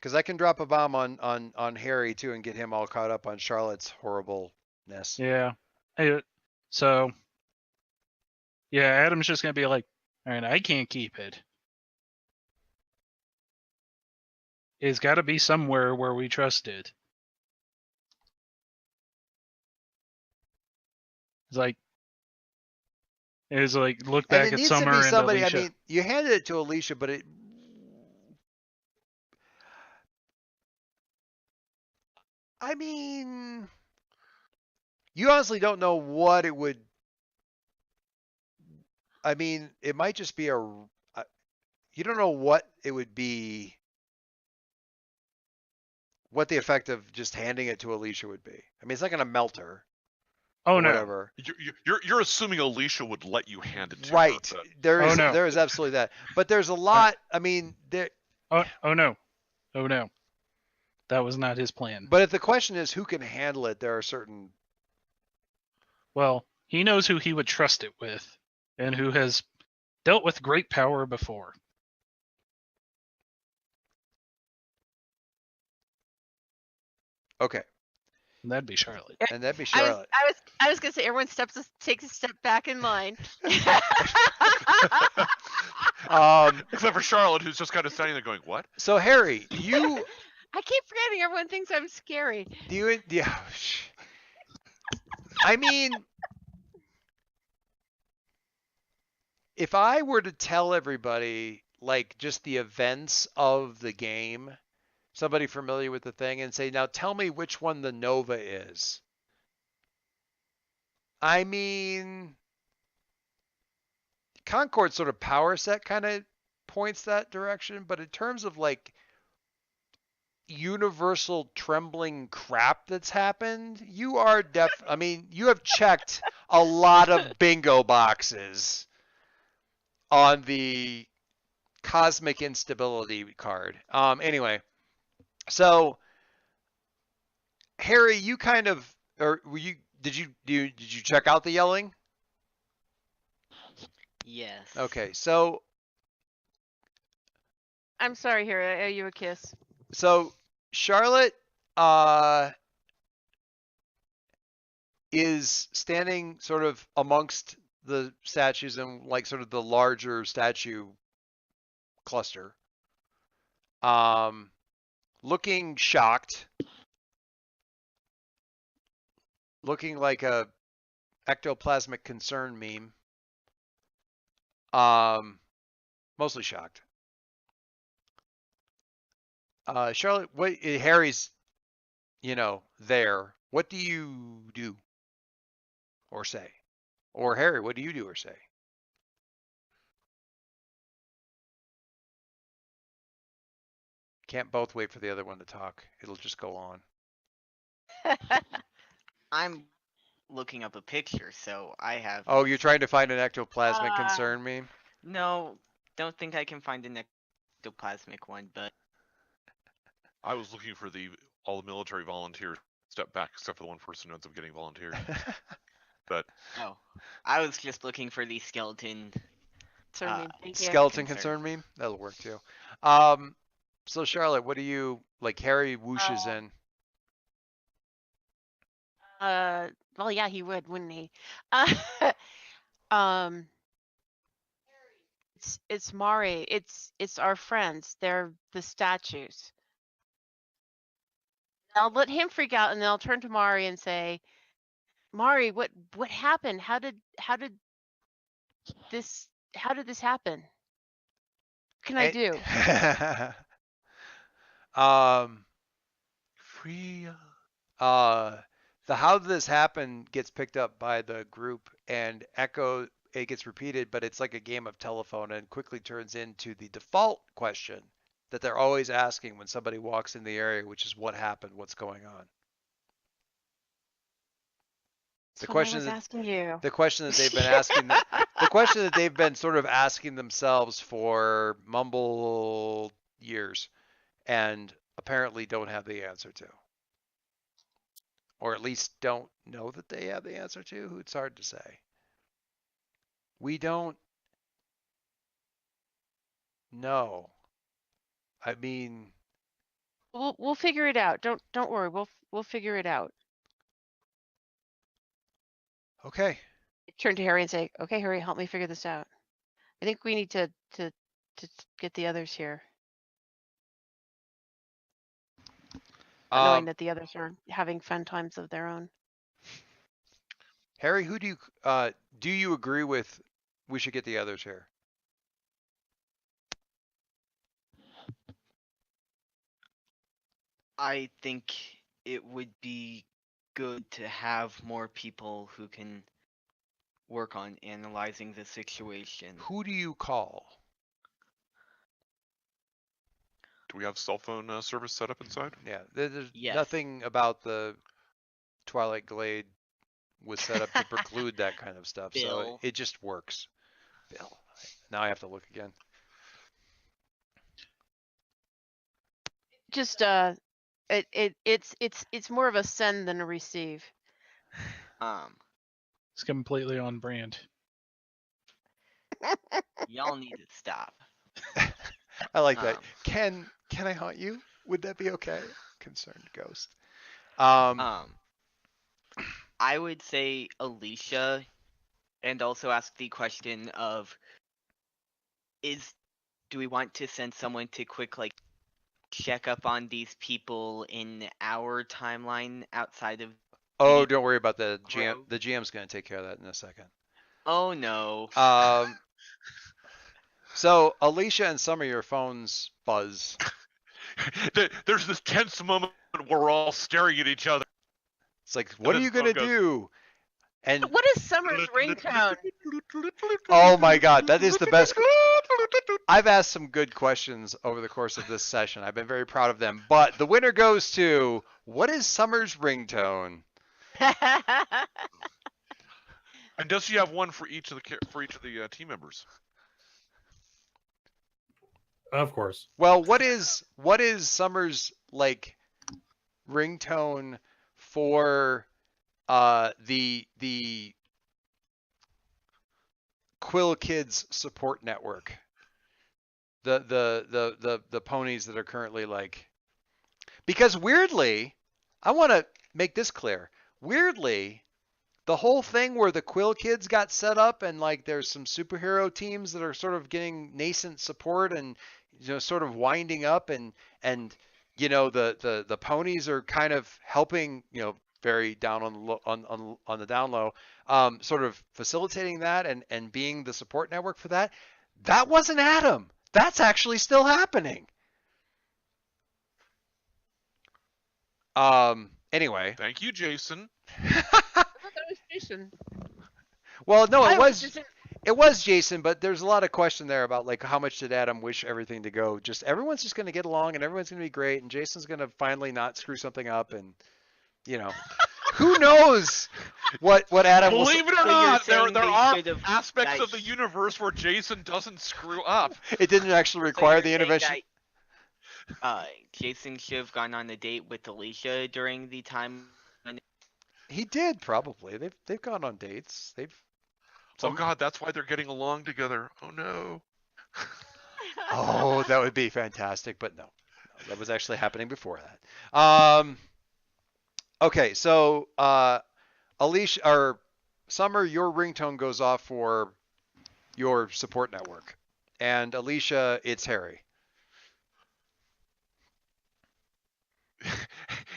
Because I can drop a bomb on Harry too and get him all caught up on Charlotte's horribleness. Yeah. So yeah, Adam's just gonna be like, all right, I can't keep it. It's got to be somewhere where we trust it. It's like look And back it at needs to Summer be and somebody. Alicia. I mean, you handed it to Alicia, but it. I mean, you honestly don't know what it would. I mean, it might just be a. You don't know what it would be. What the effect of just handing it to Alicia would be. I mean, it's not going to melt her. Oh or no. whatever. You're assuming Alicia would let you hand it to Right. her. There is no. there is absolutely that. But there's a lot. I mean, there. Oh no. Oh no. That was not his plan. But if the question is who can handle it, there are certain. Well, he knows who he would trust it with, and who has dealt with great power before. Okay. And that'd be Charlotte. And that'd be Charlotte. I was gonna say everyone takes a step back in line. Except for Charlotte, who's just kind of standing there going, "What?" So Harry, you. I keep forgetting everyone thinks I'm scary. Do you? Yeah. I mean, if I were to tell everybody like just the events of the game, somebody familiar with the thing, and say, now tell me which one the Nova is. I mean, Concord's sort of power set kind of points that direction, but in terms of like universal trembling crap that's happened, you are I mean, you have checked a lot of bingo boxes on the cosmic instability card. Anyway, so Harry, you kind of, or were you? Did you check out the yelling? Yes. Okay, so I'm sorry, Harry. I owe you a kiss. So Charlotte is standing sort of amongst the statues and like sort of the larger statue cluster. Looking shocked. Looking like a ectoplasmic concern meme. Mostly shocked. Charlotte, what Harry's, there. What do you do or say? Or Harry, what do you do or say? Can't both wait for the other one to talk. It'll just go on. I'm looking up a picture, so I have. Oh, you're trying to find an ectoplasmic concern meme? No, don't think I can find an ectoplasmic one, but I was looking for all the military volunteers step back, except for the one person who ends up getting volunteered. But oh, I was just looking for the skeleton. Skeleton concern meme? That'll work too. So Charlotte, what do you like? Harry whooshes in. Well, yeah, he would, wouldn't he? It's Mari. It's our friends. They're the statues. I'll let him freak out, and then I'll turn to Mari and say, Mari, what happened? How did this happen? What can I do? free. The how this happened gets picked up by the group and it gets repeated, but it's like a game of telephone and quickly turns into the default question. that they're always asking when somebody walks in the area, which is what happened, what's going on. The That's what I question was that asking you. the question that they've been asking the question that they've been sort of asking themselves for mumble years and apparently don't have the answer to. Or at least don't know that they have the answer to. It's hard to say. We don't know. I mean, We'll figure it out. Don't worry. We'll figure it out. okay. Turn to Harry and say, "Okay, Harry, help me figure this out." I think we need to get the others here, knowing that the others are having fun times of their own. Harry, who do you agree with? We should get the others here. I think it would be good to have more people who can work on analyzing the situation. Who do you call? Do we have cell phone service set up inside? Yeah, there's Yes. nothing about the Twilight Glade was set up to preclude that kind of stuff. So Bill. it just works. Bill. Now I have to look again. Just it's more of a send than a receive. It's completely on brand. Y'all need to stop. I like that. Um, Can I haunt you? Would that be okay? Concerned ghost. I would say Alicia, and also ask the question of, do we want to send someone to quick check up on these people in our timeline outside of? Oh, don't worry about the GM. Rogue? The GM's going to take care of that in a second. Oh no. So Alicia and some of your phones buzz. There's this tense moment where we're all staring at each other. It's like, what are then you the gonna phone goes- do? And What is Summer's ringtone? oh my God, that is the best. I've asked some good questions over the course of this session. I've been very proud of them. But the winner goes to, what is Summer's ringtone? And does she have one for each of the team members? Of course. Well, what is Summer's ringtone for the Quill Kids support network? The ponies that are currently because weirdly, I want to make this clear. Weirdly, the whole thing where the Quill Kids got set up and there's some superhero teams that are sort of getting nascent support and sort of winding up and the ponies are kind of helping very down on the down low, sort of facilitating that and being the support network for that. That wasn't Adam. That's actually still happening. Anyway. Thank you, Jason. Jason. Well, no, it was Jason, but there's a lot of question there about how much did Adam wish everything to go. Just everyone's just going to get along and everyone's going to be great and Jason's going to finally not screw something up and who knows what Adam will. Believe it or So you're not, there saying they are should've- aspects of that- the universe where Jason doesn't screw up. It didn't actually So require you're the saying intervention. Jason should have gone on a date with Alicia during the time. He did probably. They've gone on dates. Oh God, that's why they're getting along together. Oh no. Oh, that would be fantastic, but no, that was actually happening before that. Okay, so Alicia or Summer, your ringtone goes off for your support network, and Alicia, it's Harry.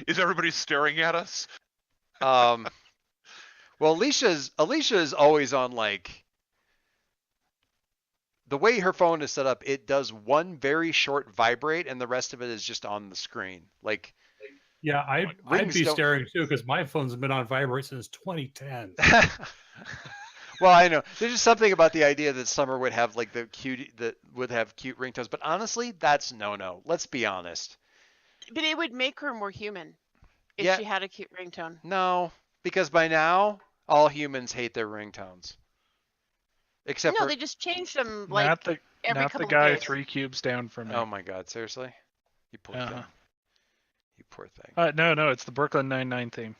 Is everybody staring at us? Well, Alicia is always on the way her phone is set up. It does one very short vibrate, and the rest of it is just on the screen. Yeah, I'd rings be don't- staring too because my phone's been on vibrate since 2010. Well, I know. There's just something about the idea that Summer would have like cute ringtones, but honestly, that's no. Let's be honest. But it would make her more human if Yeah, she had a cute ringtone. no, because by now all humans hate their ringtones, except No, for. they just changed them like every not the couple of guy days. 3 cubes down from me. Oh my God, seriously? You poor Uh-huh. thing. You poor thing. No, it's the Brooklyn Nine-Nine theme.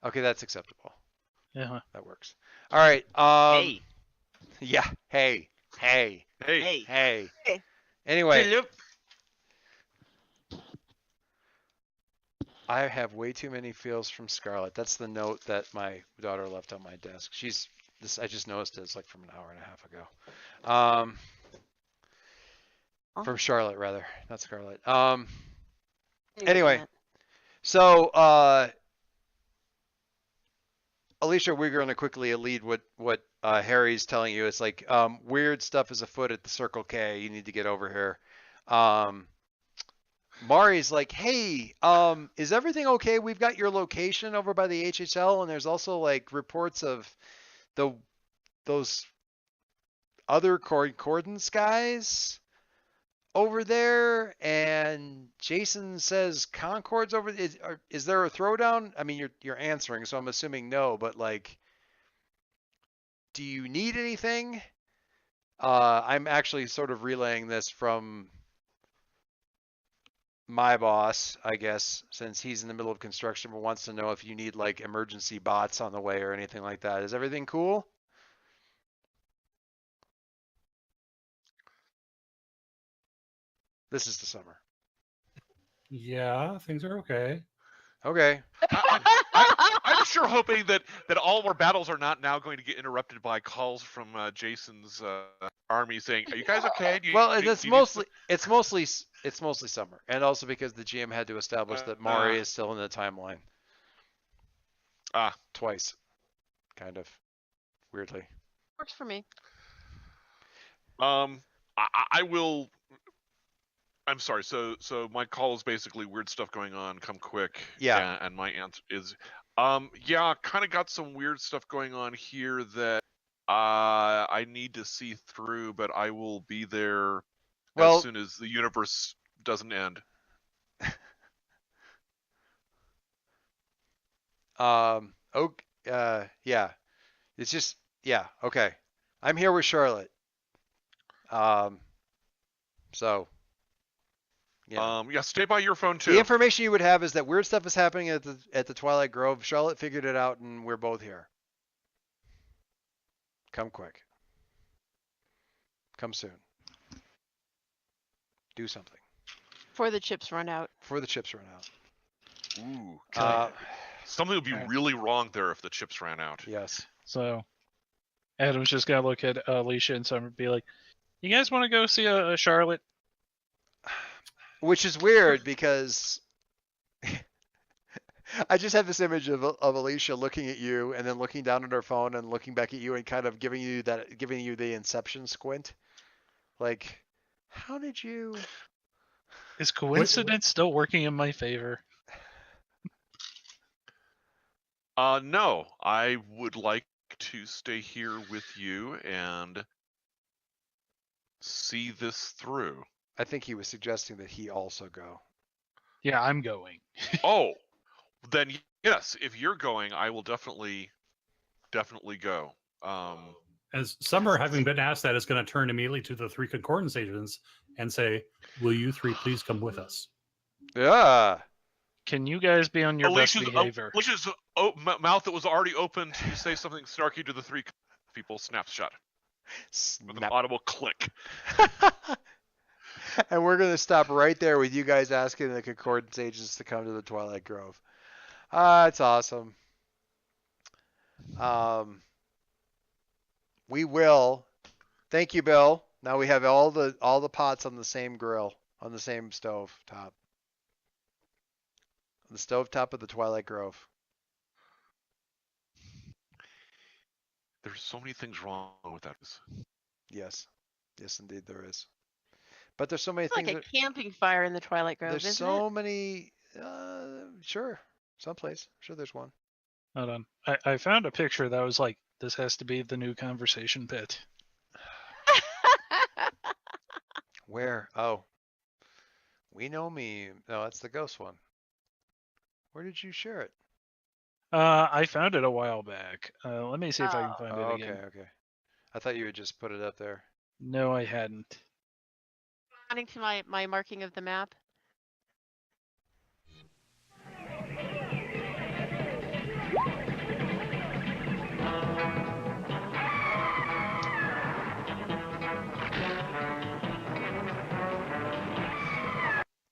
Okay, that's acceptable. Uh-huh. That works. All right. Hey. Yeah. Hey. Hey, Hey. Hey. Hey. Anyway, Philip. I have way too many feels from Scarlett. That's the note that my daughter left on my desk. I just noticed it's like from an hour and a half ago. From Charlotte rather, not Scarlett. Anyway, so Alicia, we're going to quickly lead what Harry's telling you. It's like weird stuff is afoot at the Circle K. You need to get over here. Mari's like, hey, is everything okay? We've got your location over by the HHL, and there's also like reports of those other Concordance guys over there, and Jason says Concord's over. Is there a throwdown? I mean, you're answering, so I'm assuming no, but like, do you need anything? I'm actually sort of relaying this from my boss, I guess, since he's in the middle of construction, but wants to know if you need like emergency bots on the way or anything like that. Is everything cool? This is the summer. Yeah, things are okay. Okay. I'm sure hoping that all of our battles are not now going to get interrupted by calls from Jason's army saying, "Are you guys okay?" Well, it's mostly summer, and also because the GM had to establish that Mari is still in the timeline. Twice, kind of weirdly. Works for me. I will. I'm sorry. So my call is basically weird stuff going on. Come quick. Yeah. And my answer is, yeah, kind of got some weird stuff going on here that I need to see through, but I will be there as soon as the universe doesn't end. Yeah. It's just, yeah, okay. I'm here with Charlotte. So. Yeah. Yeah, stay by your phone too. The information you would have is that weird stuff is happening at the Twilight Grove. Charlotte figured it out, and we're both here. Come quick. Come soon. Do something. Before the chips run out. Before the chips run out. Ooh. Something would be really wrong there if the chips ran out. Yes. So Adam's just gonna look at Alicia and Summer and be like, "You guys want to go see a Charlotte?" Which is weird because I just have this image of Alicia looking at you and then looking down at her phone and looking back at you and kind of giving you the Inception squint. Like, how did you? Is coincidence still working in my favor? No, I would like to stay here with you and see this through. I think he was suggesting that he also go. Yeah, I'm going. Oh, then yes, if you're going, I will definitely go. As Summer, having been asked that, is going to turn immediately to the 3 Concordance agents and say, "Will you 3 please come with us?" Yeah. Can you guys be on your best behavior? Alicia's mouth that was already open to say something snarky to the 3 people snaps shut with an audible click. And we're going to stop right there with you guys asking the Concordance agents to come to the Twilight Grove. It's awesome. We will. Thank you, Bill. Now we have all the pots on the same grill, on the same stove top. The stove top of the Twilight Grove. There's so many things wrong with that. Yes. Yes, indeed there is. But there's so many It's things. like a camping fire in the Twilight Grove, There's isn't so it? many. Sure. Someplace. Sure, there's one. Hold on. I found a picture that was like This has to be the new conversation bit. Where? Oh, we know me. No, that's the ghost one. Where did you share it? I found it a while back. Let me see if I can Oh. find Oh, it okay, again. okay. I thought you had just put it up there. No, I hadn't. Adding to my marking of the map.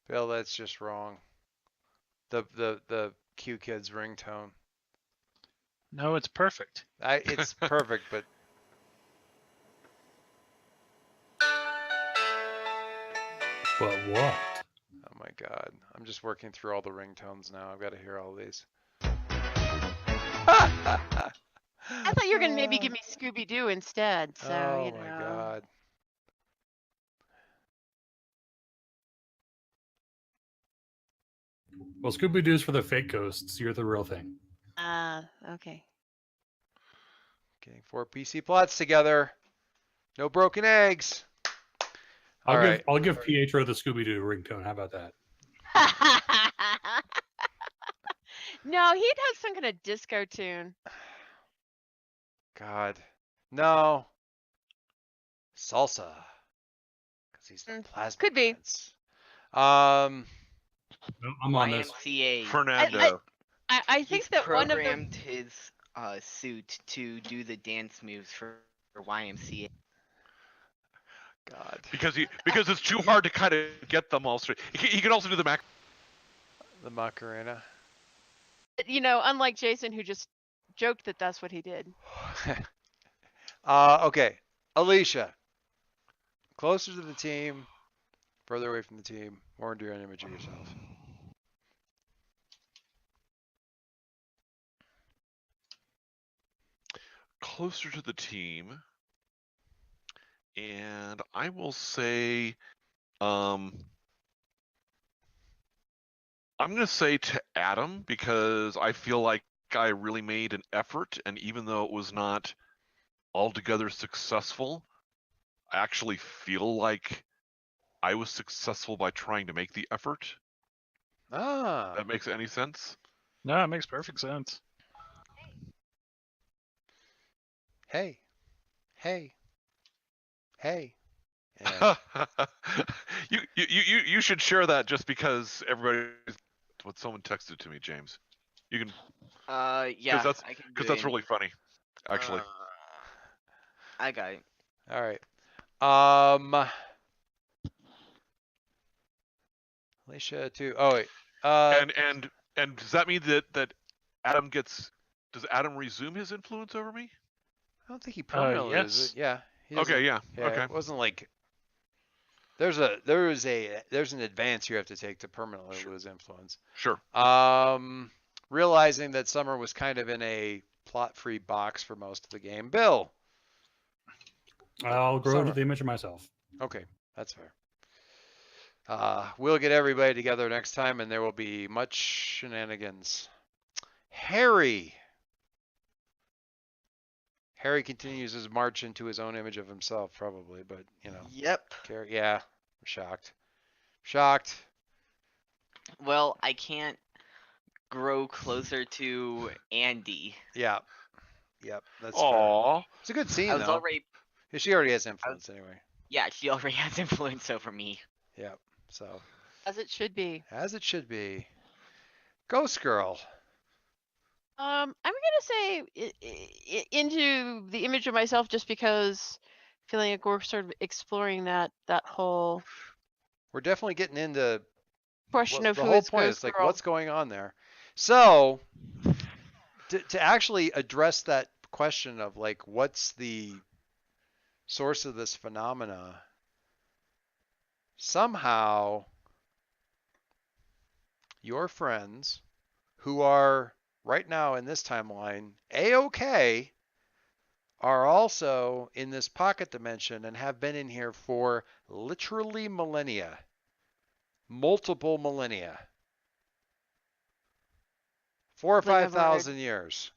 Bill, that's just wrong. The Q Kids ringtone. No, it's perfect. It's perfect, but But what? oh my God, I'm just working through all the ringtones now. I've got to hear all these. I thought you were gonna maybe give me Scooby Doo instead. So Oh my God. Well, Scooby Doo's for the fake ghosts. You're the real thing. Okay. Getting 4 PC plots together. No broken eggs. All right. I'll give Pietro the Scooby Doo ringtone. How about that? No, he'd have some kind of disco tune. God. No. Salsa. Because he's the plasma could be. prince. No, I'm on this. YMCA. Fernando. I think He's that one of the programmed his suit to do the dance moves for YMCA. God. Because it's too hard to kind of get them all straight. He can also do the Mac. The Macarena. unlike Jason who just joked that that's what he did. Okay. Alicia. Closer to the team. Further away from the team. More into an image of yourself. Closer to the team. And I will say, I'm going to say to Adam, because I feel like I really made an effort, and even though it was not altogether successful, I actually feel like I was successful by trying to make the effort. Ah. That makes any sense? No, it makes perfect sense. Hey. Hey. Hey. And you should share that just because everybody. What someone texted to me, James. You can. Yeah, that's I can do because that's it. really funny, actually. I got it. all right. Alicia too. Oh wait. And does that mean that Adam gets? Does Adam resume his influence over me? I don't think he permanently is Yes. it. Yeah. He doesn't- Okay. Yeah. Okay. It wasn't like there's an advance you have to take to permanently Sure. lose influence. Sure. Realizing that Summer was kind of in a plot-free box for most of the game. Bill. I'll grow Summer. into the image of myself. Okay, that's fair. We'll get everybody together next time, and there will be much shenanigans. Harry. Harry continues his march into his own image of himself, probably, but Yep. Yeah, I'm shocked. Shocked. Well, I can't grow closer to Andy. Yeah. Yep, that's fair. Aww. It's a good scene, I was though. already. She already has influence anyway. Yeah, she already has influence over me. Yep. So As it should be. as it should be. Ghost Girl. I'm gonna say into the image of myself just because feeling like we're sort of exploring that whole We're definitely getting into question of the who whole is point. Ghost It's like Girl. what's going on there. So to actually address that question of like what's the source of this phenomena, somehow your friends who are right now in this timeline A-OK are also in this pocket dimension and have been in here for literally millennia. Multiple millennia. 4,000 or 5,000 years.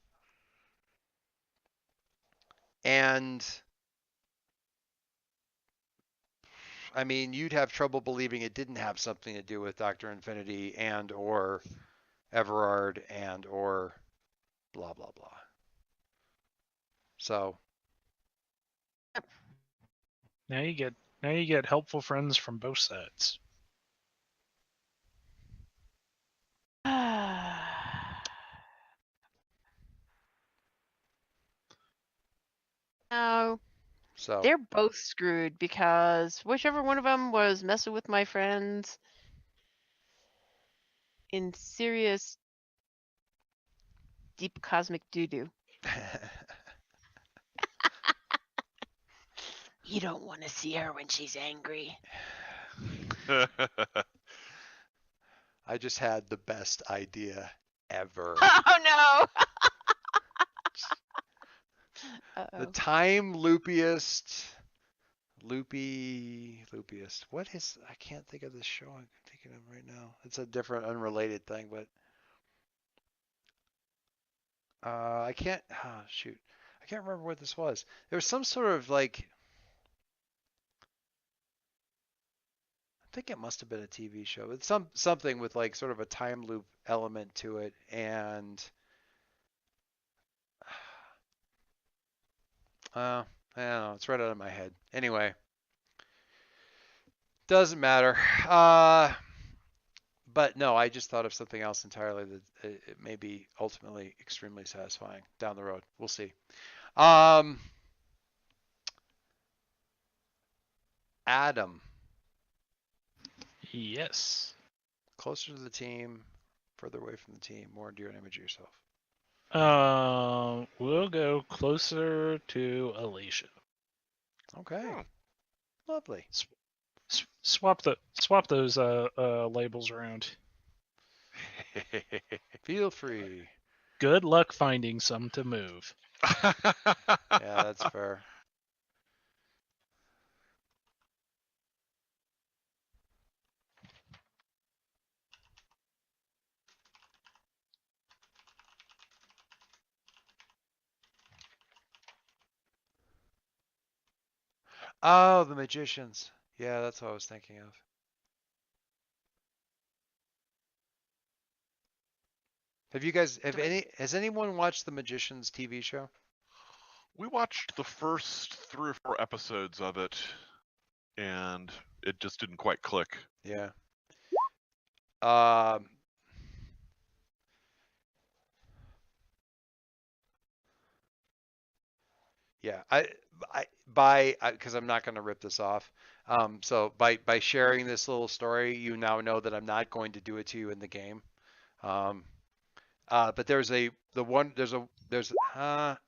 And I mean, you'd have trouble believing it didn't have something to do with Dr. Infinity and or Everard and or blah blah blah. So Now you get helpful friends from both sides. No, so they're both screwed because whichever one of them was messing with my friends in serious deep cosmic doo-doo. You don't want to see her when she's angry. I just had the best idea ever. Oh no! The Uh-oh. time loopiest. Loopiest. What is? I can't think of this show I'm thinking of right now. It's a different, unrelated thing, but I can't. Oh, shoot, I can't remember what this was. There was some sort of like. I think it must have been a TV show. It's something with like sort of a time loop element to it, and I don't know. It's right out of my head. Anyway, doesn't matter. But no, I just thought of something else entirely that it may be ultimately extremely satisfying down the road. We'll see. Adam, Yes. closer to the team, further away from the team, more into your image of yourself. We'll go closer to Alicia. Okay, Oh. lovely. Swap those labels around. Feel free. Good luck finding some to move. Yeah, that's fair. Oh, the magicians. Yeah, that's what I was thinking of. Has anyone watched the Magicians TV show? We watched the first 3 or 4 episodes of it, and it just didn't quite click. Yeah. Um, yeah, because I'm not going to rip this off. So by sharing this little story, you now know that I'm not going to do it to you in the game. But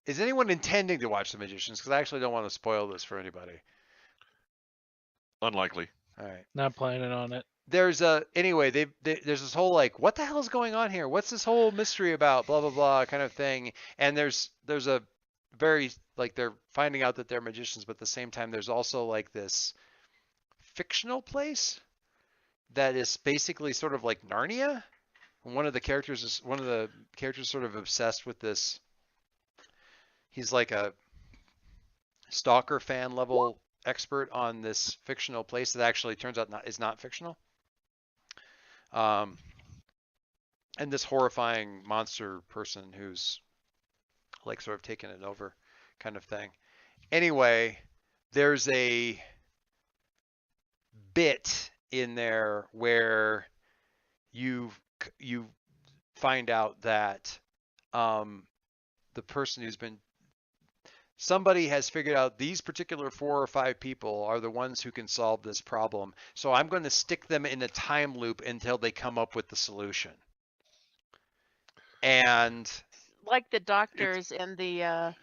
is anyone intending to watch The Magicians? Because I actually don't want to spoil this for anybody. Unlikely. All right. Not planning on it. There's this whole like, what the hell is going on here? What's this whole mystery about? Blah blah blah kind of thing. And there's a very like they're finding out that they're magicians, but at the same time there's also like this fictional place that is basically sort of like Narnia. One of the characters sort of obsessed with this. He's like a stalker fan level expert on this fictional place that actually turns out is not fictional. And this horrifying monster person who's like sort of taken it over kind of thing. Anyway, there's a bit in there where you find out that the person somebody has figured out these particular 4 or 5 people are the ones who can solve this problem. So I'm going to stick them in a time loop until they come up with the solution. And Like the doctors and the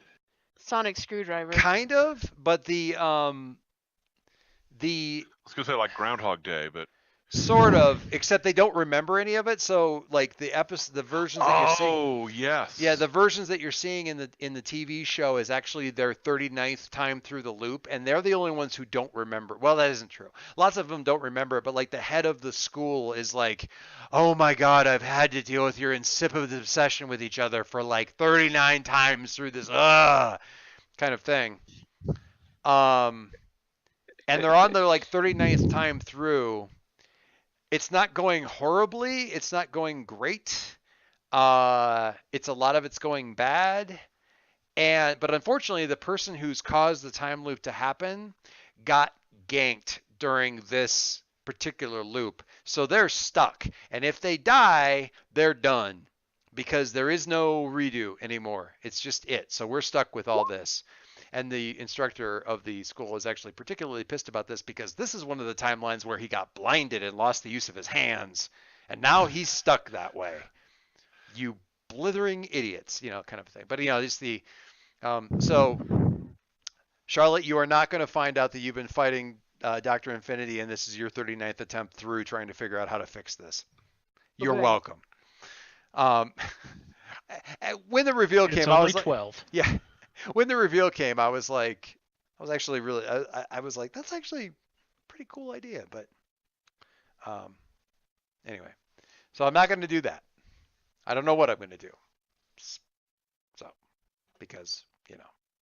sonic screwdriver. kind of, but the I was gonna say like Groundhog Day, but sort of, except they don't remember any of it. So like the versions that you're seeing. oh yes, Yeah, the versions that you're seeing in the TV show is actually their 39th time through the loop, and they're the only ones who don't remember. Well, that isn't true. Lots of them don't remember it, but like the head of the school is like, "Oh my God, I've had to deal with your insipid obsession with each other for like 39 times through this, kind kind of thing. And they're on their like 39th time through. It's not going horribly. It's not going great. It's a lot of it's going bad. But unfortunately, the person who's caused the time loop to happen got ganked during this particular loop. So they're stuck. And if they die, they're done because there is no redo anymore. It's just it. So we're stuck with all this. And the instructor of the school is actually particularly pissed about this because this is one of the timelines where he got blinded and lost the use of his hands. And now he's stuck that way. You blithering idiots, kind of thing. But, it's the, so Charlotte, you are not going to find out that you've been fighting Dr. Infinity and this is your 39th attempt through trying to figure out how to fix this. You're Okay. welcome. When the reveal It's came, only I was like, 12. yeah. When the reveal came, I was actually really, I was like, that's actually a pretty cool idea. But anyway, so I'm not going to do that. I don't know what I'm going to do. So, because,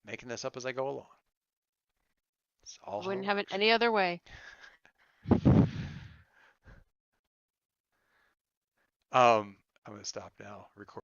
making this up as I go along. It's all how Wouldn't it have it works. any other way. I'm going to stop now. Record.